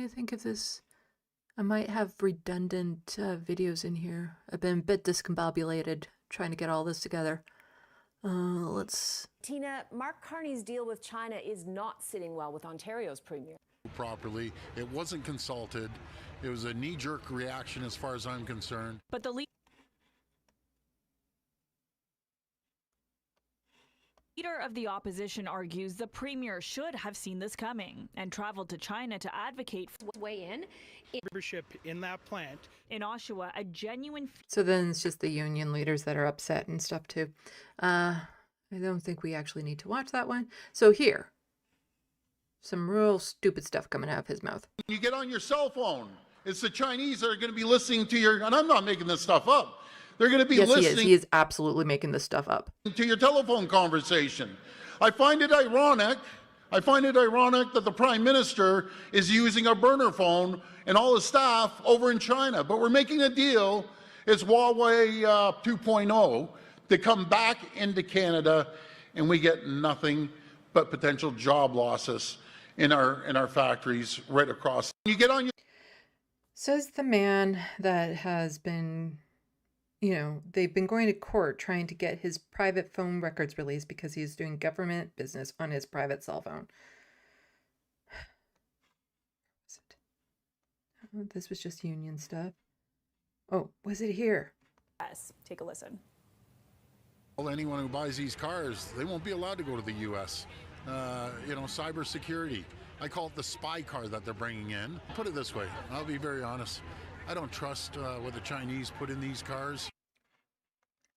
to think of this. I might have redundant videos in here. I've been a bit discombobulated trying to get all this together. Let's...
Tina, Mark Carney's deal with China is not sitting well with Ontario's premier.
Properly. It wasn't consulted. It was a knee-jerk reaction as far as I'm concerned.
But the leader of the opposition argues the premier should have seen this coming and traveled to China to advocate for
way in
membership in that plant.
In Oshawa, a genuine...
So then it's just the union leaders that are upset and stuff too. I don't think we actually need to watch that one. So here, some real stupid stuff coming out of his mouth.
You get on your cell phone. It's the Chinese that are going to be listening to your, and I'm not making this stuff up. They're going to be listening.
He is absolutely making this stuff up.
To your telephone conversation. I find it ironic that the Prime Minister is using a burner phone and all his staff over in China. But we're making a deal, it's Huawei 2.0, to come back into Canada, and we get nothing but potential job losses in our factories right across. You get on your...
Says the man that has been... You know, they've been going to court trying to get his private phone records released because he's doing government business on his private cell phone. Oh, this was just union stuff. Oh, was it here?
Yes, take a listen.
Well, anyone who buys these cars, they won't be allowed to go to the U.S. You know, cybersecurity. I call it the spy car that they're bringing in. Put it this way, I'll be very honest. I don't trust what the Chinese put in these cars.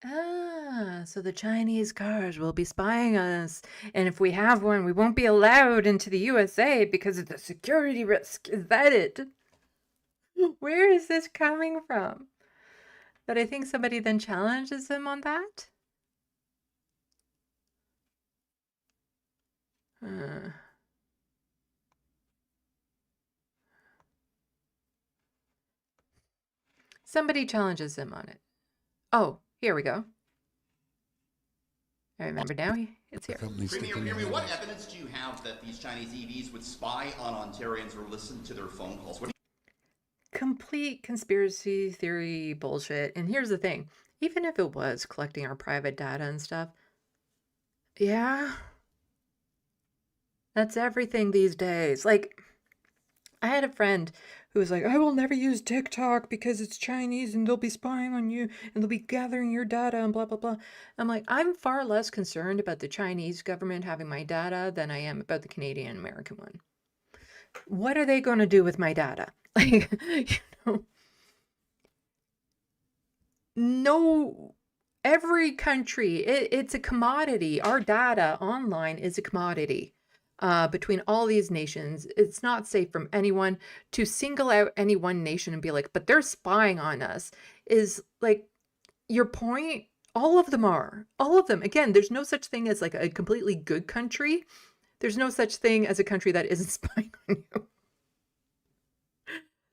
Ah, so the Chinese cars will be spying on us. And if we have one, we won't be allowed into the USA because of the security risk. Is that it? Where is this coming from? But I think somebody then challenges him on that. Somebody challenges him on it. Oh, here we go. I remember now. It's here.
Premier, what evidence do you have that these Chinese EVs would spy on Ontarians or listen to their phone calls?
Complete conspiracy theory bullshit. And here's the thing. Even if it was collecting our private data and stuff, yeah, that's everything these days. Like, I had a friend who was like, I will never use TikTok because it's Chinese and they'll be spying on you and they'll be gathering your data and blah, blah, blah. I'm like, I'm far less concerned about the Chinese government having my data than I am about the Canadian American one. What are they going to do with my data? Like, you know, no, every country, it's a commodity. Our data online is a commodity. Between all these nations, it's not safe from anyone to single out any one nation and be like, but they're spying on us, is like your point. All of them are. All of them. Again, there's no such thing as like a completely good country. There's no such thing as a country that isn't spying on you.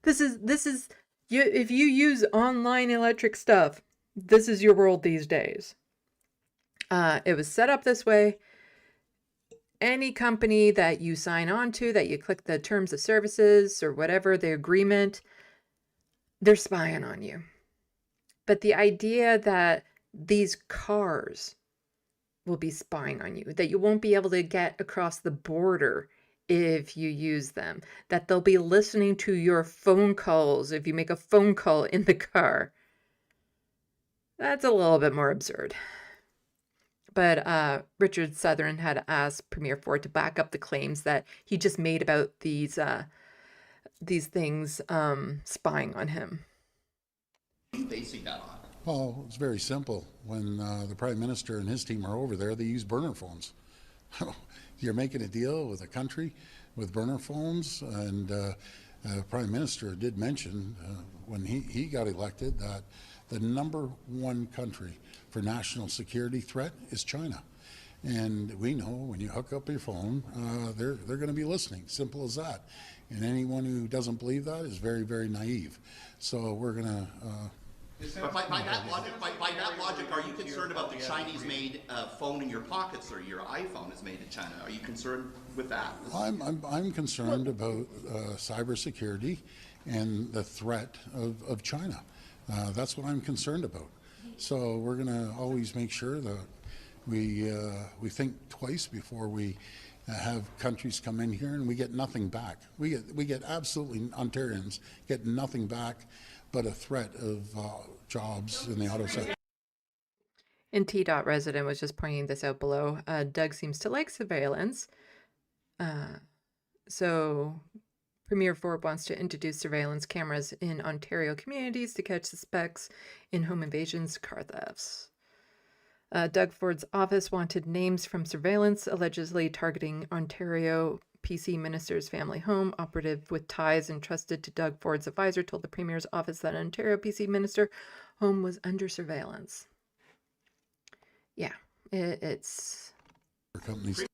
This is you. If you use online electric stuff, this is your world these days. It was set up this way. Any company that you sign on to, that you click the terms of services or whatever, the agreement, they're spying on you. But the idea that these cars will be spying on you, that you won't be able to get across the border if you use them, that they'll be listening to your phone calls if you make a phone call in the car, that's a little bit more absurd. But Richard Southern had asked Premier Ford to back up the claims that he just made about these things spying on him.
Basing that on?
Well, it's very simple. When the Prime Minister and his team are over there, they use burner phones. You're making a deal with a country with burner phones, and Prime Minister did mention when he got elected that the #1 country for national security threat is China. And we know when you hook up your phone, they're going to be listening. Simple as that. And anyone who doesn't believe that is very, very naive. So we're going to...
But by that logic, are you concerned about the Chinese-made phone in your pockets, or your iPhone is made in China? Are you concerned with that?
I'm concerned about cybersecurity and the threat of China. That's what I'm concerned about. So we're going to always make sure that we think twice before we have countries come in here and we get nothing back. We get absolutely, Ontarians get nothing back but a threat of jobs in the auto sector.
And T-Dot resident was just pointing this out below. Doug seems to like surveillance. So Premier Ford wants to introduce surveillance cameras in Ontario communities to catch suspects in home invasions, car thefts. Doug Ford's office wanted names from surveillance allegedly targeting Ontario PC minister's family home. Operative with ties entrusted to Doug Ford's advisor told the Premier's office that Ontario PC minister home was under surveillance. Yeah, it's...
companies.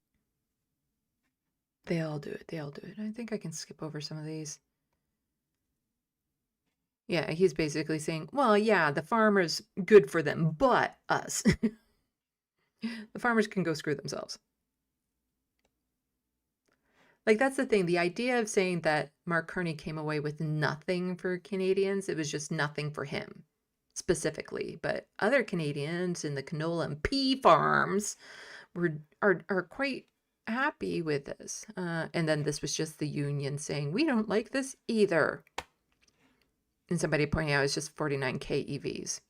They all do it. They all do it. I think I can skip over some of these. Yeah, he's basically saying, well, yeah, the farmers, good for them, but us. The farmers can go screw themselves. Like, that's the thing. The idea of saying that Mark Carney came away with nothing for Canadians, it was just nothing for him specifically. But other Canadians in the canola and pea farms are quite happy with this. And then this was just the union saying, we don't like this either. And somebody pointing out it's just 49K EVs.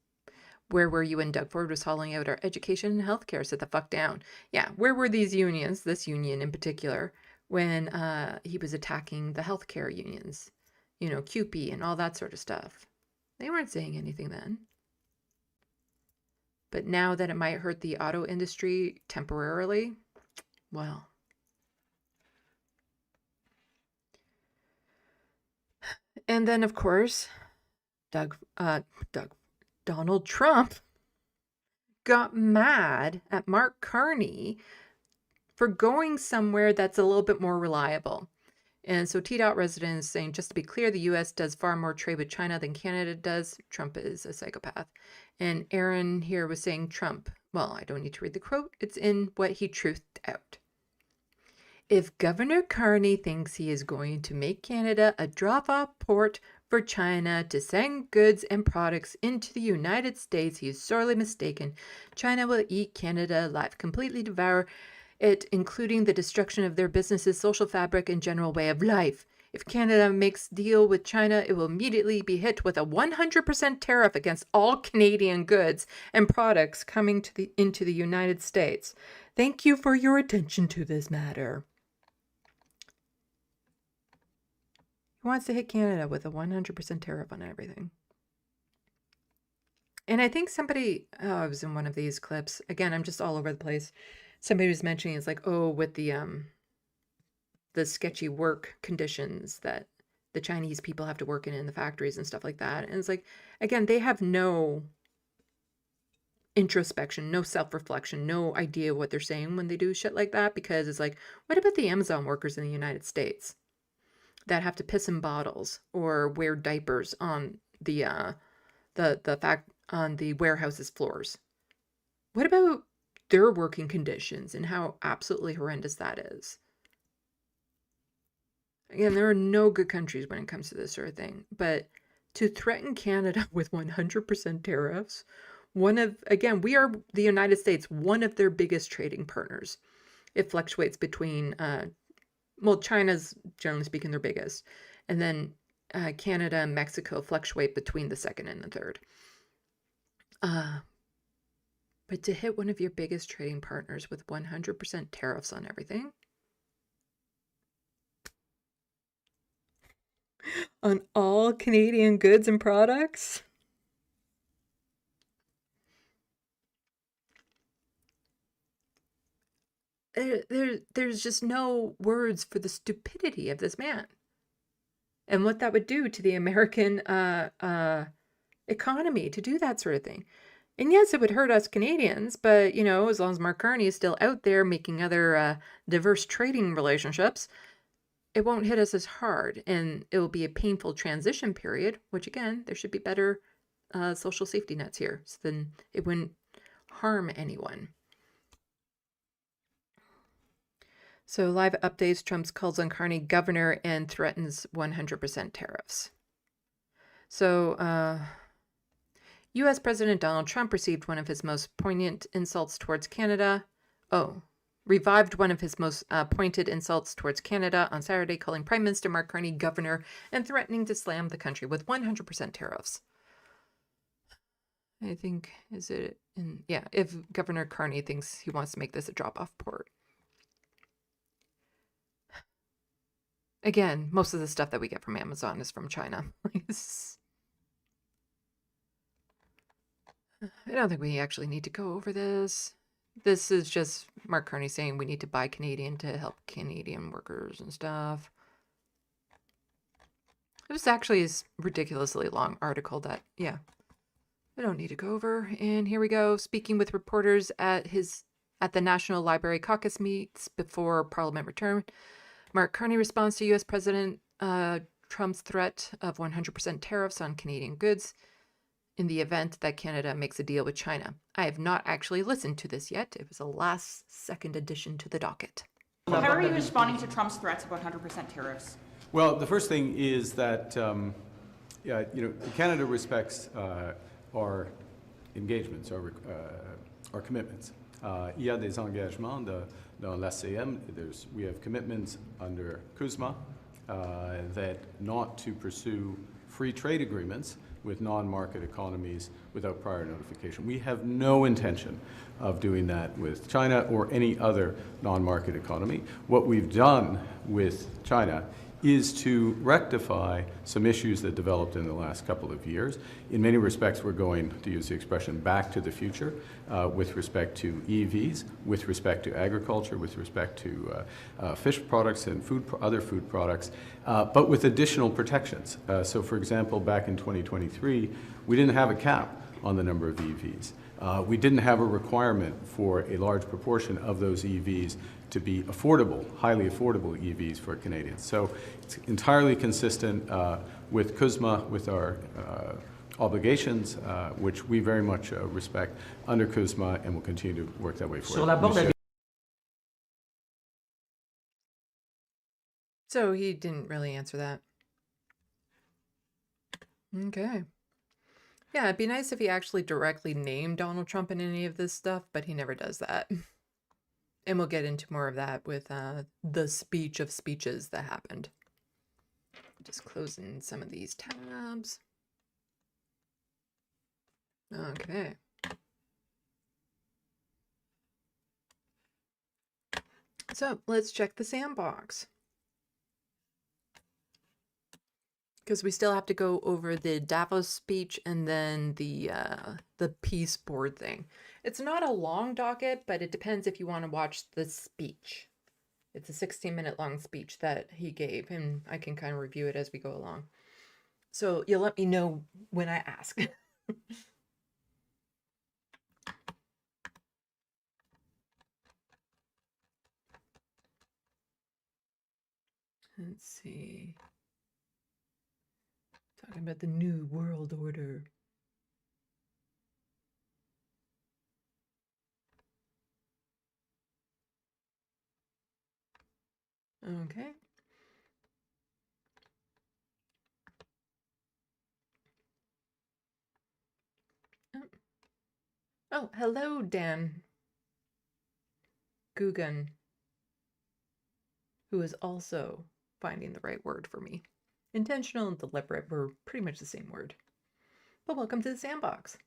Where were you when Doug Ford was hauling out our education and healthcare? Sit the fuck down. Yeah, where were these unions, this union in particular, when he was attacking the healthcare unions? You know, CUPE and all that sort of stuff. They weren't saying anything then. But now that it might hurt the auto industry temporarily, well. And then, of course, Donald Trump got mad at Mark Carney for going somewhere that's a little bit more reliable. And so T-Dot resident is saying, just to be clear, the U.S. does far more trade with China than Canada does. Trump is a psychopath. And Aaron here was saying Trump. Well, I don't need to read the quote. It's in what he truthed out. If Governor Carney thinks he is going to make Canada a drop-off port for China to send goods and products into the United States, he is sorely mistaken. China will eat Canada alive, completely devour it, including the destruction of their businesses, social fabric, and general way of life. If Canada makes deal with China, it will immediately be hit with a 100% tariff against all Canadian goods and products coming into the United States. Thank you for your attention to this matter. He wants to hit Canada with a 100% tariff on everything. And I think somebody, I was in one of these clips. Again, I'm just all over the place. Somebody was mentioning, it's like, oh, with the sketchy work conditions that the Chinese people have to work in the factories and stuff like that. And it's like, again, they have no introspection, no self-reflection, no idea what they're saying when they do shit like that. Because it's like, what about the Amazon workers in the United States that have to piss in bottles or wear diapers on on the warehouse's floors. What about their working conditions and how absolutely horrendous that is? Again, there are no good countries when it comes to this sort of thing, but to threaten Canada with 100% tariffs, again, we are the United States, one of their biggest trading partners. It fluctuates between, well, China's generally speaking their biggest, and then Canada and Mexico fluctuate between the second and the third. But to hit one of your biggest trading partners with 100% tariffs on everything, on all Canadian goods and products, there's just no words for the stupidity of this man and what that would do to the American economy to do that sort of thing. And yes, it would hurt us Canadians, but, you know, as long as Mark Carney is still out there making other diverse trading relationships, it won't hit us as hard, and it will be a painful transition period, which, again, there should be better social safety nets here, so then it wouldn't harm anyone. So live updates, Trump calls on Carney governor and threatens 100% tariffs. So U.S. President Donald Trump received one of his most poignant insults towards Canada. Revived one of his most pointed insults towards Canada on Saturday, calling Prime Minister Mark Carney governor and threatening to slam the country with 100% tariffs. I think, if Governor Carney thinks he wants to make this a drop-off port. Again, most of the stuff that we get from Amazon is from China. I don't think we actually need to go over this. This is just Mark Carney saying we need to buy Canadian to help Canadian workers and stuff. It was actually a ridiculously long article that, I don't need to go over. And here we go. Speaking with reporters at the National Library caucus meets before Parliament returned, Mark Carney responds to U.S. President Trump's threat of 100% tariffs on Canadian goods in the event that Canada makes a deal with China. I have not actually listened to this yet. It was a last-second addition to the docket.
How are you responding to Trump's threats of 100% tariffs?
Well, the first thing is that Canada respects our engagements, our commitments. Il y a des engagements dans l'ACM. We have commitments under CUSMA that not to pursue free trade agreements with non-market economies without prior notification. We have no intention of doing that with China or any other non-market economy. What we've done with China is to rectify some issues that developed in the last couple of years. In many respects, we're going, to use the expression, back to the future with respect to EVs, with respect to agriculture, with respect to fish products and other food products, but with additional protections. So for example, back in 2023, we didn't have a cap on the number of EVs. We didn't have a requirement for a large proportion of those EVs to be affordable, highly affordable EVs for Canadians. So it's entirely consistent with CUSMA, with our obligations, which we very much respect under CUSMA and will continue to work that way forward.
So he didn't really answer that. Okay. Yeah, it'd be nice if he actually directly named Donald Trump in any of this stuff, but he never does that. And we'll get into more of that with the speech of speeches that happened. Just closing some of these tabs. Okay. So let's check the SandBox. Because we still have to go over the Davos speech and then the peace board thing. It's not a long docket, but it depends if you want to watch the speech. It's a 16-minute long speech that he gave, and I can kind of review it as we go along. So you'll let me know when I ask. Let's see. Talking about the new world order. Okay. Oh, hello, Dan Gugan, who is also finding the right word for me. Intentional and deliberate were pretty much the same word. But welcome to the sandbox.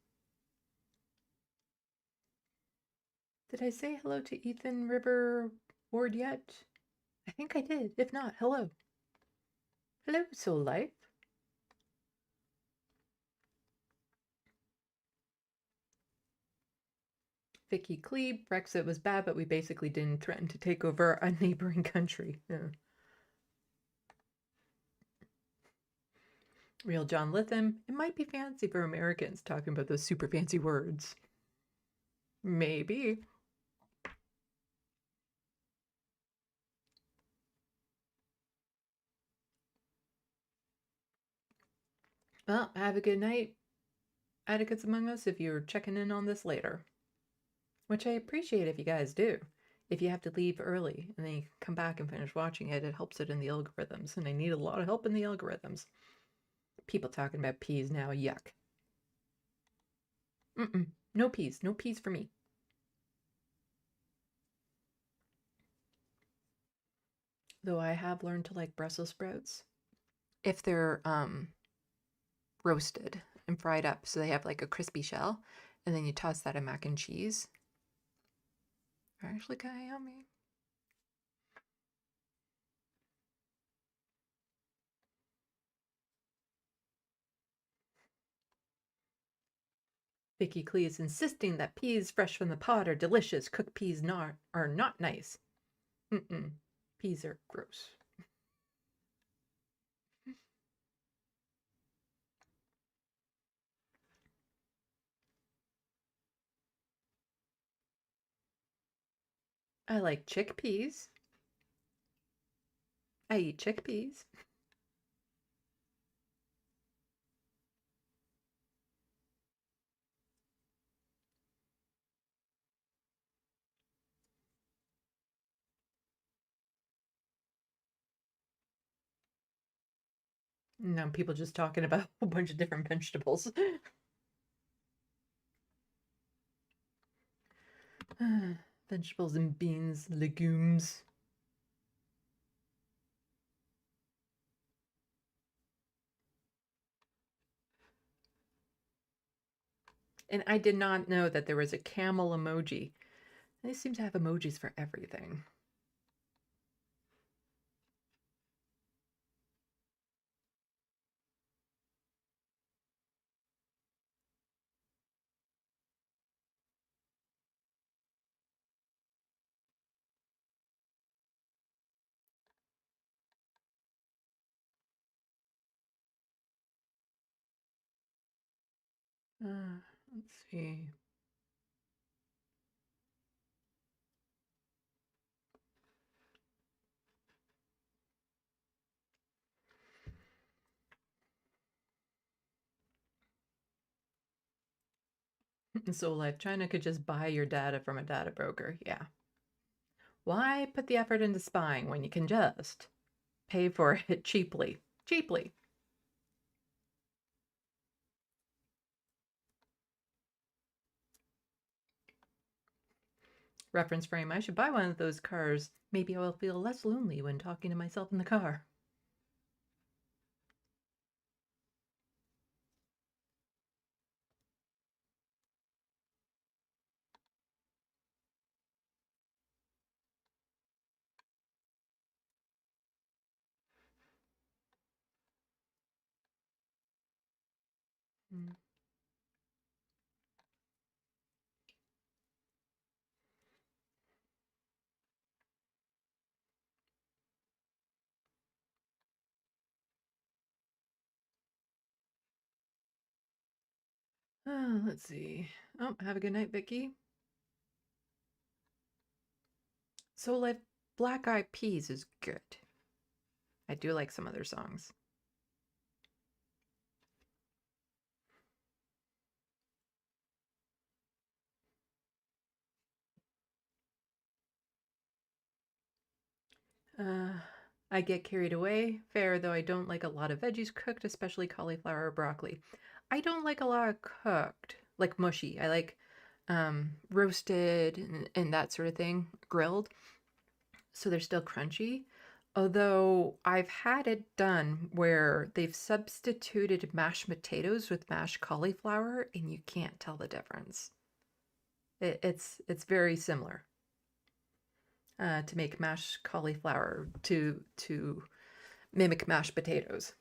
Did I say hello to Ethan River Ward yet? I think I did. If not, hello. Hello, Soul Life. Vicky Cleve, Brexit was bad, but we basically didn't threaten to take over a neighboring country. Yeah. Real John Litham, it might be fancy for Americans talking about those super fancy words. Maybe. Well, have a good night, Atticus Among Us, if you're checking in on this later. Which I appreciate if you guys do. If you have to leave early and then you come back and finish watching it, it helps it in the algorithms. And I need a lot of help in the algorithms. People talking about peas now, yuck. No peas. No peas for me. Though I have learned to like Brussels sprouts. If they're roasted and fried up, so they have like a crispy shell, and then you toss that in mac and cheese. They're actually kind of yummy. Vicky Clee is insisting that peas fresh from the pod are delicious. Cooked peas are not nice. Peas are gross. I like chickpeas. I eat chickpeas. Now people just talking about a whole bunch of different vegetables. Vegetables and beans, legumes. And I did not know that there was a camel emoji. They seem to have emojis for everything. Let's see. So like China could just buy your data from a data broker. Yeah. Why put the effort into spying when you can just pay for it cheaply? Cheaply. Reference frame. I should buy one of those cars. Maybe I will feel less lonely when talking to myself in the car. Let's see. Oh, have a good night, Vicky. So like Black Eyed Peas is good. I do like some of their songs. I get carried away. Fair, though I don't like a lot of veggies cooked, especially cauliflower or broccoli. I don't like a lot of cooked, like mushy. I like roasted and that sort of thing, grilled. So they're still crunchy. Although I've had it done where they've substituted mashed potatoes with mashed cauliflower and you can't tell the difference. It's very similar to make mashed cauliflower to mimic mashed potatoes.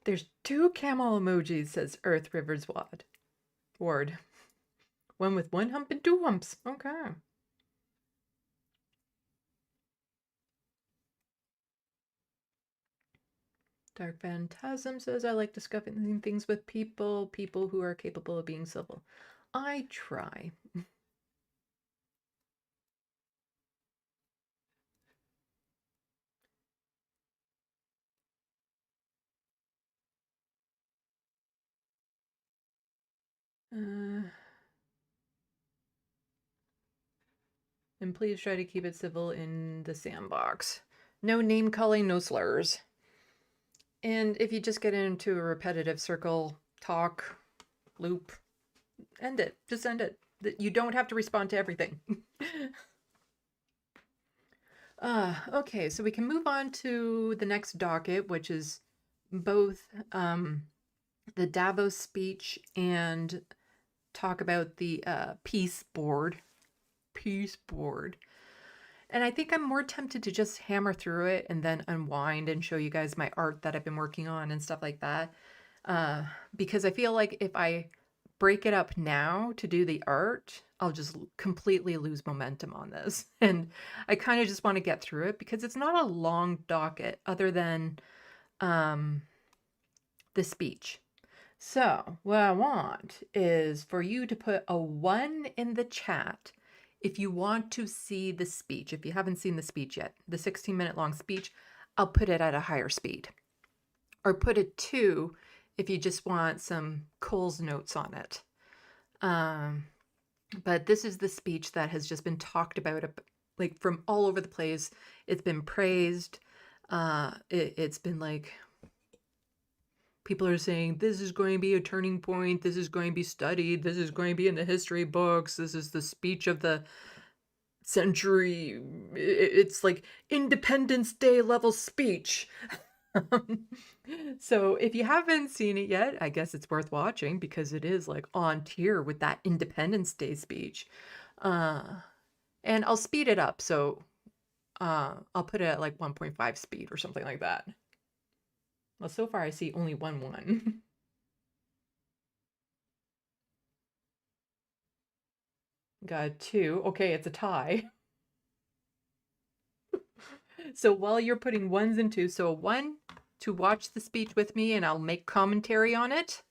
There's 2 camel emojis, says Earth Rivers Ward. One with 1 hump and 2 humps. Okay. Dark Phantasm says, I like discussing things with people who are capable of being civil. I try. And please try to keep it civil in the sandbox. No name calling, no slurs. And if you just get into a repetitive circle talk loop, end it. Just end it. You don't have to respond to everything. Okay, so we can move on to the next docket, which is both the Davos speech and talk about the peace board. And I think I'm more tempted to just hammer through it and then unwind and show you guys my art that I've been working on and stuff like that. Because I feel like if I break it up now to do the art, I'll just completely lose momentum on this. And I kind of just want to get through it because it's not a long docket other than the speech. So what I want is for you to put a 1 in the chat if you want to see the speech. If you haven't seen the speech yet, the 16-minute long speech, I'll put it at a higher speed. Or put a 2 if you just want some Cole's notes on it. But this is the speech that has just been talked about, like from all over the place. It's been praised. It's been like, people are saying, this is going to be a turning point. This is going to be studied. This is going to be in the history books. This is the speech of the century. It's like Independence Day level speech. So if you haven't seen it yet, I guess it's worth watching because it is like on tier with that Independence Day speech. And I'll speed it up. So I'll put it at like 1.5 speed or something like that. Well, so far I see only 1-1. Got 2. Okay, it's a tie. So while you're putting 1s and 2s, so 1 to watch the speech with me and I'll make commentary on it,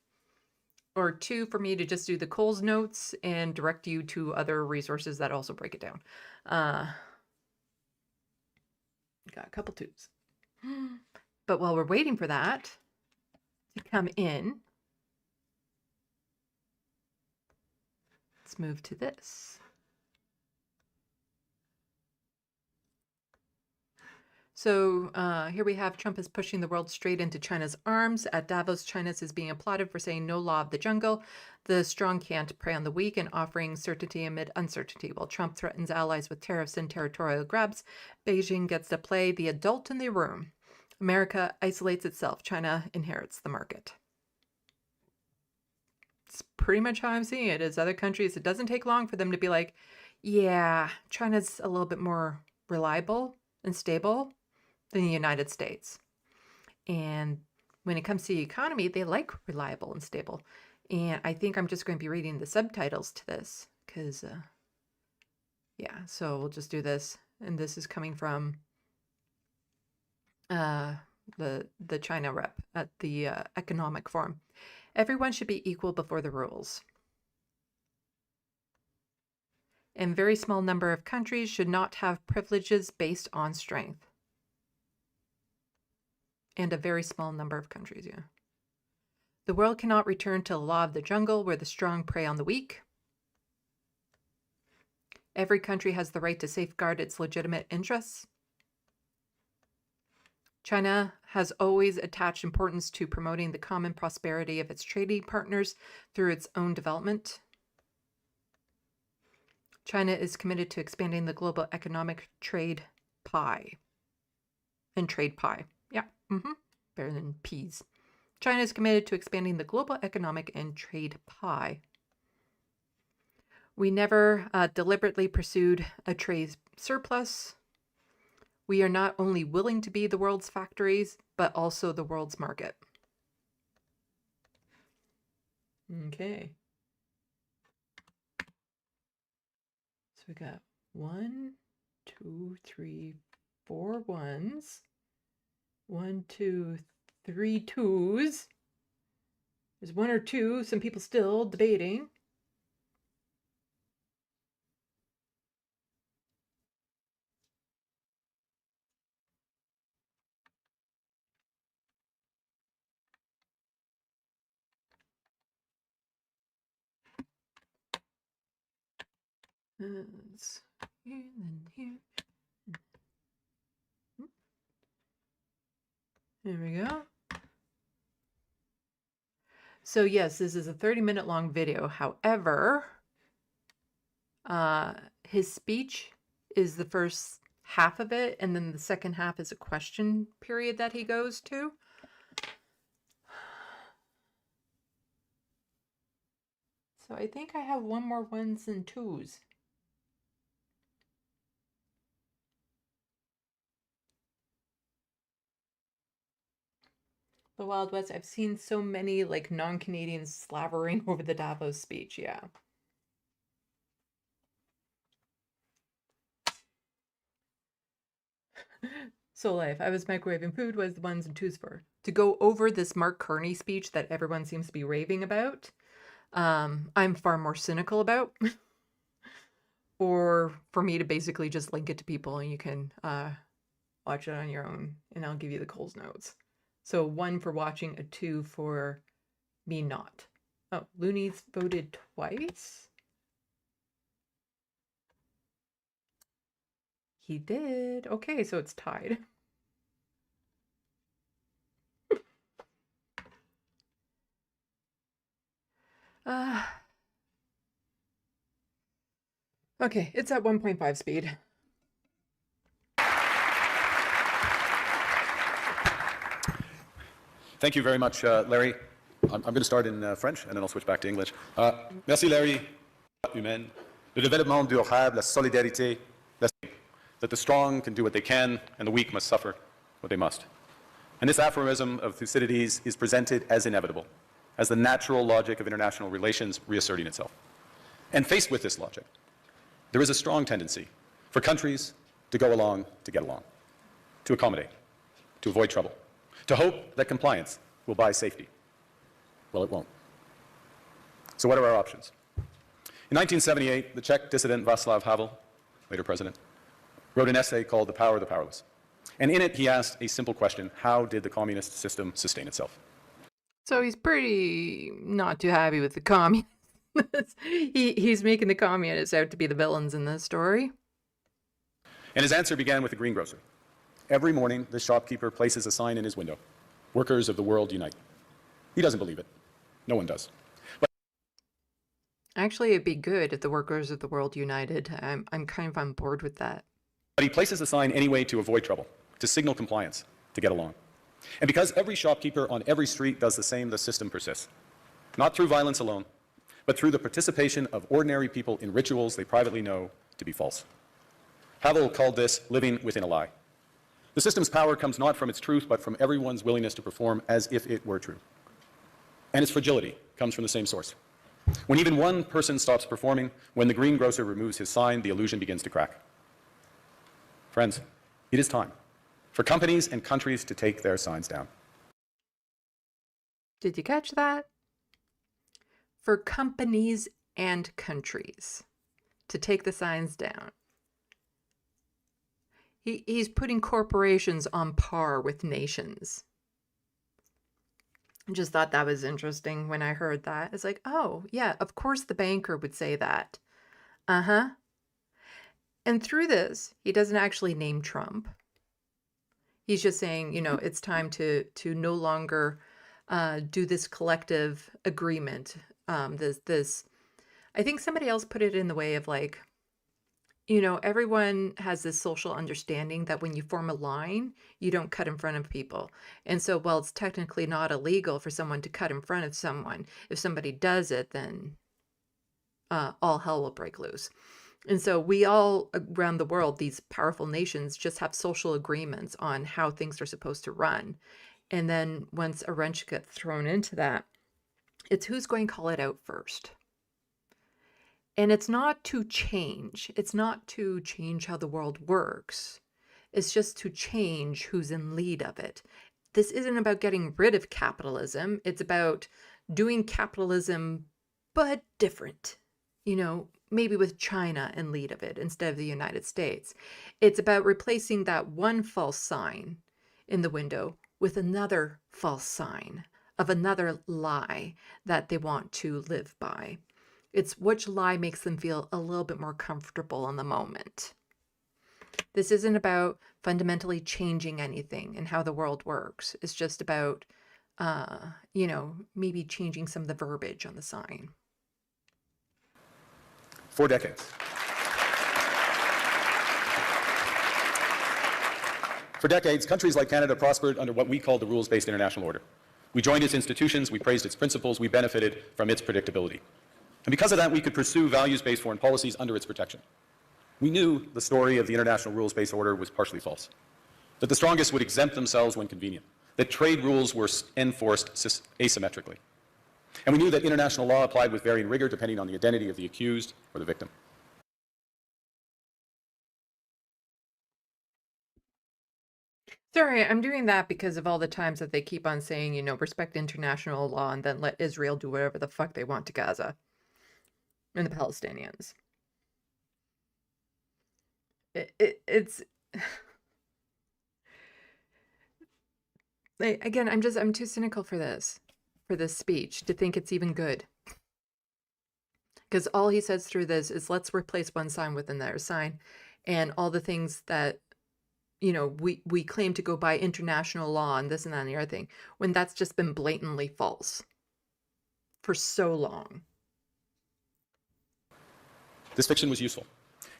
or 2 for me to just do the Cole's notes and direct you to other resources that also break it down. Got a couple 2s. But while we're waiting for that to come in, let's move to this. So here we have Trump is pushing the world straight into China's arms. At Davos, China is being applauded for saying no law of the jungle. The strong can't prey on the weak and offering certainty amid uncertainty. While Trump threatens allies with tariffs and territorial grabs, Beijing gets to play the adult in the room. America isolates itself. China inherits the market. It's pretty much how I'm seeing it. As other countries, it doesn't take long for them to be like, yeah, China's a little bit more reliable and stable than the United States. And when it comes to the economy, they like reliable and stable. And I think I'm just going to be reading the subtitles to this because, yeah, so we'll just do this. And this is coming from the China rep at the Economic Forum. Everyone should be equal before the rules. And very small number of countries should not have privileges based on strength. And a very small number of countries, yeah. The world cannot return to the law of the jungle where the strong prey on the weak. Every country has the right to safeguard its legitimate interests. China has always attached importance to promoting the common prosperity of its trading partners through its own development. China is committed to expanding the global economic trade pie. And trade pie. Yeah, better than peas. China is committed to expanding the global economic and trade pie. We never deliberately pursued a trade surplus. We are not only willing to be the world's factories, but also the world's market. Okay. So we got 1, 2, 3, 4 ones. 1, 2, 3 twos. There's 1 or 2. Some people still debating. It's here, then here. There we go. So yes, this is a 30-minute long video. However, his speech is the first half of it, and then the second half is a question period that he goes to. So I think I have 1 more 1s and 2s. The Wild West, I've seen so many like non-Canadians slavering over the Davos speech, yeah. So Life, I was microwaving food was the 1s and 2s for. To go over this Mark Carney speech that everyone seems to be raving about, I'm far more cynical about. Or for me to basically just link it to people and you can watch it on your own, and I'll give you the Coles notes. So 1 for watching, a 2 for me not. Oh, Looney's voted twice. He did. Okay, so it's tied. Okay, it's at 1.5 speed.
Thank you very much, Larry. I'm going to start in French, and then I'll switch back to English. Merci, Larry. Humaine, le développement durable, la solidarité, that the strong can do what they can, and the weak must suffer what they must. And this aphorism of Thucydides is presented as inevitable, as the natural logic of international relations reasserting itself. And faced with this logic, there is a strong tendency for countries to go along to get along, to accommodate, to avoid trouble, to hope that compliance will buy safety. Well, it won't. So what are our options? In 1978, the Czech dissident Václav Havel, later president, wrote an essay called The Power of the Powerless. And in it, he asked a simple question: how did the communist system sustain itself?
So he's pretty not too happy with the communists. He's making the communists out to be the villains in this story.
And his answer began with the greengrocer. Every morning, the shopkeeper places a sign in his window: "Workers of the world unite." He doesn't believe it. No one does. But
actually, it'd be good if the workers of the world united. I'm kind of on board with that.
But he places the sign anyway to avoid trouble, to signal compliance, to get along. And because every shopkeeper on every street does the same, the system persists. Not through violence alone, but through the participation of ordinary people in rituals they privately know to be false. Havel called this living within a lie. The system's power comes not from its truth, but from everyone's willingness to perform as if it were true. And its fragility comes from the same source. When even one person stops performing, when the greengrocer removes his sign, the illusion begins to crack. Friends, it is time for companies and countries to take their signs down.
Did you catch that? For companies and countries to take the signs down. He's putting corporations on par with nations. Just thought that was interesting when I heard that. It's like, oh, yeah, of course the banker would say that. Uh-huh. And through this, he doesn't actually name Trump. He's just saying, it's time to no longer do this collective agreement. This, I think somebody else put it in the way of like, everyone has this social understanding that when you form a line, you don't cut in front of people. And so, while it's technically not illegal for someone to cut in front of someone, if somebody does it, then all hell will break loose. And so we all around the world, these powerful nations, just have social agreements on how things are supposed to run. And then once a wrench gets thrown into that, it's who's going to call it out first. And it's not to change. It's not to change how the world works. It's just to change who's in lead of it. This isn't about getting rid of capitalism. It's about doing capitalism, but different. Maybe with China in lead of it instead of the United States. It's about replacing that one false sign in the window with another false sign of another lie that they want to live by. It's which lie makes them feel a little bit more comfortable in the moment. This isn't about fundamentally changing anything and how the world works. It's just about, maybe changing some of the verbiage on the sign.
4 decades. For decades, countries like Canada prospered under what we call the rules-based international order. We joined its institutions, we praised its principles, we benefited from its predictability. And because of that, we could pursue values-based foreign policies under its protection. We knew the story of the international rules-based order was partially false, that the strongest would exempt themselves when convenient, that trade rules were enforced asymmetrically. And we knew that international law applied with varying rigor depending on the identity of the accused or the victim.
Sorry, I'm doing that because of all the times that they keep on saying, respect international law and then let Israel do whatever the fuck they want to Gaza and the Palestinians. It's again, I'm too cynical for this speech to think it's even good. Because all he says through this is let's replace one sign with another sign, and all the things that we claim to go by international law and this and that and the other thing, when that's just been blatantly false for so long.
This fiction was useful.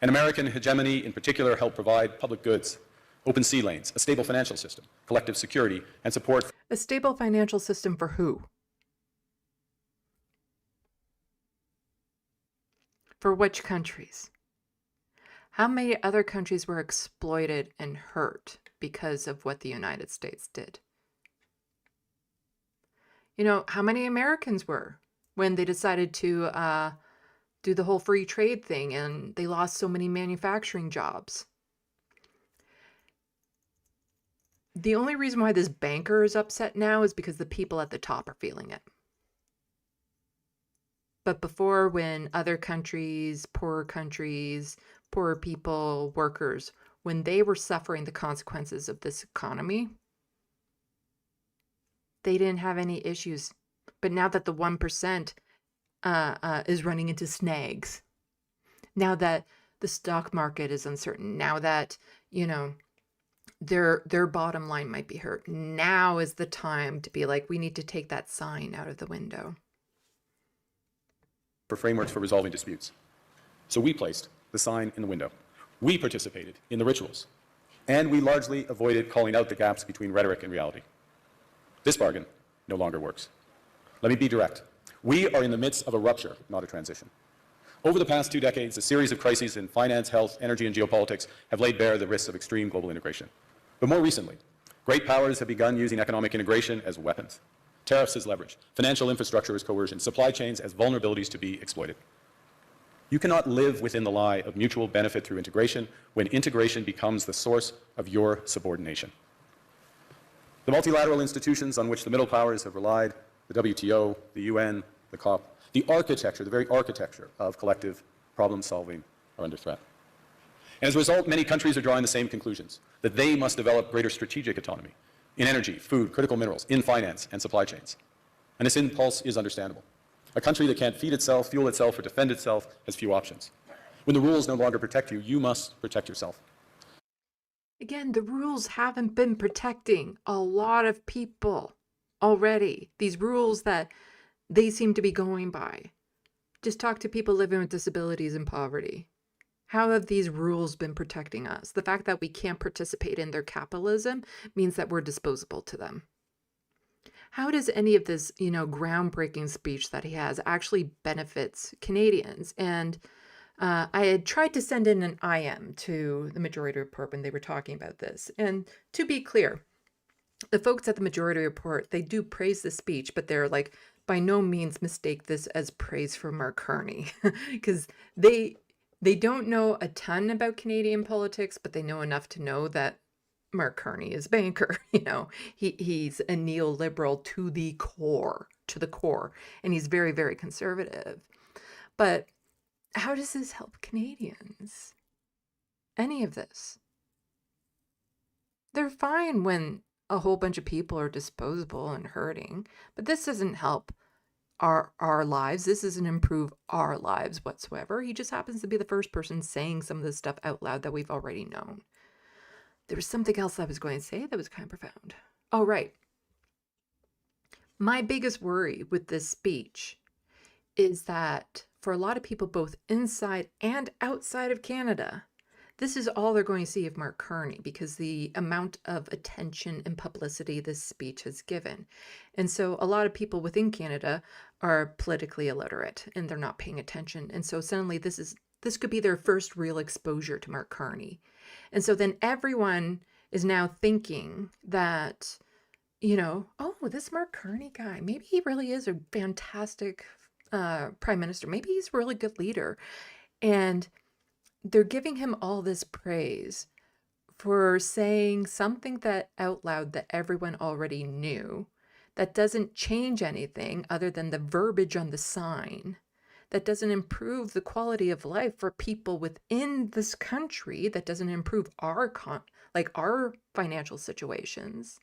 And American hegemony in particular helped provide public goods, open sea lanes, a stable financial system, collective security, and support.
A stable financial system for who? For which countries? How many other countries were exploited and hurt because of what the United States did? How many Americans were when they decided to do the whole free trade thing and they lost so many manufacturing jobs? The only reason why this banker is upset now is because the people at the top are feeling it. But before, when other countries, poorer people, workers, when they were suffering the consequences of this economy, they didn't have any issues. But now that the 1% is running into snags, now that the stock market is uncertain, now that, their bottom line might be hurt, now is the time to be like, we need to take that sign out of the window.
For frameworks for resolving disputes. So we placed the sign in the window. We participated in the rituals. And we largely avoided calling out the gaps between rhetoric and reality. This bargain no longer works. Let me be direct. We are in the midst of a rupture, not a transition. Over the past 2 decades, a series of crises in finance, health, energy, and geopolitics have laid bare the risks of extreme global integration. But more recently, great powers have begun using economic integration as weapons. Tariffs as leverage, financial infrastructure as coercion, supply chains as vulnerabilities to be exploited. You cannot live within the lie of mutual benefit through integration when integration becomes the source of your subordination. The multilateral institutions on which the middle powers have relied, the WTO, the UN, the COP, the architecture, the very architecture of collective problem solving are under threat. And as a result, many countries are drawing the same conclusions, that they must develop greater strategic autonomy in energy, food, critical minerals, in finance, and supply chains. And this impulse is understandable. A country that can't feed itself, fuel itself, or defend itself has few options. When the rules no longer protect you, you must protect yourself.
Again, the rules haven't been protecting a lot of people already. These rules that they seem to be going by. Just talk to people living with disabilities and poverty. How have these rules been protecting us? The fact that we can't participate in their capitalism means that we're disposable to them. How does any of this, groundbreaking speech that he has actually benefits Canadians? And I had tried to send in an IM to the Majority Report when they were talking about this. And to be clear, the folks at the Majority Report, they do praise the speech, but they're like, by no means mistake this as praise for Mark Carney, because they don't know a ton about Canadian politics, but they know enough to know that Mark Carney is a banker. He's a neoliberal to the core, and he's very, very conservative. But how does this help Canadians? Any of this? They're fine when a whole bunch of people are disposable and hurting, but this doesn't help our lives. This doesn't improve our lives whatsoever. He just happens to be the first person saying some of this stuff out loud that we've already known. There was something else I was going to say that was kind of profound. Oh, right. My biggest worry with this speech is that for a lot of people, both inside and outside of Canada, this is all they're going to see of Mark Carney because the amount of attention and publicity this speech has given. And so a lot of people within Canada are politically illiterate and they're not paying attention. And so suddenly this could be their first real exposure to Mark Carney. And so then everyone is now thinking that, oh, this Mark Carney guy, maybe he really is a fantastic prime minister. Maybe he's a really good leader. And they're giving him all this praise for saying something that out loud that everyone already knew, that doesn't change anything other than the verbiage on the sign, that doesn't improve the quality of life for people within this country, that doesn't improve our financial situations.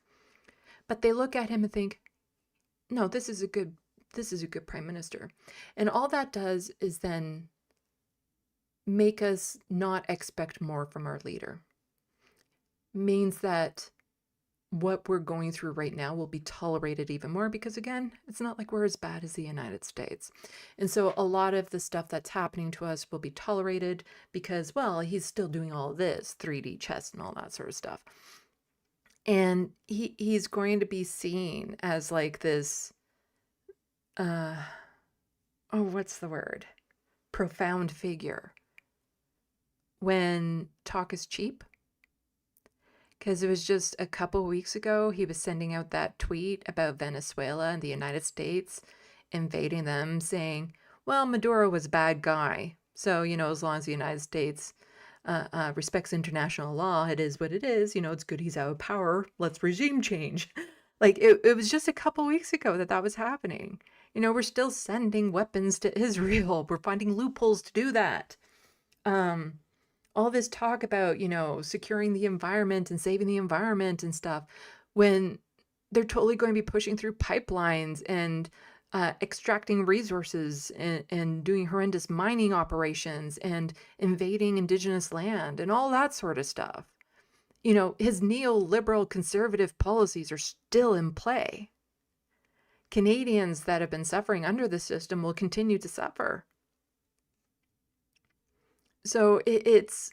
But they look at him and think, no, this is a good prime minister. And all that does is then make us not expect more from our leader. Means that what we're going through right now will be tolerated even more because, again, it's not like we're as bad as the United States. And so a lot of the stuff that's happening to us will be tolerated because, well, he's still doing all of this, 3D chess and all that sort of stuff. And he's going to be seen as like this, what's the word? Profound figure. When talk is cheap. Because it was just a couple weeks ago, he was sending out that tweet about Venezuela and the United States invading them, saying, well, Maduro was a bad guy. So, as long as the United States respects international law, it is what it is. It's good he's out of power. Let's regime change. Like, it was just a couple weeks ago that was happening. We're still sending weapons to Israel. We're finding loopholes to do that. All this talk about, securing the environment and saving the environment and stuff, when they're totally going to be pushing through pipelines and extracting resources and doing horrendous mining operations and invading indigenous land and all that sort of stuff. His neoliberal conservative policies are still in play. Canadians that have been suffering under the system will continue to suffer. So it's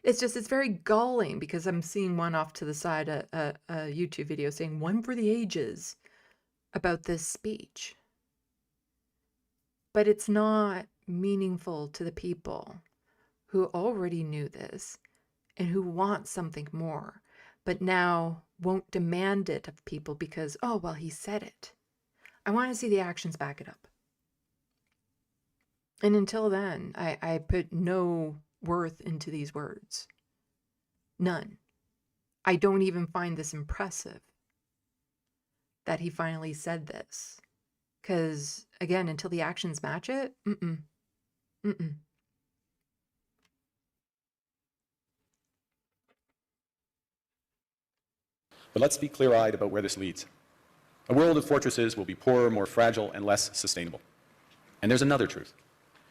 very galling because I'm seeing one off to the side, a YouTube video saying one for the ages about this speech. But it's not meaningful to the people who already knew this and who want something more, but now won't demand it of people because, oh, well, he said it. I want to see the actions back it up. And until then, I put no worth into these words. None. I don't even find this impressive that he finally said this. Because, again, until the actions match it, But
let's be clear-eyed about where this leads. A world of fortresses will be poorer, more fragile, and less sustainable. And there's another truth.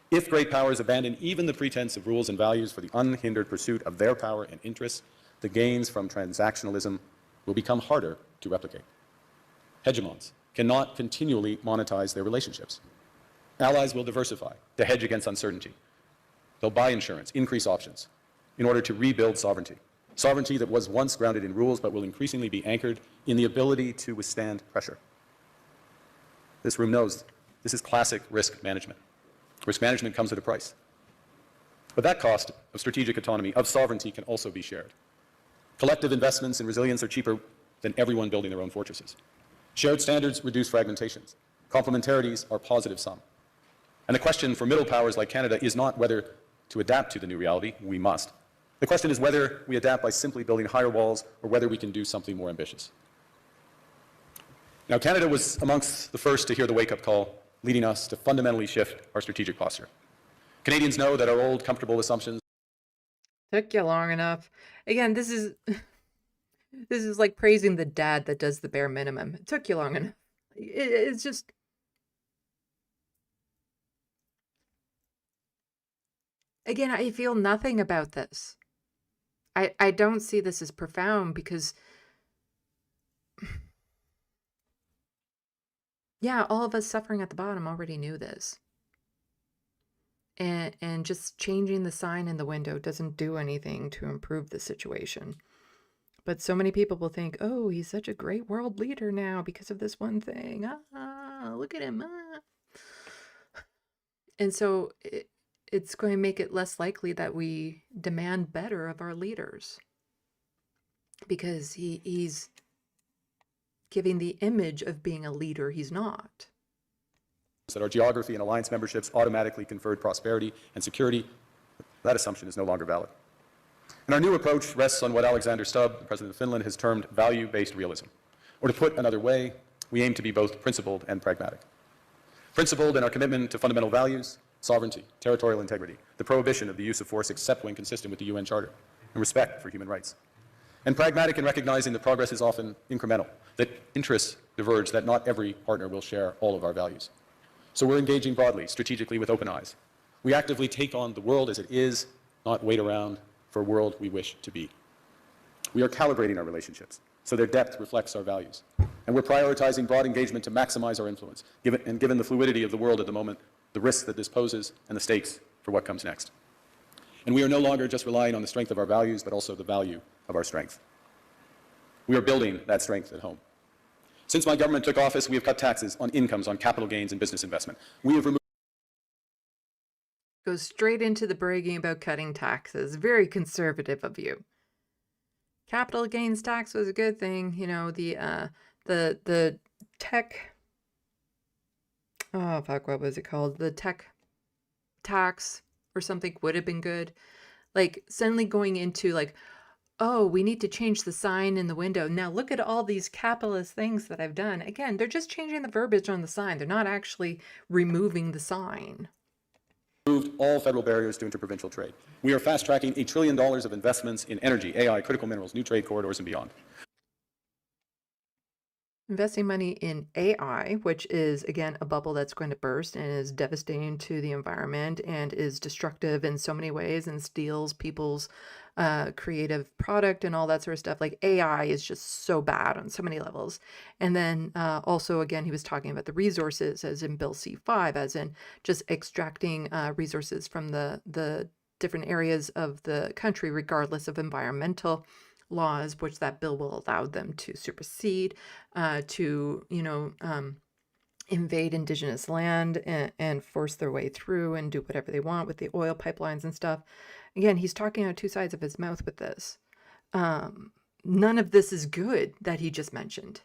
If great powers abandon even the pretense of rules and values for the unhindered pursuit of their power and interests, the gains from transactionalism will become harder to replicate. Hegemons cannot continually monetize their relationships. Allies will diversify to hedge against uncertainty. They'll buy insurance, increase options, in order to rebuild sovereignty. Sovereignty that was once grounded in rules but will increasingly be anchored in the ability to withstand pressure. This room knows this is classic risk management. Risk management comes at a price. But that cost of strategic autonomy, of sovereignty, can also be shared. Collective investments in resilience are cheaper than everyone building their own fortresses. Shared standards reduce fragmentations. Complementarities are positive sum. And the question for middle powers like Canada is not whether to adapt to the new reality. We must. The question is whether we adapt by simply building higher walls or whether we can do something more ambitious. Now, Canada was amongst the first to hear the wake-up call, leading us to fundamentally shift our strategic posture. Canadians know that our old, comfortable assumptions
Took you long enough. Again, this is this is like praising the dad that does the bare minimum. It took you long enough. It's just again, I feel nothing about this. I don't see this as profound because yeah, all of us suffering at the bottom already knew this. And just changing the sign in the window doesn't do anything to improve the situation. But so many people will think, oh, he's such a great world leader now because of this one thing. Ah, look at him. Ah. And so it's going to make it less likely that we demand better of our leaders. Because he's giving the image of being a leader he's not.
that our geography and alliance memberships automatically conferred prosperity and security, that assumption is no longer valid. And our new approach rests on what Alexander Stubb, the President of Finland, has termed value-based realism. Or to put another way, we aim to be both principled and pragmatic. Principled in our commitment to fundamental values, sovereignty, territorial integrity, the prohibition of the use of force except when consistent with the UN Charter, and respect for human rights. And pragmatic in recognizing that progress is often incremental, that interests diverge, that not every partner will share all of our values. So we're engaging broadly, strategically, with open eyes. We actively take on the world as it is, not wait around for a world we wish to be. We are calibrating our relationships so their depth reflects our values. And we're prioritizing broad engagement to maximize our influence, given the fluidity of the world at the moment, the risks that this poses, and the stakes for what comes next. And we are no longer just relying on the strength of our values, but also the value of our strength. We are building that strength at home. Since my government took office, we have cut taxes on incomes, on capital gains, and business investment. We have removed...
Goes straight into the bragging about cutting taxes. Very conservative of you. Capital gains tax was a good thing. You know, the tech... Oh, fuck, what was it called? The tech tax or something would have been good. Like, suddenly going into, like, oh, we need to change the sign in the window. Now look at all these capitalist things that I've done. Again, they're just changing the verbiage on the sign. They're not actually removing the sign.
Removed all federal barriers to interprovincial trade. We are fast-tracking $1 trillion of investments in energy, AI, critical minerals, new trade corridors, and beyond.
Investing money in AI, which is, again, a bubble that's going to burst and is devastating to the environment and is destructive in so many ways and steals people's creative product and all that sort of stuff. Like, AI is just so bad on so many levels. And then also, again, he was talking about the resources, as in Bill C-5, as in just extracting resources from the different areas of the country, regardless of environmental laws, which that bill will allow them to supersede, to, invade indigenous land and force their way through and do whatever they want with the oil pipelines and stuff. Again, he's talking out two sides of his mouth with this. None of this is good that he just mentioned.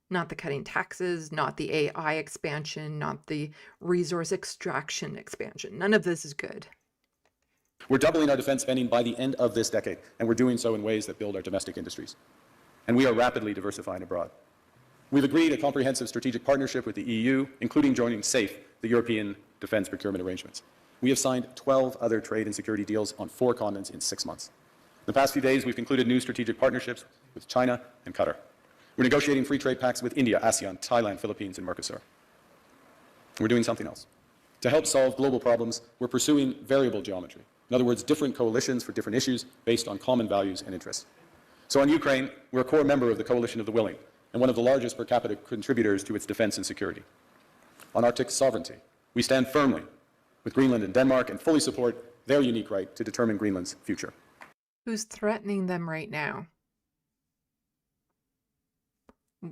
Not the cutting taxes, not the AI expansion, not the resource extraction expansion. None of this is good.
We're doubling our defense spending by the end of this decade, and we're doing so in ways that build our domestic industries. And we are rapidly diversifying abroad. We've agreed a comprehensive strategic partnership with the EU, including joining SAFE, the European Defence Procurement Arrangements. We have signed 12 other trade and security deals on 4 continents in 6 months. In the past few days, we've concluded new strategic partnerships with China and Qatar. We're negotiating free trade pacts with India, ASEAN, Thailand, Philippines, and Mercosur. We're doing something else. To help solve global problems, we're pursuing variable geometry. In other words, different coalitions for different issues based on common values and interests. So on Ukraine, we're a core member of the Coalition of the Willing and one of the largest per capita contributors to its defense and security. On Arctic sovereignty, we stand firmly with Greenland and Denmark and fully support their unique right to determine Greenland's future.
Who's threatening them right now?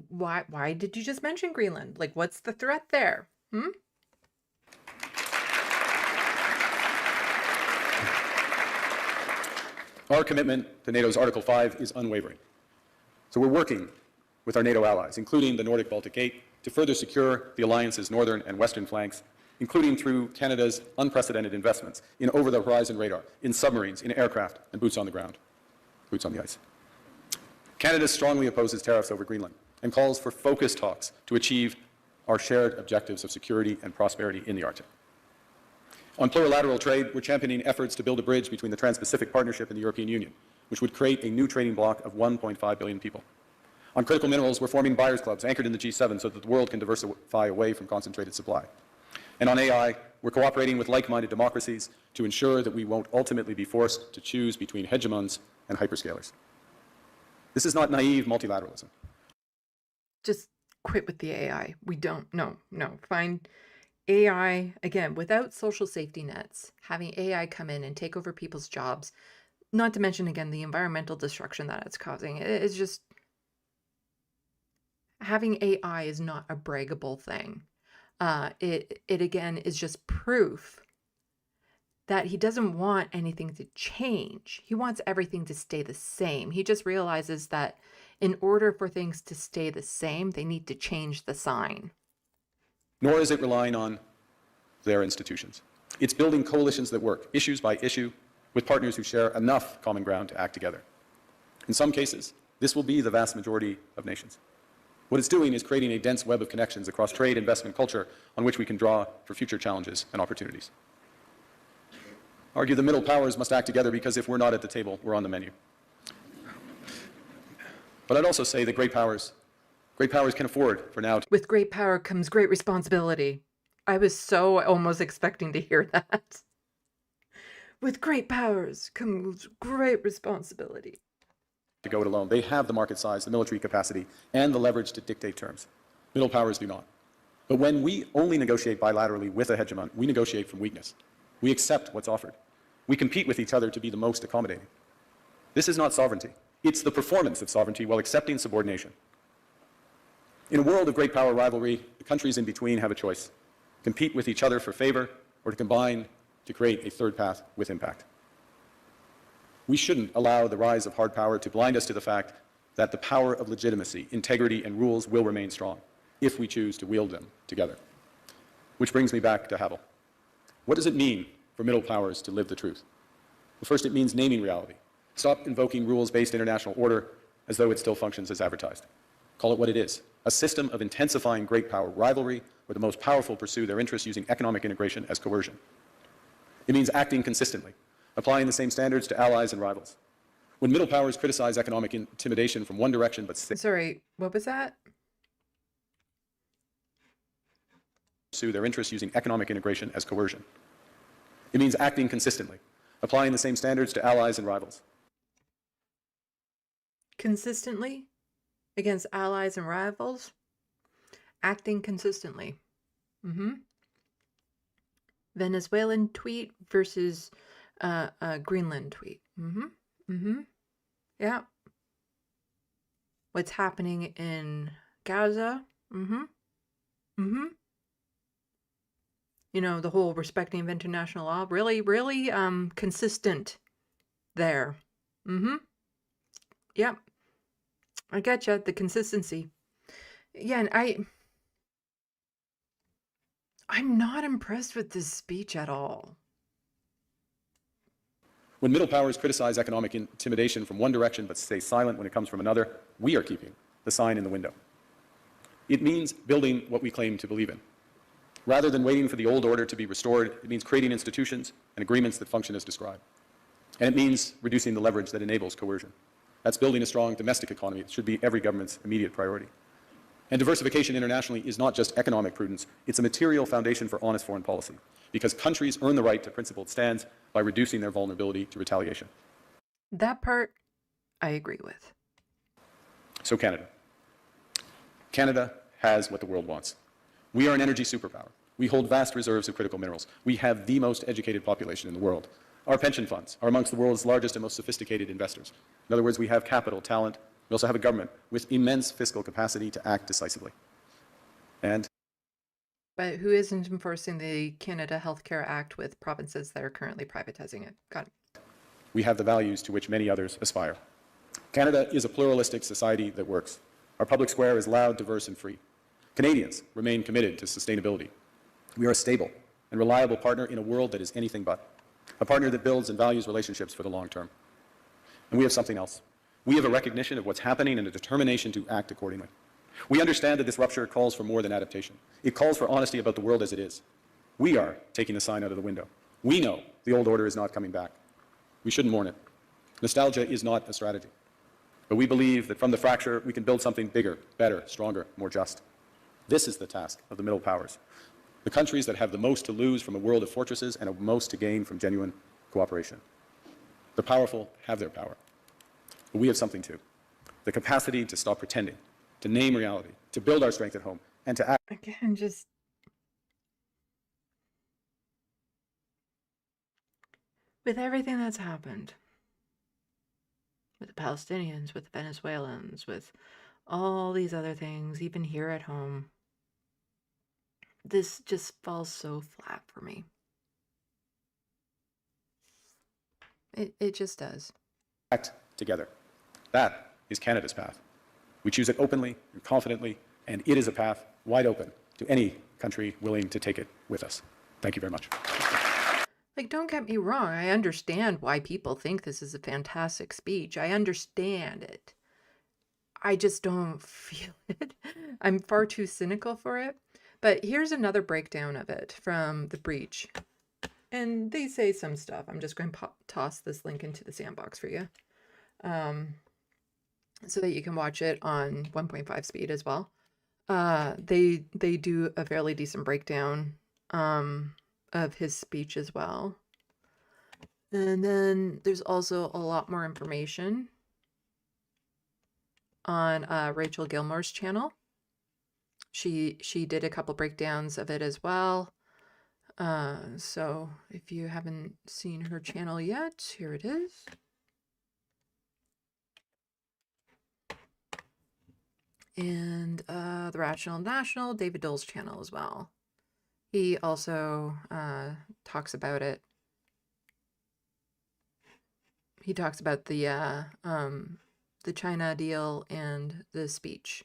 Why did you just mention Greenland? Like, what's the threat there?
Our commitment to NATO's Article 5 is unwavering. So we're working with our NATO allies, including the Nordic-Baltic Gate, to further secure the alliance's northern and western flanks, including through Canada's unprecedented investments in over-the-horizon radar, in submarines, in aircraft, and boots on the ground, boots on the ice. Canada strongly opposes tariffs over Greenland and calls for focused talks to achieve our shared objectives of security and prosperity in the Arctic. On plurilateral trade, we're championing efforts to build a bridge between the Trans-Pacific Partnership and the European Union, which would create a new trading bloc of 1.5 billion people. On critical minerals, we're forming buyers' clubs anchored in the G7 so that the world can diversify away from concentrated supply. And on AI, we're cooperating with like-minded democracies to ensure that we won't ultimately be forced to choose between hegemons and hyperscalers. This is not naive multilateralism.
Just quit with the AI. We don't. No. Find AI, again, without social safety nets, having AI come in and take over people's jobs, not to mention, again, the environmental destruction that it's causing. It's just, having AI is not a braggable thing. It again, is just proof that he doesn't want anything to change. He wants everything to stay the same. He just realizes that in order for things to stay the same, they need to change the sign.
Nor is it relying on their institutions. It's building coalitions that work, issues by issue, with partners who share enough common ground to act together. In some cases, this will be the vast majority of nations. What it's doing is creating a dense web of connections across trade, investment, culture, on which we can draw for future challenges and opportunities. Argue the middle powers must act together because if we're not at the table, we're on the menu. But I'd also say that great powers can afford for now.
With great power comes great responsibility. I was so almost expecting to hear that. With great powers comes great responsibility.
To go it alone. They have the market size, the military capacity, and the leverage to dictate terms. Middle powers do not. But when we only negotiate bilaterally with a hegemon, we negotiate from weakness. We accept what's offered. We compete with each other to be the most accommodating. This is not sovereignty. It's the performance of sovereignty while accepting subordination. In a world of great power rivalry, the countries in between have a choice: compete with each other for favor or to combine to create a third path with impact. We shouldn't allow the rise of hard power to blind us to the fact that the power of legitimacy, integrity, and rules will remain strong if we choose to wield them together. Which brings me back to Havel. What does it mean for middle powers to live the truth? Well, first, it means naming reality. Stop invoking rules-based international order as though it still functions as advertised. Call it what it is: a system of intensifying great power rivalry where the most powerful pursue their interests using economic integration as coercion. It means acting consistently, applying the same standards to allies and rivals. When middle powers criticize economic intimidation from one direction but
Sorry, what was that?
pursue their interests using economic integration as coercion. It means acting consistently, applying the same standards to allies and rivals.
Consistently against allies and rivals? Acting consistently. Venezuelan tweet versus Greenland tweet. Yeah. What's happening in Gaza? You know, the whole respecting of international law. Really consistent there. Yep. I getcha, the consistency. Yeah, and I'm not impressed with this speech at all.
When middle powers criticize economic intimidation from one direction but stay silent when it comes from another, we are keeping the sign in the window. It means building what we claim to believe in. Rather than waiting for the old order to be restored, it means creating institutions and agreements that function as described. And it means reducing the leverage that enables coercion. That's building a strong domestic economy. It should be every government's immediate priority. And diversification internationally is not just economic prudence, it's a material foundation for honest foreign policy, because countries earn the right to principled stands by reducing their vulnerability to retaliation.
That part I agree with.
So Canada. Canada has what the world wants. We are an energy superpower. We hold vast reserves of critical minerals. We have the most educated population in the world. Our pension funds are amongst the world's largest and most sophisticated investors. In other words, we have capital, talent. We also have a government with immense fiscal capacity to act decisively.
But who isn't enforcing the Canada Healthcare Act with provinces that are currently privatizing it? Got it.
We have the values to which many others aspire. Canada is a pluralistic society that works. Our public square is loud, diverse, and free. Canadians remain committed to sustainability. We are a stable and reliable partner in a world that is anything but. A partner that builds and values relationships for the long term. And we have something else. We have a recognition of what's happening and a determination to act accordingly. We understand that this rupture calls for more than adaptation. It calls for honesty about the world as it is. We are taking the sign out of the window. We know the old order is not coming back. We shouldn't mourn it. Nostalgia is not a strategy. But we believe that from the fracture, we can build something bigger, better, stronger, more just. This is the task of the middle powers. The countries that have the most to lose from a world of fortresses and the most to gain from genuine cooperation. The powerful have their power. But we have something too. The capacity to stop pretending, to name reality, to build our strength at home, and to act.
Again, just... with everything that's happened, with the Palestinians, with the Venezuelans, with all these other things, even here at home, this just falls so flat for me. It just does.
Act together. That is Canada's path. We choose it openly and confidently, and it is a path wide open to any country willing to take it with us. Thank you very much.
Like, don't get me wrong. I understand why people think this is a fantastic speech. I understand it. I just don't feel it. I'm far too cynical for it. But here's another breakdown of it from The Breach. And they say some stuff. I'm just going to toss this link into the SandBox for you. So that you can watch it on 1.5 speed as well. They do a fairly decent breakdown of his speech as well. And then there's also a lot more information on Rachel Gilmore's channel. She did a couple breakdowns of it as well. So if you haven't seen her channel yet, here it is. And the Rational National, David Dole's channel as well. He also talks about it. He talks about the China deal and the speech.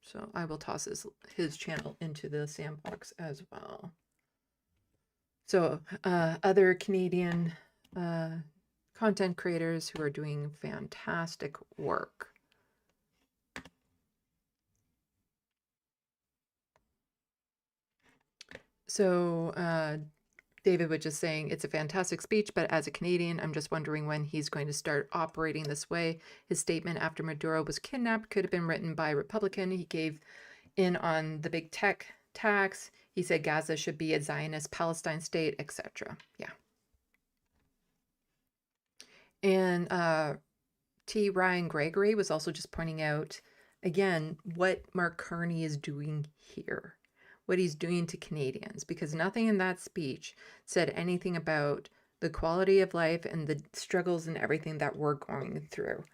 So I will toss his channel into the SandBox as well. So other Canadian content creators who are doing fantastic work. So David was just saying it's a fantastic speech, but as a Canadian, I'm just wondering when he's going to start operating this way. His statement after Maduro was kidnapped could have been written by a Republican. He gave in on the big tech tax. He said Gaza should be a Zionist Palestine state, etc. Yeah. And T. Ryan Gregory was also just pointing out, again, what Mark Carney is doing here. What he's doing to Canadians, because nothing in that speech said anything about the quality of life and the struggles and everything that we're going through.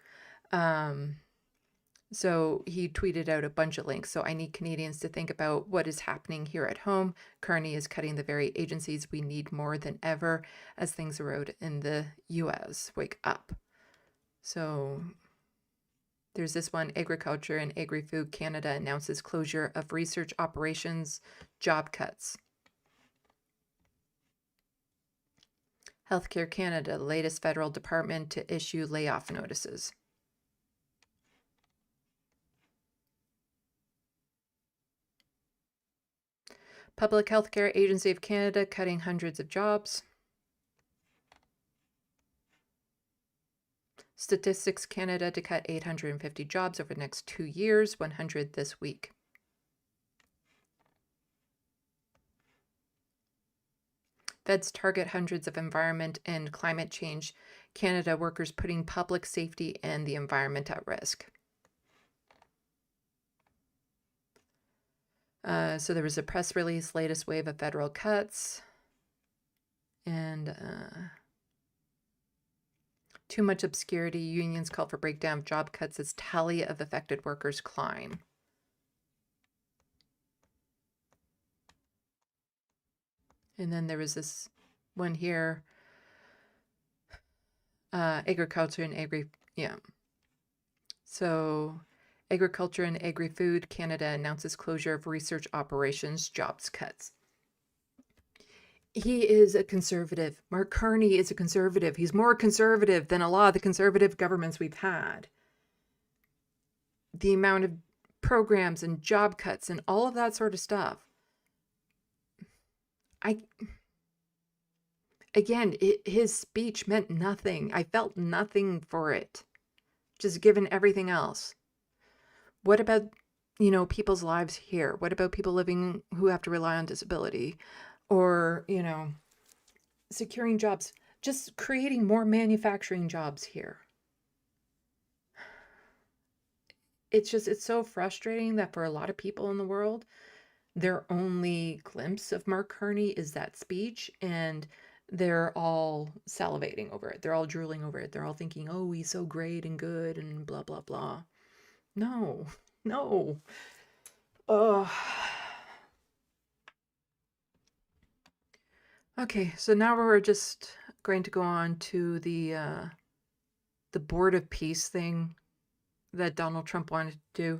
So he tweeted out a bunch of links. So I need Canadians to think about what is happening here at home. Carney is cutting the very agencies we need more than ever as things erode in the US. Wake up. So there's this one, Agriculture and Agri-Food Canada announces closure of research operations, job cuts. Healthcare Canada, latest federal department to issue layoff notices. Public Healthcare Agency of Canada cutting hundreds of jobs. Statistics Canada to cut 850 jobs over the next 2 years, 100 this week. Feds target hundreds of environment and climate change Canada workers putting public safety and the environment at risk. So there was a press release, latest wave of federal cuts, and too much obscurity. Unions call for breakdown of job cuts as tally of affected workers climb. And then there was this one here, agriculture and So agriculture and agri-food, Canada announces closure of research operations, jobs cuts. He is a conservative. Mark Carney is a conservative. He's more conservative than a lot of the conservative governments we've had. The amount of programs and job cuts and all of that sort of stuff. His speech meant nothing. I felt nothing for it, just given everything else. What about, people's lives here? What about people living who have to rely on disability? Or, securing jobs, just creating more manufacturing jobs here. It's so frustrating that for a lot of people in the world, their only glimpse of Mark Carney is that speech, and they're all salivating over it. They're all drooling over it. They're all thinking, oh, he's so great and good and blah, blah, blah. No. Okay, so now we're just going to go on to the Board of Peace thing that Donald Trump wanted to do.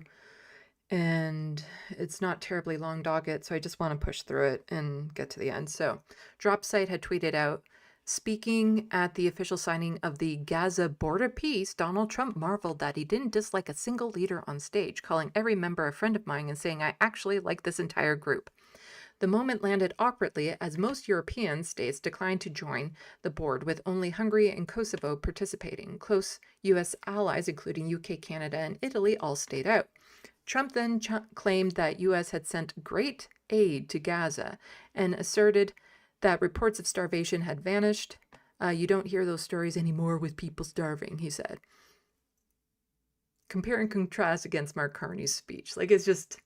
And it's not terribly long docket, so I just want to push through it and get to the end. So, Dropsite had tweeted out, speaking at the official signing of the Gaza Board of Peace, Donald Trump marveled that he didn't dislike a single leader on stage, calling every member a friend of mine and saying, I actually like this entire group. The moment landed awkwardly as most European states declined to join the board, with only Hungary and Kosovo participating. Close U.S. allies, including UK, Canada, and Italy, all stayed out. Trump then claimed that U.S. had sent great aid to Gaza and asserted that reports of starvation had vanished. You don't hear those stories anymore with people starving, he said. Compare and contrast against Mark Carney's speech. It's just...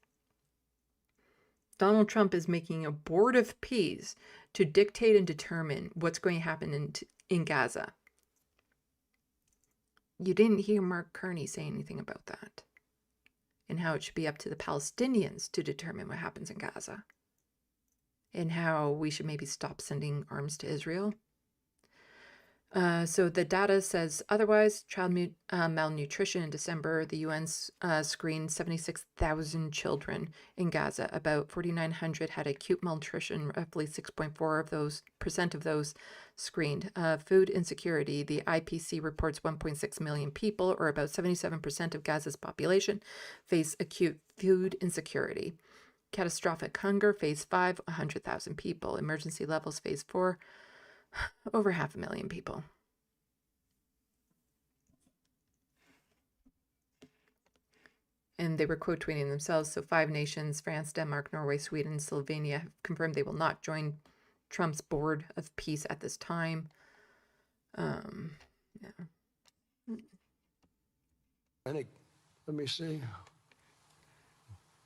Donald Trump is making a board of peace to dictate and determine what's going to happen in Gaza. You didn't hear Mark Carney say anything about that, and how it should be up to the Palestinians to determine what happens in Gaza, and how we should maybe stop sending arms to Israel. So the data says otherwise. Child malnutrition in December, the UN screened 76,000 children in Gaza. About 4,900 had acute malnutrition, roughly 6.4% of those screened. Food insecurity, the IPC reports 1.6 million people, or about 77% of Gaza's population, face acute food insecurity. Catastrophic hunger, phase 5, 100,000 people. Emergency levels, phase 4, over 500,000 people. And they were quote tweeting themselves. So 5 nations, France, Denmark, Norway, Sweden, Slovenia, have confirmed they will not join Trump's Board of Peace at this time.
Let me see.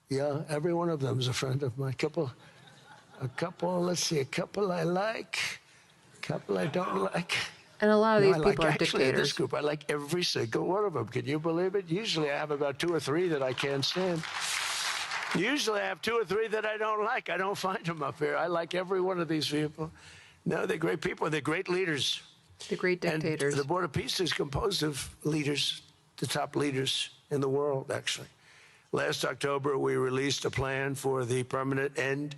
Yeah, every one of them is a friend of mine. Let's see, a couple I like. Couple I don't like.
And a lot of these people are
actually,
dictators.
This group, I like every single one of them. Can you believe it? Usually I have about 2 or 3 that I can't stand. Usually I have 2 or 3 that I don't like. I don't find them up here. I like every one of these people. No, they're great people. They're great leaders.
They're great dictators.
And the Board of Peace is composed of leaders, the top leaders in the world, actually. Last October, we released a plan for the permanent end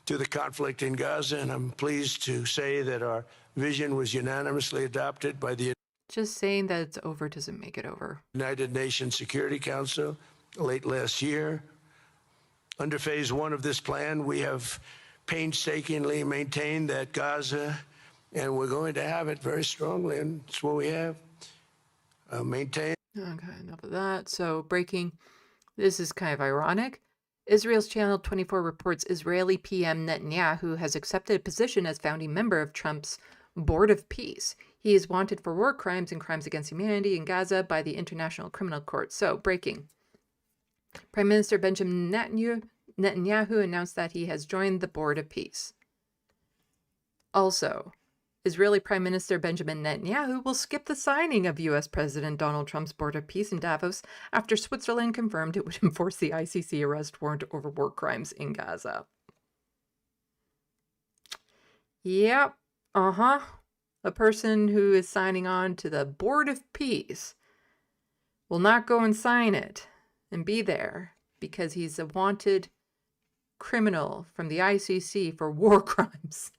to the conflict in Gaza, and I'm pleased to say that our vision was unanimously adopted by the
Just saying that it's over doesn't make it over.
United Nations Security Council late last year. Under phase 1 of this plan, we have painstakingly maintained that Gaza, and we're going to have it very strongly, and it's what we have, maintain.
Okay, enough of that. So breaking. This is kind of ironic. Israel's Channel 24 reports Israeli PM Netanyahu has accepted a position as founding member of Trump's Board of Peace. He is wanted for war crimes and crimes against humanity in Gaza by the International Criminal Court. So, breaking. Prime Minister Benjamin Netanyahu announced that he has joined the Board of Peace. Also, Israeli Prime Minister Benjamin Netanyahu will skip the signing of U.S. President Donald Trump's Board of Peace in Davos after Switzerland confirmed it would enforce the ICC arrest warrant over war crimes in Gaza. Yep. A person who is signing on to the Board of Peace will not go and sign it and be there because he's a wanted criminal from the ICC for war crimes.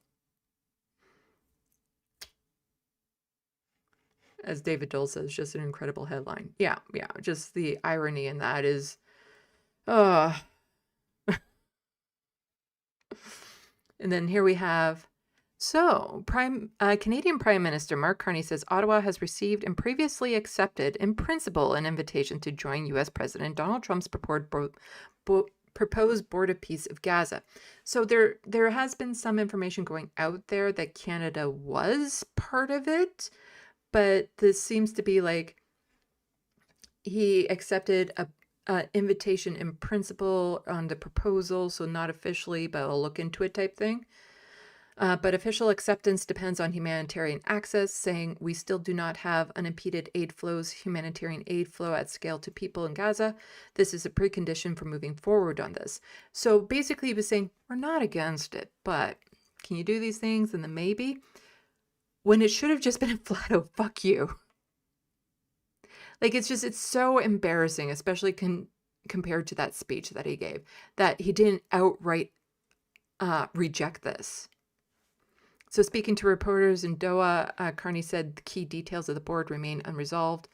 As David Dole says, just an incredible headline. Yeah, just the irony in that is, and then here we have, Canadian Prime Minister Mark Carney says Ottawa has received and previously accepted in principle an invitation to join U.S. President Donald Trump's proposed Board of Peace of Gaza. So there has been some information going out there that Canada was part of it. But this seems to be like he accepted a invitation in principle on the proposal, so not officially, but I'll look into it type thing. But official acceptance depends on humanitarian access, saying we still do not have unimpeded humanitarian aid flow at scale to people in Gaza. This is a precondition for moving forward on this. So basically he was saying, we're not against it, but can you do these things? And then maybe. When it should have just been a flat out fuck you. Like, it's so embarrassing, especially compared to that speech that he gave, that he didn't outright reject this. So speaking to reporters in Doha, Carney said the key details of the board remain unresolved.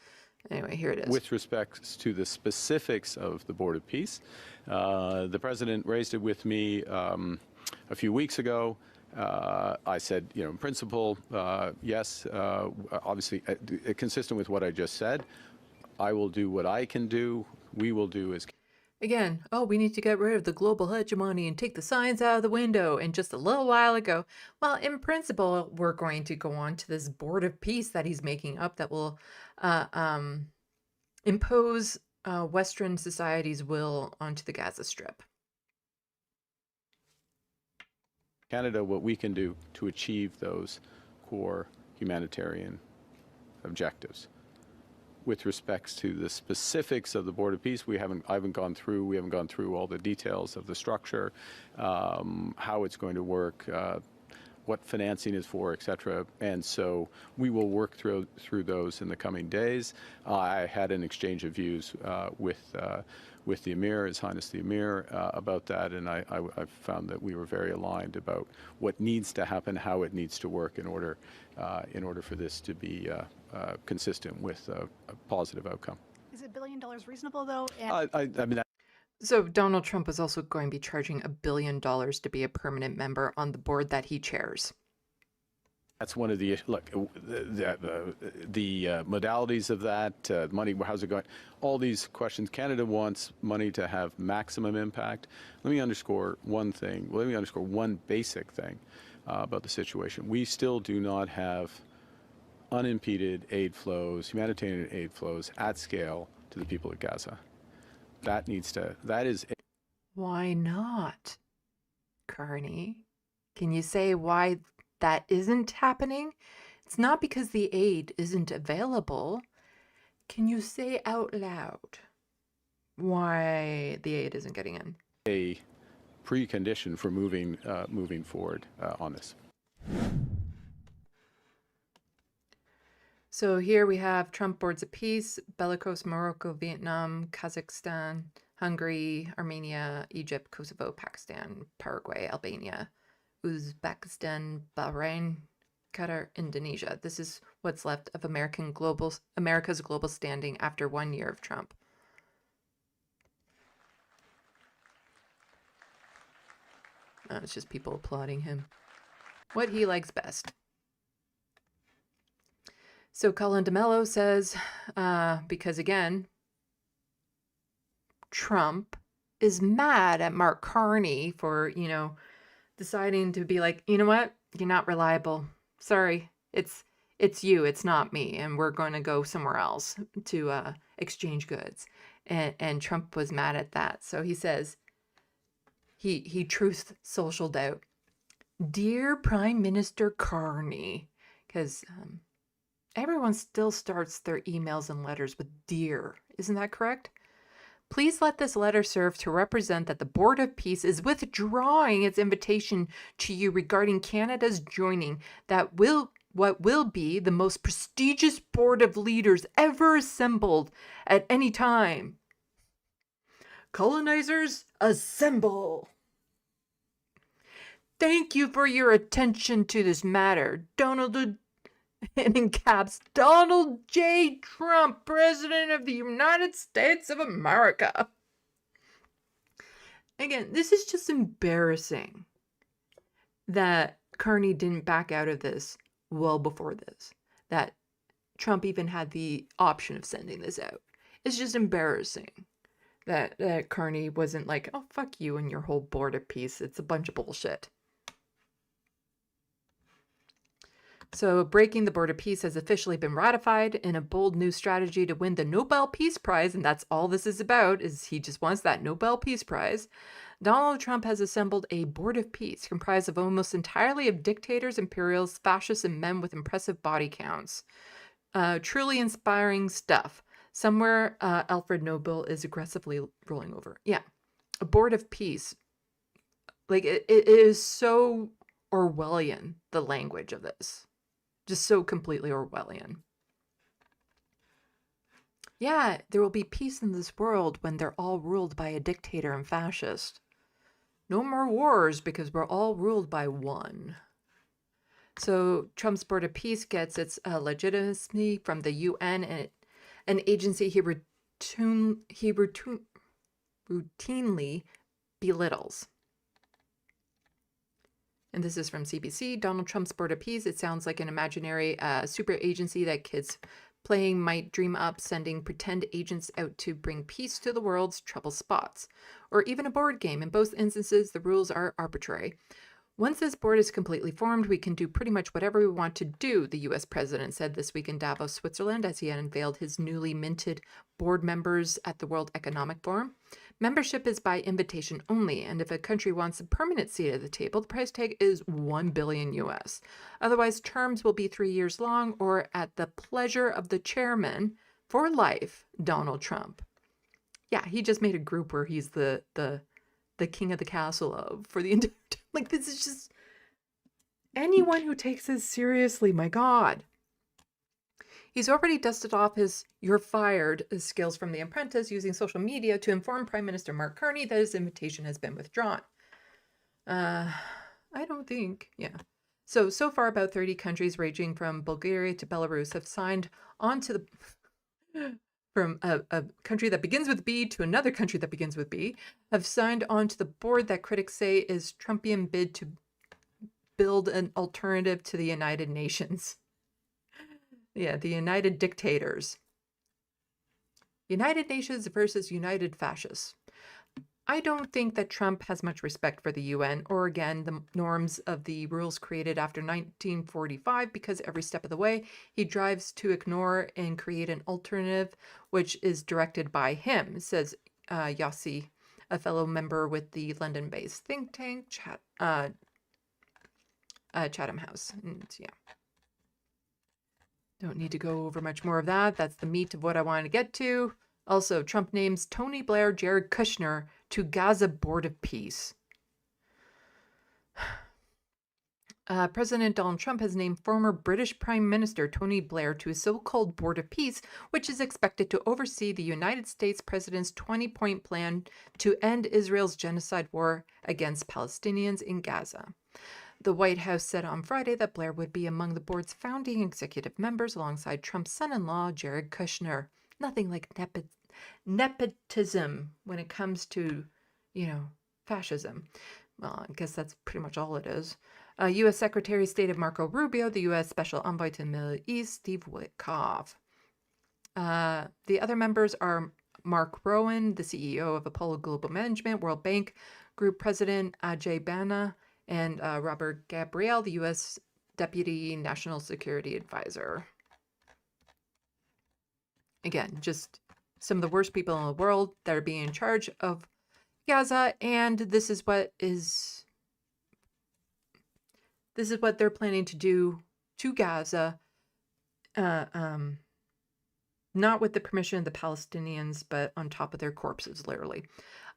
Anyway, here it is.
With respect to the specifics of the Board of Peace, the president raised it with me a few weeks ago. I said, in principle, yes, obviously, consistent with what I just said. I will do what I can do. We will do as.
Again, we need to get rid of the global hegemony and take the science out of the window. And just a little while ago, well, in principle, we're going to go on to this Board of Peace that he's making up that will impose Western society's will onto the Gaza Strip.
Canada, what we can do to achieve those core humanitarian objectives. With respects to the specifics of the Board of Peace, I haven't gone through all the details of the structure, how it's going to work, what financing is for, et cetera. And so we will work through those in the coming days. I had an exchange of views with the Emir, His Highness the Emir, about that, and I found that we were very aligned about what needs to happen, how it needs to work in order for this to be consistent with a positive outcome.
Is $1 billion reasonable, though?
So Donald Trump is also going to be charging $1 billion to be a permanent member on the board that he chairs.
That's one of the modalities of that, money, how's it going? All these questions. Canada wants money to have maximum impact. Let me underscore one thing. Let me underscore one basic thing about the situation. We still do not have unimpeded aid flows, humanitarian aid flows at scale to the people of Gaza. That is.
Why not, Carney? Can you say why that isn't happening? It's not because the aid isn't available. Can you say out loud why the aid isn't getting in?
A precondition for moving forward on this.
So here we have Trump boards of peace, Belarus, Morocco, Vietnam, Kazakhstan, Hungary, Armenia, Egypt, Kosovo, Pakistan, Paraguay, Albania, Uzbekistan, Bahrain, Qatar, Indonesia. This is what's left of America's global standing after 1 year of Trump. It's just people applauding him. What he likes best. So Colin DeMello says, because again, Trump is mad at Mark Carney for, deciding to be like, you know what? You're not reliable. Sorry. It's you, it's not me, and we're going to go somewhere else to exchange goods. And Trump was mad at that. So he says, he truth socialed out. Dear Prime Minister Carney, because everyone still starts their emails and letters with dear. Isn't that correct? Please let this letter serve to represent that the Board of Peace is withdrawing its invitation to you regarding Canada's joining what will be the most prestigious board of leaders ever assembled at any time. Colonizers, assemble! Thank you for your attention to this matter. And in caps, Donald J. Trump, President of the United States of America. Again, this is just embarrassing that Carney didn't back out of this well before this, that Trump even had the option of sending this out. It's just embarrassing that Carney wasn't like, oh, fuck you and your whole Board of Peace. It's a bunch of bullshit. So breaking the Board of Peace has officially been ratified in a bold new strategy to win the Nobel Peace Prize, and that's all this is about, is he just wants that Nobel Peace Prize. Donald Trump has assembled a Board of Peace comprised of almost entirely of dictators, imperials, fascists, and men with impressive body counts. Truly inspiring stuff. Somewhere Alfred Nobel is aggressively rolling over. Yeah, a Board of Peace. Like, it is so Orwellian, the language of this. Just so completely Orwellian. Yeah, there will be peace in this world when they're all ruled by a dictator and fascist. No more wars because we're all ruled by one. So Trump's Board of Peace gets its legitimacy from the UN, and an agency he routinely belittles. And this is from CBC. Donald Trump's Board of Peace. It sounds like an imaginary super agency that kids playing might dream up, sending pretend agents out to bring peace to the world's troubled spots. Or even a board game. In both instances, the rules are arbitrary. Once this board is completely formed, we can do pretty much whatever we want to do, the U.S. president said this week in Davos, Switzerland, as he unveiled his newly minted board members at the World Economic Forum. Membership is by invitation only, and if a country wants a permanent seat at the table, the price tag is $1 billion US. Otherwise, terms will be 3 years long or at the pleasure of the chairman for life, Donald Trump. Yeah, he just made a group where he's the king of the castle of for the entire time. Like, this is just anyone who takes this seriously, my God. He's already dusted off his "you're fired" skills from The Apprentice, using social media to inform Prime Minister Mark Carney that his invitation has been withdrawn. I don't think, yeah. So far about 30 countries ranging from Bulgaria to Belarus have signed on to from a country that begins with B to another country that begins with B, have signed on to the board that critics say is Trumpian bid to build an alternative to the United Nations. Yeah, the United Dictators. United Nations versus United Fascists. I don't think that Trump has much respect for the UN or, again, the norms of the rules created after 1945, because every step of the way he drives to ignore and create an alternative which is directed by him, says Yossi, a fellow member with the London-based think tank Chatham House. And, yeah. Don't need to go over much more of that. That's the meat of what I wanted to get to. Also, Trump names Tony Blair, Jared Kushner to Gaza Board of Peace. President Donald Trump has named former British Prime Minister Tony Blair to his so-called Board of Peace, which is expected to oversee the United States president's 20-point plan to end Israel's genocide war against Palestinians in Gaza. The White House said on Friday that Blair would be among the board's founding executive members alongside Trump's son-in-law, Jared Kushner. Nothing like nepotism when it comes to, fascism. Well, I guess that's pretty much all it is. U.S. Secretary of State of Marco Rubio, the U.S. Special Envoy to the Middle East, Steve Witkoff. The other members are Mark Rowan, the CEO of Apollo Global Management, World Bank Group President Ajay Bana, and Robert Gabriel, the U.S. Deputy National Security Advisor. Again, just some of the worst people in the world that are being in charge of Gaza, and this is what they're planning to do to Gaza, not with the permission of the Palestinians, but on top of their corpses, literally.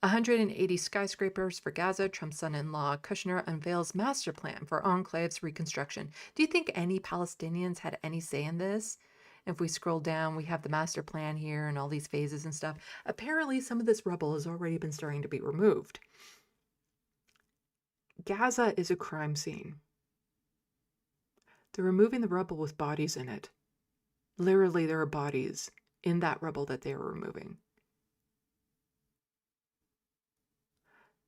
180 skyscrapers for Gaza. Trump's son-in-law Kushner unveils master plan for enclaves reconstruction. Do you think any Palestinians had any say in this? If we scroll down, we have the master plan here and all these phases and stuff. Apparently, some of this rubble has already been starting to be removed. Gaza is a crime scene. They're removing the rubble with bodies in it. Literally, there are bodies in that rubble that they are removing.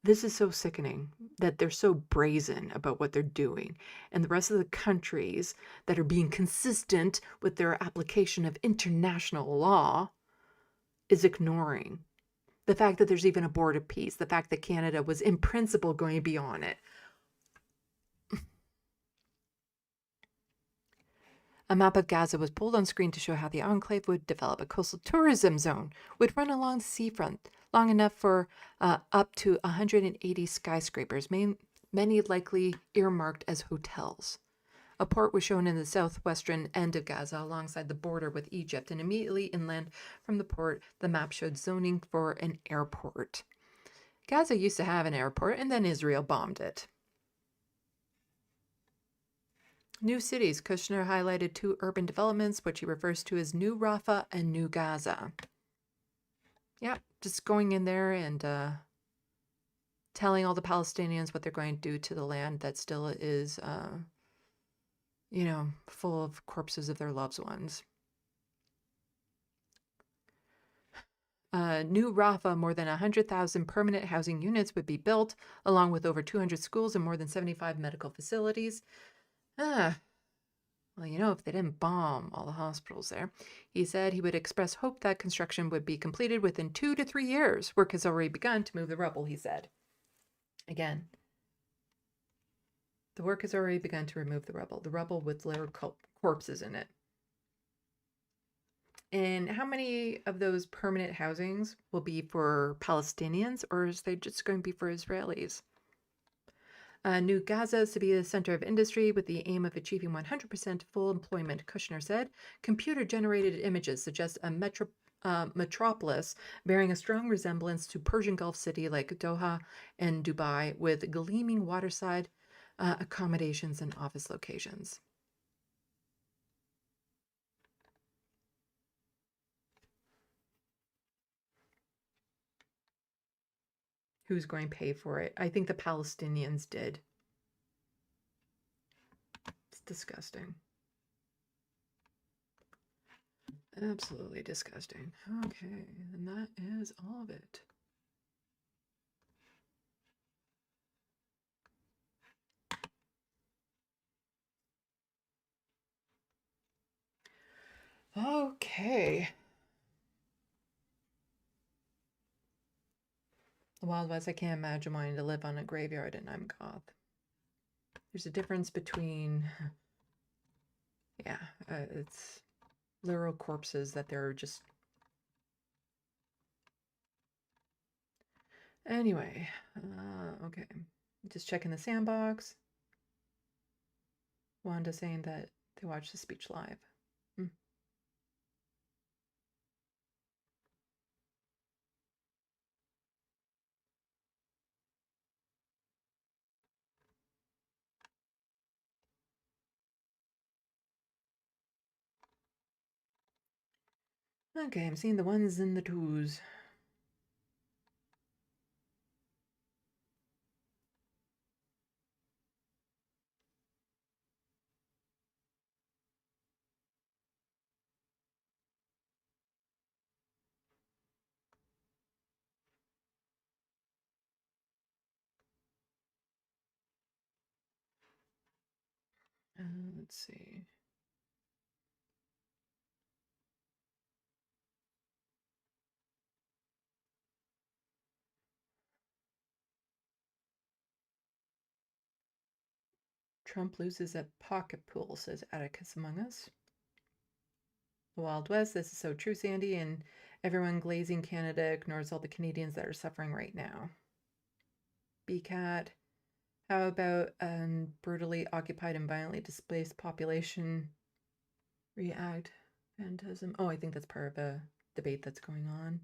This is so sickening that they're so brazen about what they're doing. And the rest of the countries that are being consistent with their application of international law is ignoring the fact that there's even a board of peace, the fact that Canada was in principle going to be on it. A map of Gaza was pulled on screen to show how the enclave would develop. A coastal tourism zone would run along the seafront, long enough for up to 180 skyscrapers, many likely earmarked as hotels. A port was shown in the southwestern end of Gaza alongside the border with Egypt, and immediately inland from the port, the map showed zoning for an airport. Gaza used to have an airport, and then Israel bombed it. New cities. Kushner highlighted 2 urban developments, which he refers to as New Rafah and New Gaza. Yeah, just going in there and telling all the Palestinians what they're going to do to the land that still is, full of corpses of their loved ones. New Rafah, more than 100,000 permanent housing units would be built, along with over 200 schools and more than 75 medical facilities. Well, if they didn't bomb all the hospitals there. He said he would express hope that construction would be completed within 2 to 3 years. Work has already begun to move the rubble, he said. Again, the work has already begun to remove the rubble with literal corpses in it. And how many of those permanent housings will be for Palestinians, or is they just going to be for Israelis? New Gaza is to be the center of industry with the aim of achieving 100% full employment, Kushner said. Computer-generated images suggest a metropolis bearing a strong resemblance to Persian Gulf city like Doha and Dubai, with gleaming waterside accommodations and office locations. Who's going to pay for it? I think the Palestinians did. It's disgusting. Absolutely disgusting. Okay, and that is all of it. Okay. The Wild West, I can't imagine wanting to live on a graveyard in Goth. There's a difference between, it's literal corpses that they're just... Anyway, okay. Just checking the SandBox. Wanda saying that they watched the speech live. Okay, I'm seeing the 1s and the 2s. Let's see. Trump loses at pocket pool, says Atticus Among Us. The Wild West, this is so true, Sandy, and everyone glazing Canada ignores all the Canadians that are suffering right now. BCAT, how about brutally occupied and violently displaced population react? Phantasm. Oh, I think that's part of a debate that's going on.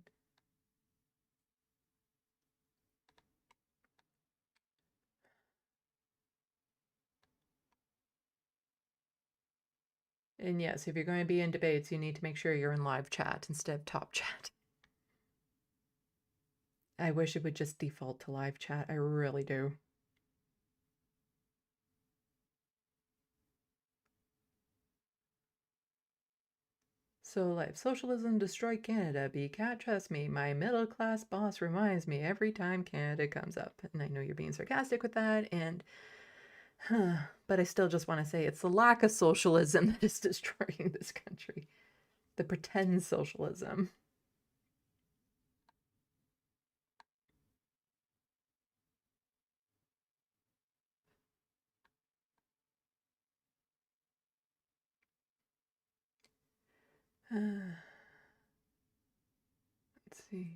And yes, if you're going to be in debates, you need to make sure you're in live chat instead of top chat. I wish it would just default to live chat. I really do. So life socialism destroy Canada. BCAT, trust me, my middle class boss reminds me every time Canada comes up. And I know you're being sarcastic with that, and but I still just want to say it's the lack of socialism that is destroying this country. The pretend socialism. Let's see.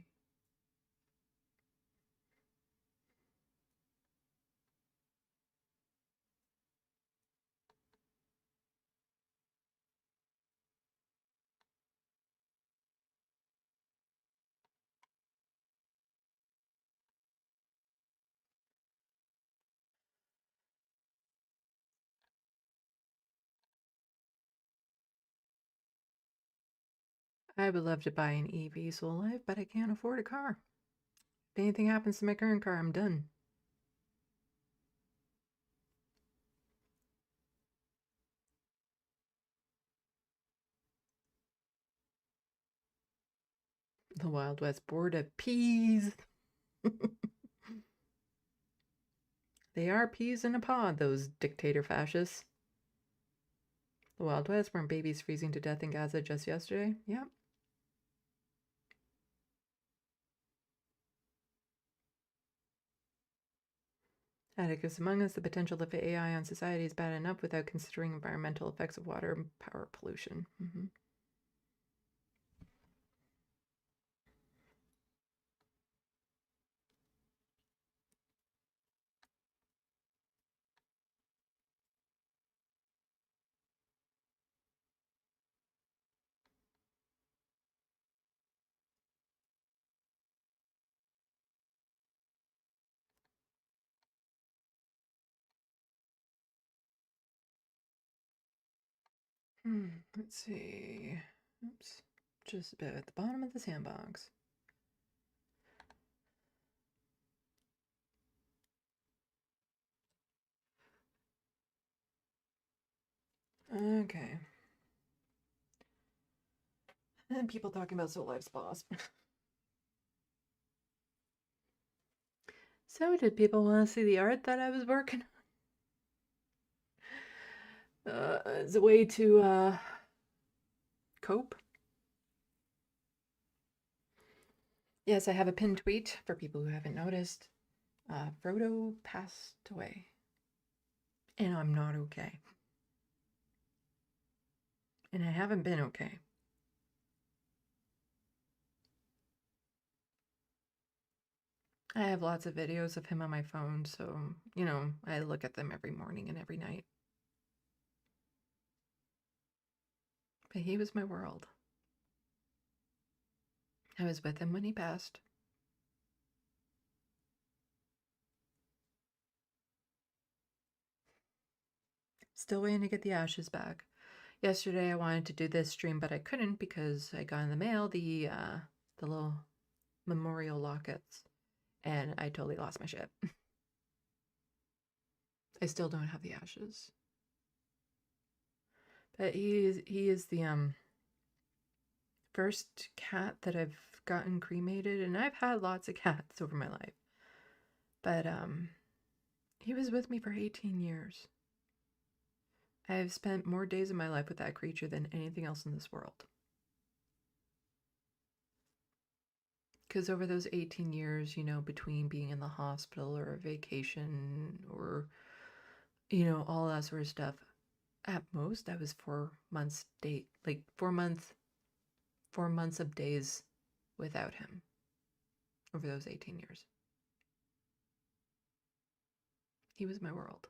I would love to buy an EV Soul Life, but I can't afford a car. If anything happens to my current car, I'm done. The Wild West board of peas. They are peas in a pod, those dictator fascists. The Wild West, weren't babies freezing to death in Gaza just yesterday? Yep. Atticus Among Us, the potential of AI on society is bad enough without considering environmental effects of water and power pollution. Let's see. Oops. Just about at the bottom of the sandbox. Okay. And people talking about Soul Life's boss. So, did people want to see the art that I was working on? As a way to cope? Yes, I have a pinned tweet for people who haven't noticed. Frodo passed away. And I'm not okay. And I haven't been okay. I have lots of videos of him on my phone, so, you know, I look at them every morning and every night. But he was my world. I was with him when he passed. Still waiting to get the ashes back. Yesterday I wanted to do this stream, but I couldn't because I got in the mail the little memorial lockets, and I totally lost my shit. I still don't have the ashes. But he is the first cat that I've gotten cremated, and I've had lots of cats over my life. But he was with me for 18 years. I've spent more days of my life with that creature than anything else in this world. Because over those 18 years, you know, between being in the hospital or a vacation or, you know, all that sort of stuff, at most I was 4 months like 4 months of days without him over those 18 years. He was my world.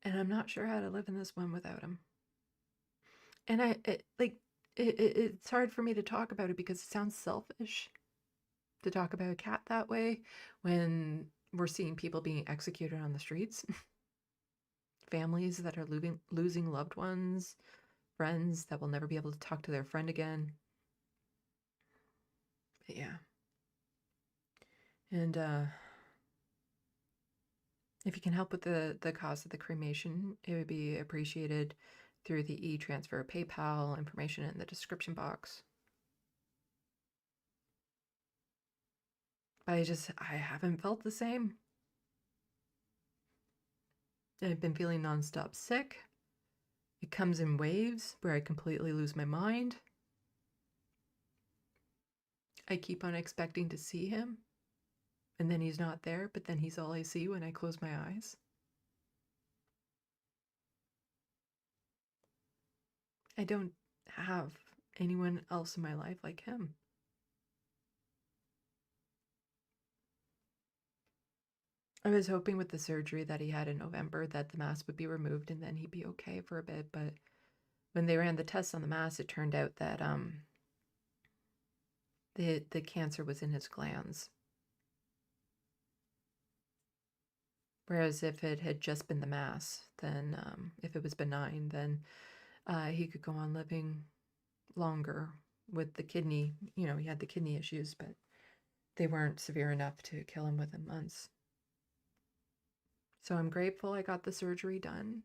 And I'm not sure how to live in this one without him. And it's hard for me to talk about it because it sounds selfish to talk about a cat that way when we're seeing people being executed on the streets. Families that are losing loved ones, friends that will never be able to talk to their friend again. But yeah. And if you can help with the cost of the cremation, it would be appreciated through the e-transfer PayPal information in the description box. But I haven't felt the same. I've been feeling nonstop sick. It comes in waves where I completely lose my mind. I keep on expecting to see him, and then he's not there, but then he's all I see when I close my eyes. I don't have anyone else in my life like him. I was hoping with the surgery that he had in November that the mass would be removed and then he'd be okay for a bit, but when they ran the tests on the mass, it turned out that the cancer was in his glands. Whereas if it had just been the mass, then if it was benign, then he could go on living longer with the kidney. You know, he had the kidney issues, but they weren't severe enough to kill him within months. So I'm grateful I got the surgery done,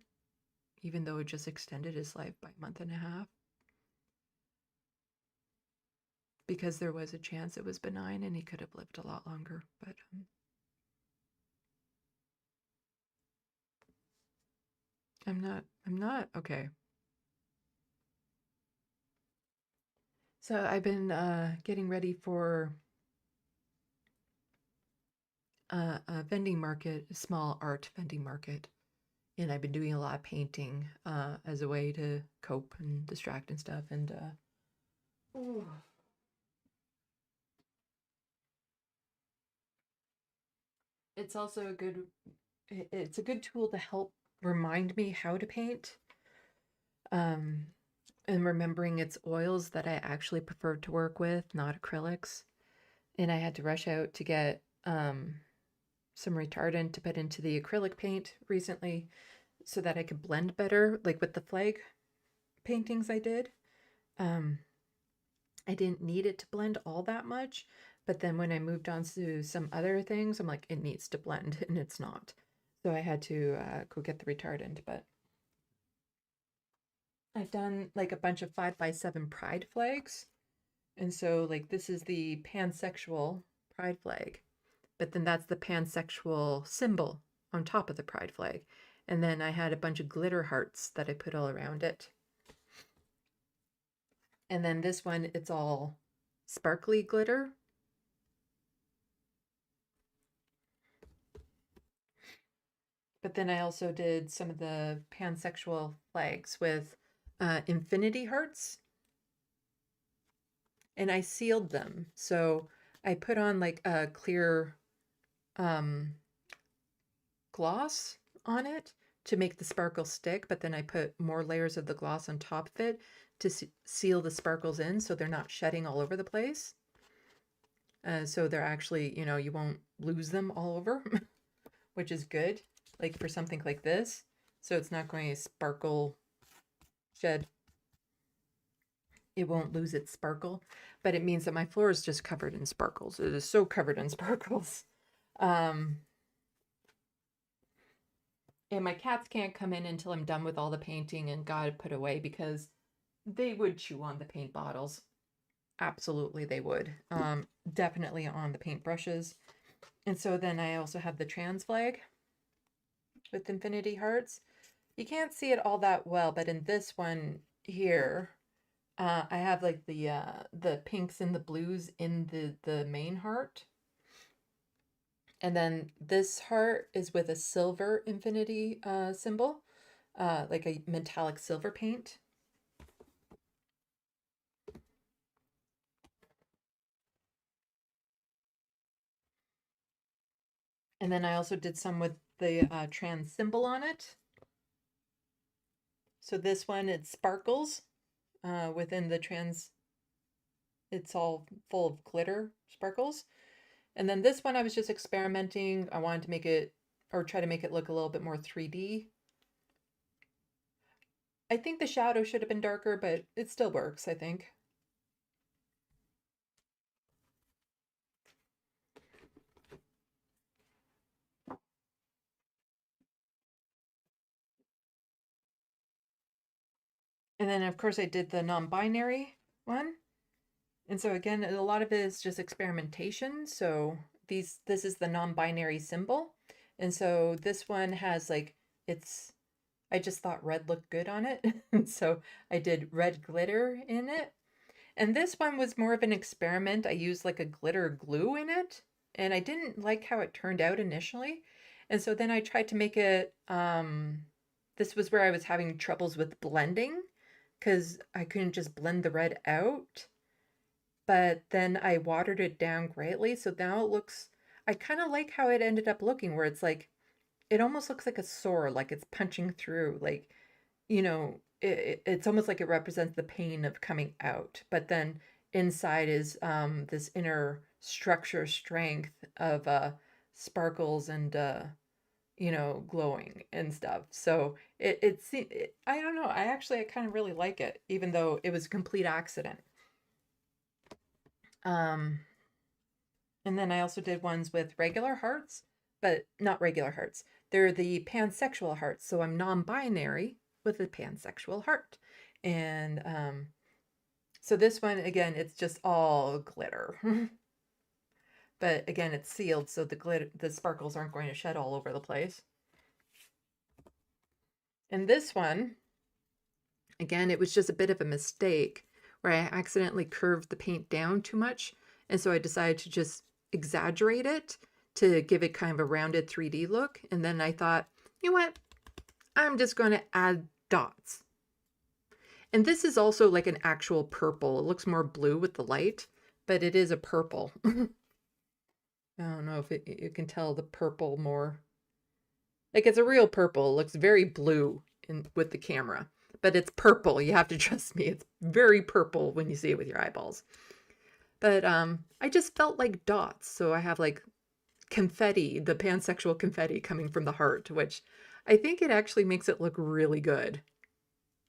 even though it just extended his life by a month and a half. Because there was a chance it was benign and he could have lived a lot longer, but I'm not okay. So I've been getting ready for a vending market, a small art vending market, and I've been doing a lot of painting as a way to cope and distract and stuff. And it's also it's a good tool to help remind me how to paint. And remembering it's oils that I actually prefer to work with, not acrylics. And I had to rush out to get some retardant to put into the acrylic paint recently so that I could blend better, like with the flag paintings I did. I didn't need it to blend all that much, but then when I moved on to some other things, I'm like, it needs to blend, and it's not. So I had to go get the retardant, but I've done like a bunch of 5x7 pride flags. And so like this is the pansexual pride flag, but then that's the pansexual symbol on top of the pride flag. And then I had a bunch of glitter hearts that I put all around it. And then this one, it's all sparkly glitter. But then I also did some of the pansexual flags with infinity hearts. And I sealed them. So I put on like a clear gloss on it to make the sparkle stick, but then I put more layers of the gloss on top of it to seal the sparkles in so they're not shedding all over the place. So they're actually, you know, you won't lose them all over, which is good, like for something like this. So it's not going to sparkle, shed. It won't lose its sparkle, but it means that my floor is just covered in sparkles. It is so covered in sparkles. And my cats can't come in until I'm done with all the painting and got it put away because they would chew on the paint bottles. Absolutely, they would. Definitely on the paint brushes. And so then I also have the trans flag with infinity hearts. You can't see it all that well, but in this one here, I have like the pinks and the blues in the main heart. And then this heart is with a silver infinity symbol, like a metallic silver paint. And then I also did some with the trans symbol on it. So this one, it sparkles within the trans, it's all full of glitter sparkles. And then this one I was just experimenting. I wanted to make it, or try to make it look a little bit more 3D. I think the shadow should have been darker, but it still works, I think. And then of course I did the non-binary one. And so again, a lot of it is just experimentation. So this is the non-binary symbol. And so this one has like, I just thought red looked good on it. And so I did red glitter in it. And this one was more of an experiment. I used like a glitter glue in it. And I didn't like how it turned out initially. And so then I tried to make it, this was where I was having troubles with blending because I couldn't just blend the red out. But then I watered it down greatly. So now it looks, I kind of like how it ended up looking, where it's like, it almost looks like a sword, like it's punching through, like, you know, it's almost like it represents the pain of coming out. But then inside is this inner structure strength of sparkles and, you know, glowing and stuff. So I don't know. I kind of really like it, even though it was a complete accident. And then I also did ones with regular hearts, but not regular hearts. They're the pansexual hearts. So I'm non-binary with a pansexual heart. And so this one, again, it's just all glitter. But again, it's sealed, so the sparkles aren't going to shed all over the place. And this one, again, it was just a bit of a mistake where I accidentally curved the paint down too much. And so I decided to just exaggerate it to give it kind of a rounded 3D look. And then I thought, you know what? I'm just going to add dots. And this is also like an actual purple. It looks more blue with the light, but it is a purple. I don't know if you can tell the purple more. Like it's a real purple. It looks very blue with the camera, but it's purple. You have to trust me. It's very purple when you see it with your eyeballs. But I just felt like dots. So I have like confetti, the pansexual confetti coming from the heart, which I think it actually makes it look really good.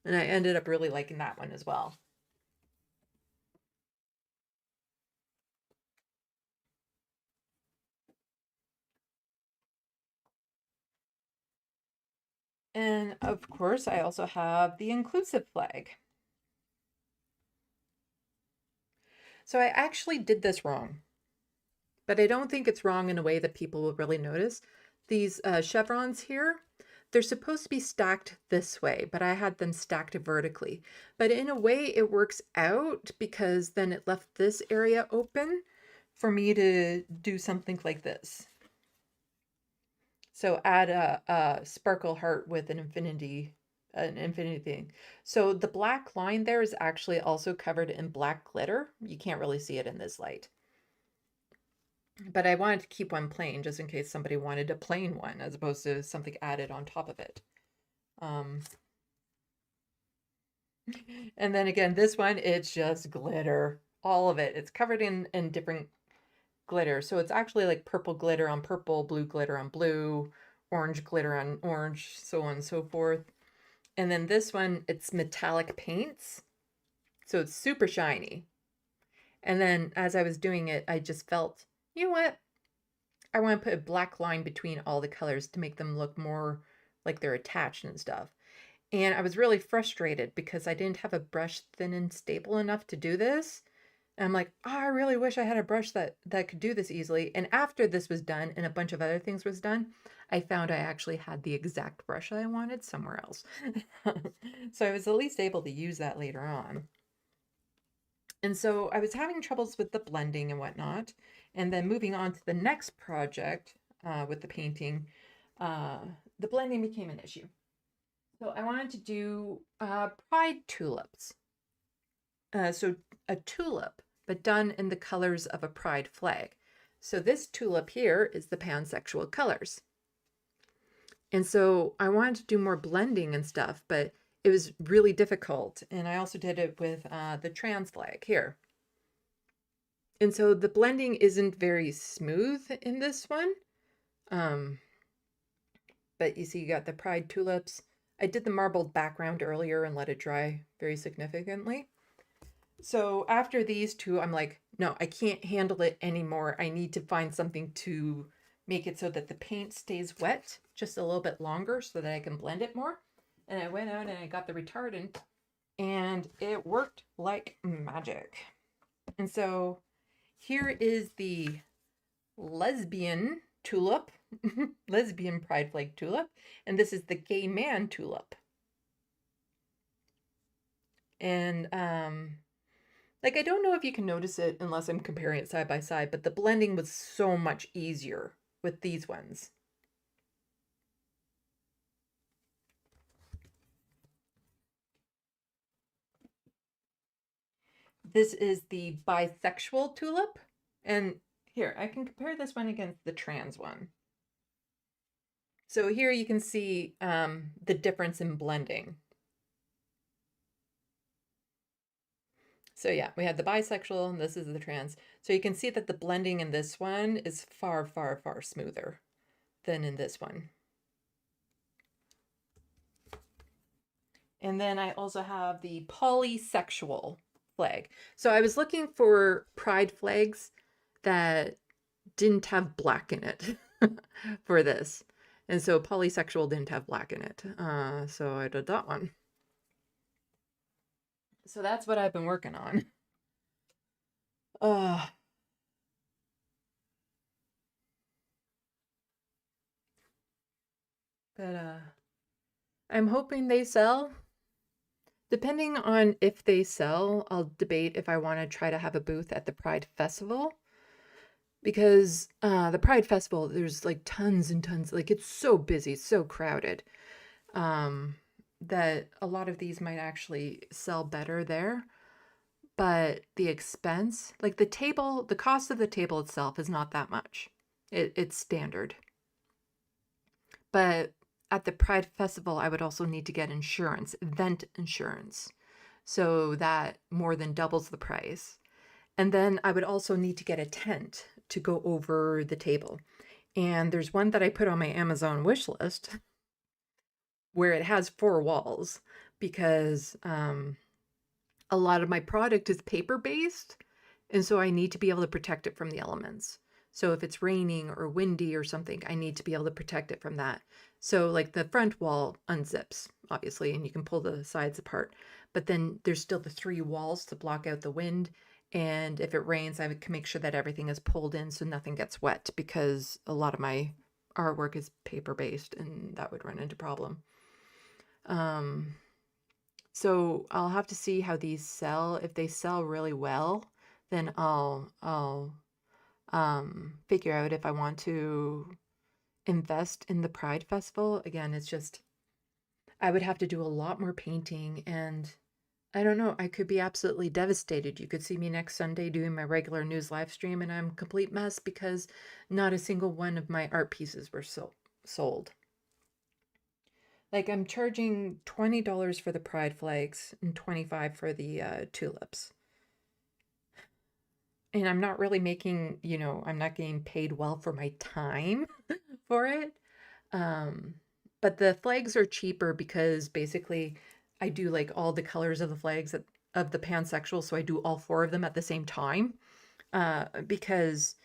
And I ended up really liking that one as well. And of course, I also have the inclusive flag. So I actually did this wrong, but I don't think it's wrong in a way that people will really notice. These chevrons here, they're supposed to be stacked this way, but I had them stacked vertically. But in a way it works out because then it left this area open for me to do something like this. So add a sparkle heart with an infinity thing. So the black line there is actually also covered in black glitter. You can't really see it in this light. But I wanted to keep one plain just in case somebody wanted a plain one as opposed to something added on top of it. And then again, this one, it's just glitter. All of it. It's covered in different glitter. So it's actually like purple glitter on purple, blue glitter on blue, orange glitter on orange, so on and so forth. And then this one, it's metallic paints. So it's super shiny. And then as I was doing it, I just felt, you know what? I want to put a black line between all the colors to make them look more like they're attached and stuff. And I was really frustrated because I didn't have a brush thin and stable enough to do this. And I'm like, oh, I really wish I had a brush that could do this easily. And after this was done and a bunch of other things was done, I found I actually had the exact brush that I wanted somewhere else. So I was at least able to use that later on. And so I was having troubles with the blending and whatnot. And then moving on to the next project with the painting, the blending became an issue. So I wanted to do pride tulips. So a tulip, but done in the colors of a pride flag. So this tulip here is the pansexual colors. And so I wanted to do more blending and stuff, but it was really difficult. And I also did it with the trans flag here. And so the blending isn't very smooth in this one. But you see, you got the pride tulips. I did the marbled background earlier and let it dry very significantly. So after these two, I'm like, no, I can't handle it anymore. I need to find something to make it so that the paint stays wet just a little bit longer so that I can blend it more. And I went out and I got the retardant and it worked like magic. And so here is the lesbian tulip, lesbian pride flag tulip, and this is the gay man tulip. And like, I don't know if you can notice it unless I'm comparing it side by side, but the blending was so much easier with these ones. This is the bisexual tulip. And here, I can compare this one against the trans one. So here you can see the difference in blending. So yeah, we had the bisexual and this is the trans. So you can see that the blending in this one is far, far, far smoother than in this one. And then I also have the polysexual flag. So I was looking for pride flags that didn't have black in it for this. And so polysexual didn't have black in it. So I did that one. So that's what I've been working on. But I'm hoping they sell. Depending on if they sell, I'll debate if I want to try to have a booth at the Pride Festival. Because the Pride Festival, there's like tons and tons, like it's so busy, so crowded. That a lot of these might actually sell better there. But the expense, like the table, the cost of the table itself is not that much. It's standard. But at the Pride Festival, I would also need to get insurance, event insurance. So that more than doubles the price. And then I would also need to get a tent to go over the table. And there's one that I put on my Amazon wish list where it has 4 walls because a lot of my product is paper-based, and so I need to be able to protect it from the elements. So if it's raining or windy or something, I need to be able to protect it from that. So like the front wall unzips, obviously, and you can pull the sides apart. But then there's still the 3 walls to block out the wind. And if it rains, I can make sure that everything is pulled in so nothing gets wet because a lot of my artwork is paper-based and that would run into problem. So I'll have to see how these sell. If they sell really well, then I'll figure out if I want to invest in the Pride Festival. Again, it's just, I would have to do a lot more painting and I don't know, I could be absolutely devastated. You could see me next Sunday doing my regular news live stream and I'm a complete mess because not a single one of my art pieces were sold. Like I'm charging $20 for the pride flags and $25 for the tulips. And I'm not really making, you know, I'm not getting paid well for my time for it. But the flags are cheaper because basically I do like all the colors of the flags of the pansexual. So I do all 4 of them at the same time because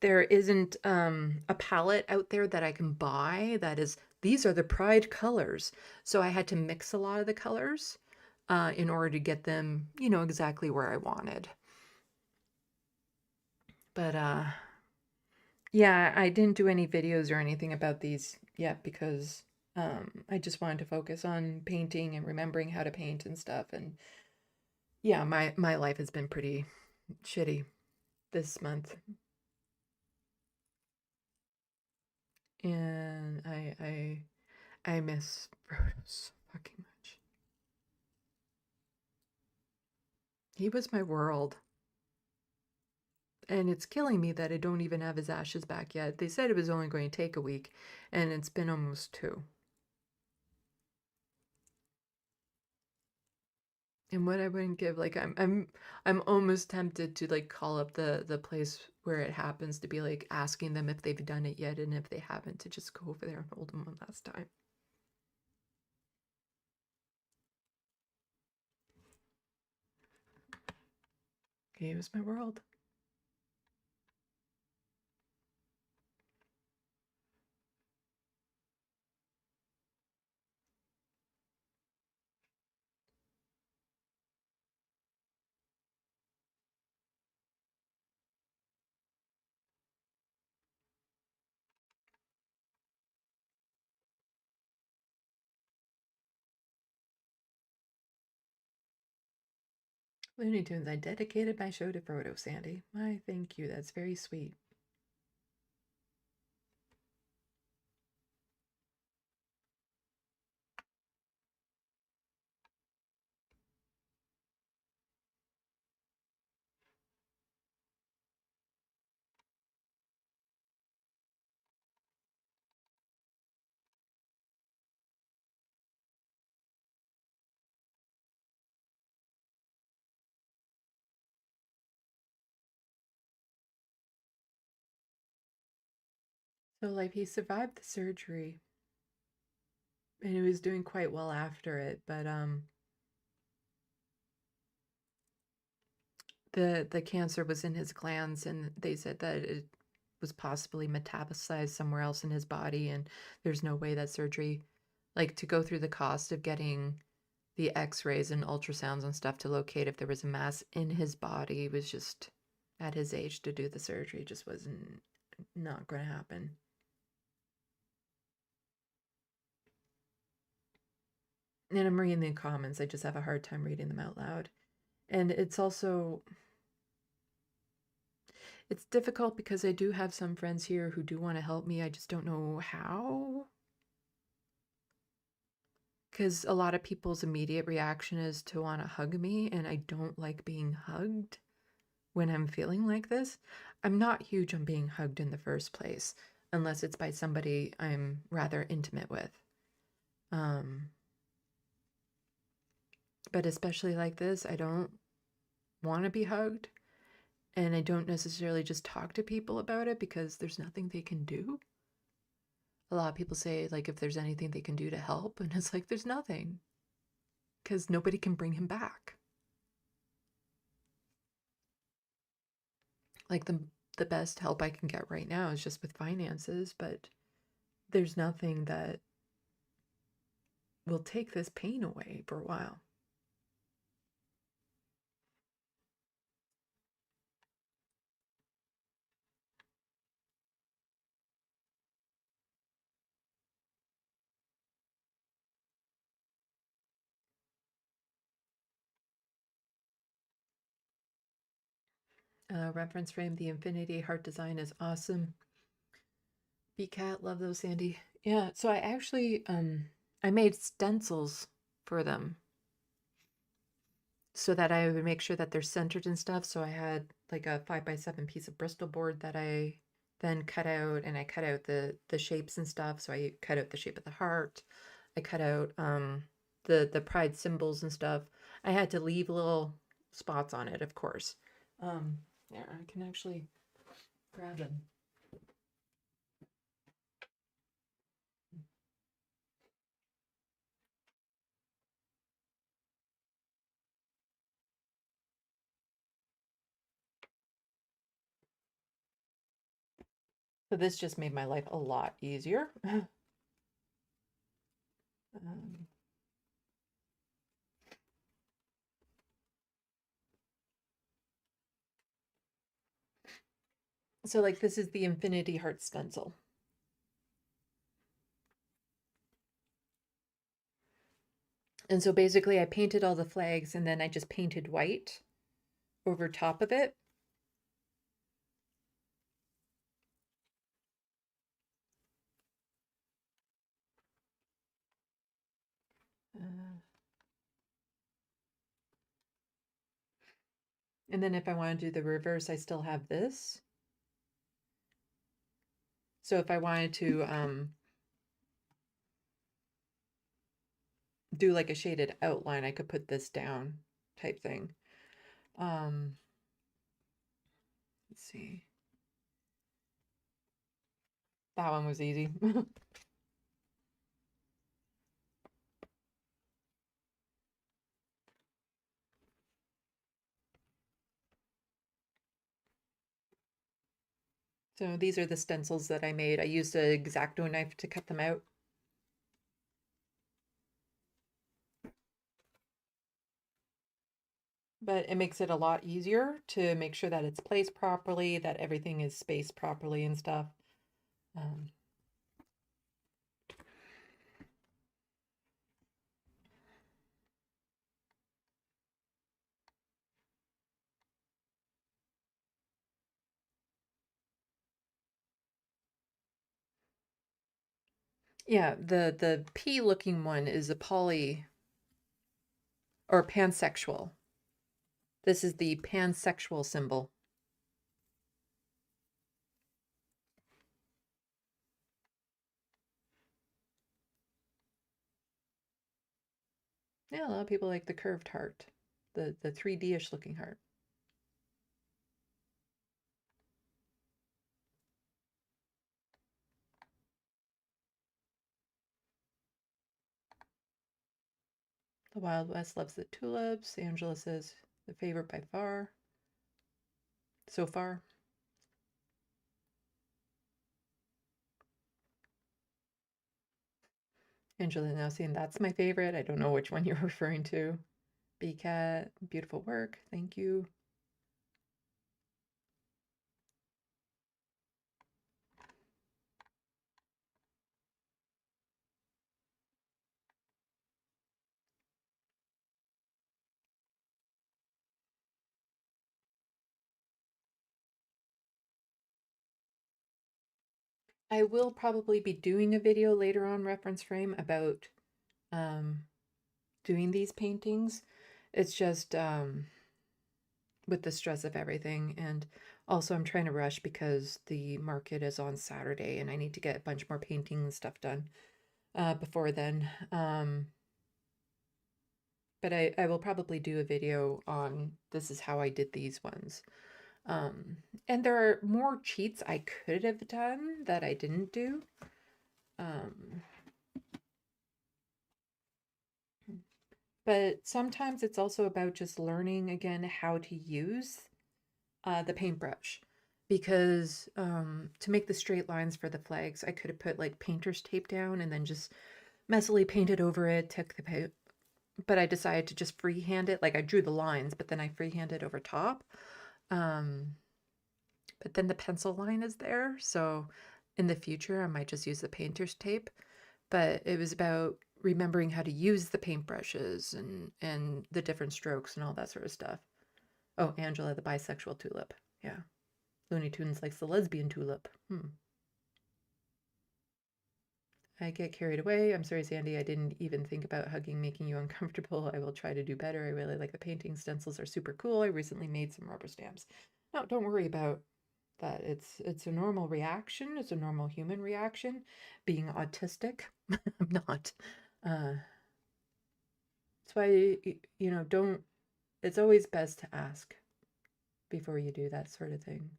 there isn't a palette out there that I can buy that is, these are the pride colors. So I had to mix a lot of the colors in order to get them, you know, exactly where I wanted. But yeah, I didn't do any videos or anything about these yet because I just wanted to focus on painting and remembering how to paint and stuff. And yeah, my life has been pretty shitty this month. And I miss Frodo so fucking much. He was my world. And it's killing me that I don't even have his ashes back yet. They said it was only going to take a week, and it's been almost 2. And what I wouldn't give, like, I'm almost tempted to like call up the place where it happens to be like asking them if they've done it yet, and if they haven't, to just go over there and hold them one last time. Okay, it was my world. Looney Tunes, I dedicated my show to Frodo, Sandy. Why, thank you. That's very sweet. So, like, he survived the surgery, and he was doing quite well after it, but the cancer was in his glands, and they said that it was possibly metastasized somewhere else in his body, and there's no way that surgery, like, to go through the cost of getting the x-rays and ultrasounds and stuff to locate if there was a mass in his body, was just, at his age, to do the surgery just wasn't not going to happen. And I'm reading the comments, I just have a hard time reading them out loud. And it's also, it's difficult because I do have some friends here who do want to help me. I just don't know how. Because a lot of people's immediate reaction is to want to hug me, and I don't like being hugged when I'm feeling like this. I'm not huge on being hugged in the first place, unless it's by somebody I'm rather intimate with. But especially like this, I don't want to be hugged, and I don't necessarily just talk to people about it because there's nothing they can do. A lot of people say, like, if there's anything they can do to help, and it's like, there's nothing, because nobody can bring him back. Like, the best help I can get right now is just with finances, but there's nothing that will take this pain away for a while. Reference frame, the infinity heart design is awesome. BCat, love those, Sandy. Yeah, so I actually, I made stencils for them so that I would make sure that they're centered and stuff. So I had like a 5x7 piece of Bristol board that I then cut out, and I cut out the shapes and stuff. So I cut out the shape of the heart. I cut out the pride symbols and stuff. I had to leave little spots on it, of course. There, I can actually grab them. So this just made my life a lot easier. So like this is the Infinity Heart stencil. And so basically I painted all the flags and then I just painted white over top of it. And then if I want to do the reverse, I still have this. So if I wanted to do like a shaded outline, I could put this down type thing. Let's see. That one was easy. So these are the stencils that I made. I used an X-Acto knife to cut them out. But it makes it a lot easier to make sure that it's placed properly, that everything is spaced properly and stuff. Yeah, the P looking one is a poly or pansexual. This is the pansexual symbol. Yeah, a lot of people like the curved heart, the 3D-ish looking heart. The Wild West loves the tulips. Angela says the favorite by far. So far. Angela now saying that's my favorite. I don't know which one you're referring to. B-Cat, beautiful work. Thank you. I will probably be doing a video later on, reference frame, about doing these paintings. It's just with the stress of everything, and also I'm trying to rush because the market is on Saturday and I need to get a bunch more painting and stuff done before then. But I will probably do a video on this is how I did these ones. And there are more cheats I could have done that I didn't do. But sometimes it's also about just learning again how to use the paintbrush. Because to make the straight lines for the flags, I could have put like painter's tape down and then just messily painted over it, took the paint. But I decided to just freehand it. Like I drew the lines, but then I freehanded over top. But then the pencil line is there. So in the future, I might just use the painter's tape. But it was about remembering how to use the paintbrushes and the different strokes and all that sort of stuff. Oh, Angela, the bisexual tulip. Yeah. Looney Tunes likes the lesbian tulip. I get carried away. I'm sorry, Sandy. I didn't even think about hugging making you uncomfortable. I will try to do better. I really like the painting. Stencils are super cool. I recently made some rubber stamps. No, don't worry about that. It's a normal reaction. It's a normal human reaction. Being autistic, I'm not. That's why, you know, don't, it's always best to ask before you do that sort of thing.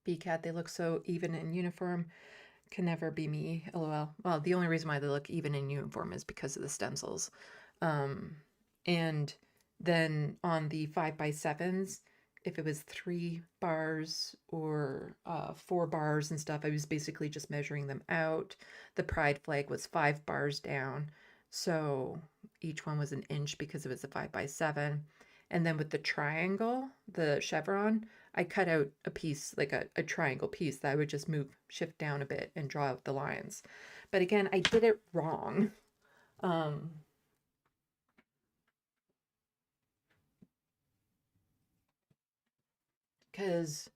B-Cat, they look so even in uniform. Can never be me, lol. Well, the only reason why they look even in uniform is because of the stencils. And then on the 5x7s, if it was 3 bars or 4 bars and stuff, I was basically just measuring them out. The pride flag was 5 bars down, so each one was an inch because it was a 5x7. And then with the triangle, the chevron, I cut out a piece, like a triangle piece that I would just shift down a bit and draw out the lines. But again, I did it wrong. Because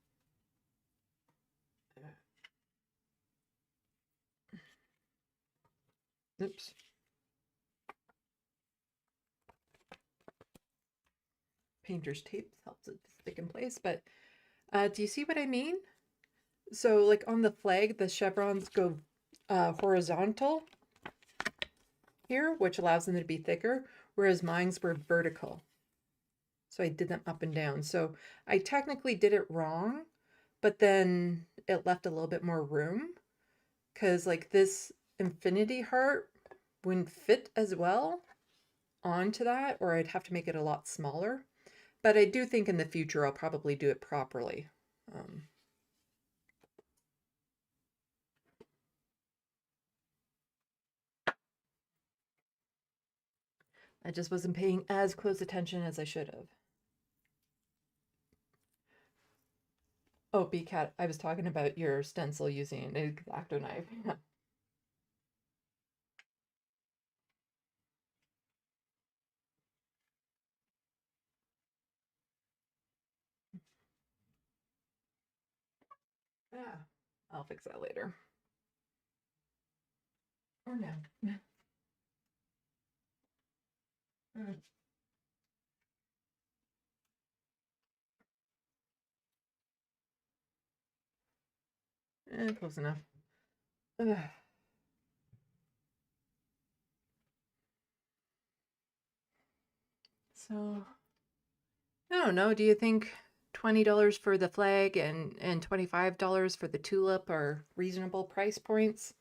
oops. Painter's tape helps it stick in place, but do you see what I mean? So like on the flag, the chevrons go horizontal here, which allows them to be thicker, whereas mine's were vertical. So I did them up and down. So I technically did it wrong, but then it left a little bit more room because like this infinity heart wouldn't fit as well onto that, or I'd have to make it a lot smaller. But I do think in the future I'll probably do it properly. I just wasn't paying as close attention as I should have. Oh, B-Cat, I was talking about your stencil using an X-Acto knife. Yeah, I'll fix that later. Or no. Close enough. Ugh. So, I don't know. Do you think $20 for the flag and $25 for the tulip are reasonable price points?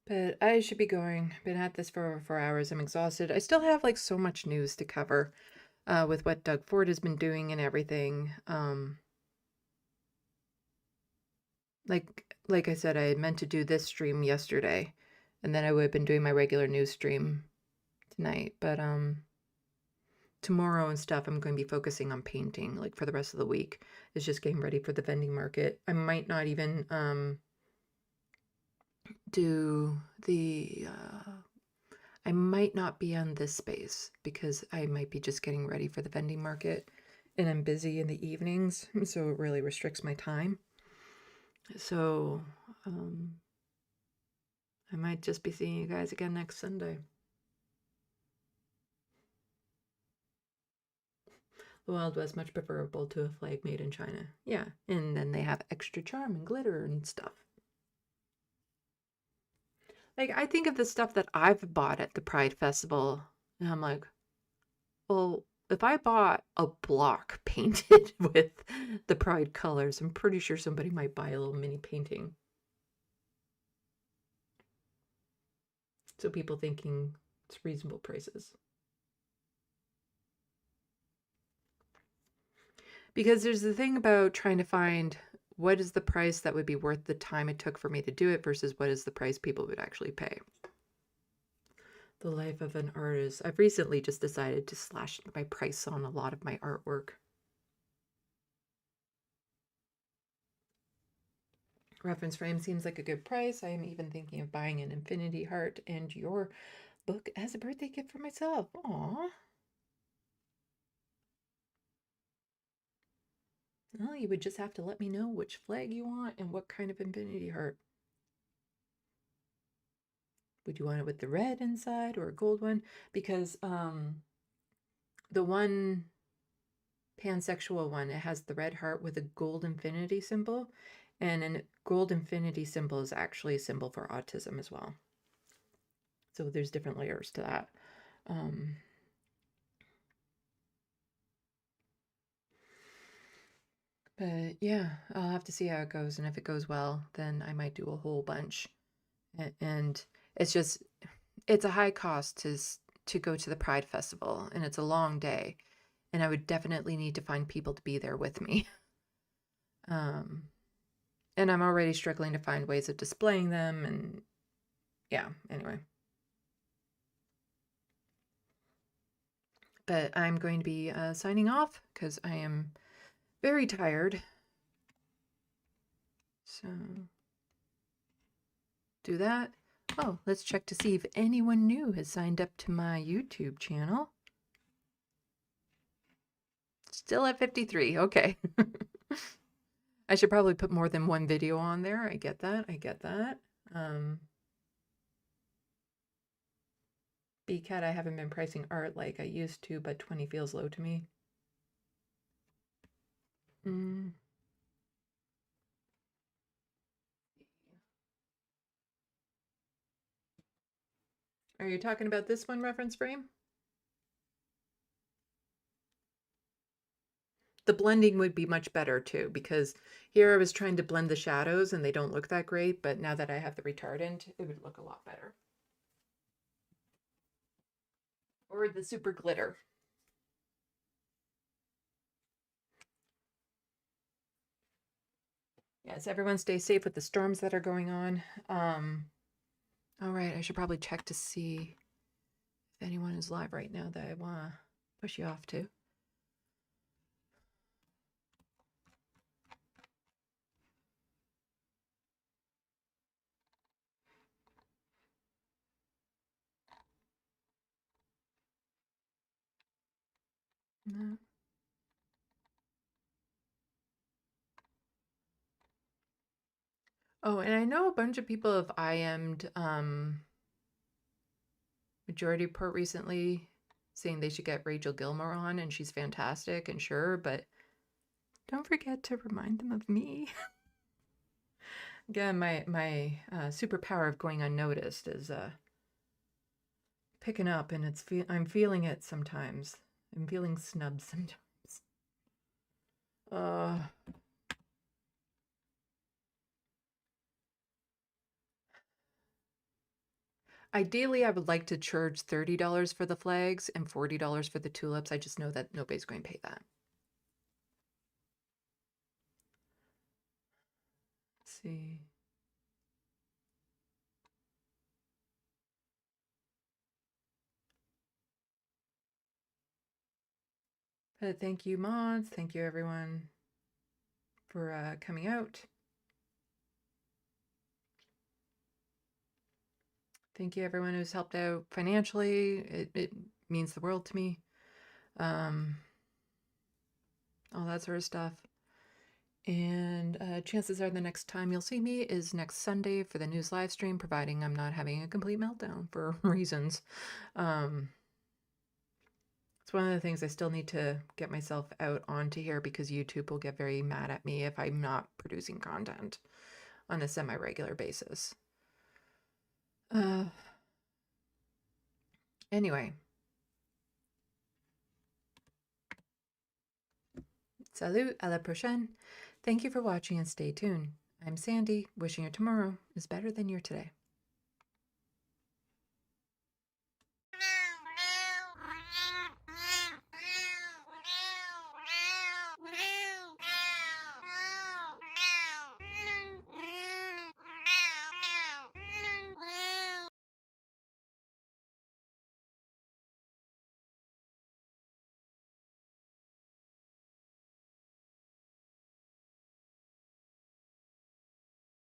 But I should be going. Been at this for 4 hours. I'm exhausted. I still have like so much news to cover with what Doug Ford has been doing and everything. Like I said, I had meant to do this stream yesterday, and then I would have been doing my regular news stream tonight. But tomorrow and stuff, I'm going to be focusing on painting like for the rest of the week. It's just getting ready for the vending market. I might not even do the I might not be on this space because I might be just getting ready for the vending market, and I'm busy in the evenings, so it really restricts my time. So I might just be seeing you guys again next Sunday. The Wild West, much preferable to a flag made in China. Yeah, and then they have extra charm and glitter and stuff. Like, I think of the stuff that I've bought at the Pride Festival, and I'm like, well, if I bought a block painted with the Pride colors, I'm pretty sure somebody might buy a little mini painting. So people thinking it's reasonable prices. Because there's the thing about trying to find what is the price that would be worth the time it took for me to do it versus what is the price people would actually pay. The life of an artist. I've recently just decided to slash my price on a lot of my artwork. Reference frame seems like a good price. I am even thinking of buying an infinity heart and your book as a birthday gift for myself. Aww. Well, you would just have to let me know which flag you want and what kind of infinity heart. Would you want it with the red inside or a gold one? Because the one pansexual one, it has the red heart with a gold infinity symbol, and a gold infinity symbol is actually a symbol for autism as well. So there's different layers to that. But yeah, I'll have to see how it goes, and if it goes well, then I might do a whole bunch. And it's a high cost to go to the Pride Festival, and it's a long day, and I would definitely need to find people to be there with me. And I'm already struggling to find ways of displaying them, and yeah, anyway. But I'm going to be signing off because I am very tired. So do that. Oh, let's check to see if anyone new has signed up to my YouTube channel. Still at 53. Okay. I should probably put more than one video on there. I get that. I get that. BCAT, I haven't been pricing art like I used to, but 20 feels low to me. Are you talking about this one, reference frame? The blending would be much better too, because here I was trying to blend the shadows and they don't look that great, but now that I have the retardant, it would look a lot better. Or the super glitter. Yes, everyone stay safe with the storms that are going on. All right, I should probably check to see if anyone is live right now that I want to push you off to. No. Oh, and I know a bunch of people have IM'd Majority Report recently, saying they should get Rachel Gilmore on, and she's fantastic and sure, but don't forget to remind them of me. Again, my superpower of going unnoticed is picking up, and I'm feeling it sometimes. I'm feeling snubbed sometimes. Ideally, I would like to charge $30 for the flags and $40 for the tulips. I just know that nobody's going to pay that. Let's see. But thank you, mods. Thank you, everyone, for coming out. Thank you, everyone who's helped out financially. It means the world to me. All that sort of stuff. And chances are the next time you'll see me is next Sunday for the news live stream, providing I'm not having a complete meltdown for reasons. It's one of the things I still need to get myself out onto here, because YouTube will get very mad at me if I'm not producing content on a semi-regular basis. Anyway. Salut, à la prochaine. Thank you for watching and stay tuned. I'm Sandy, wishing your tomorrow is better than your today.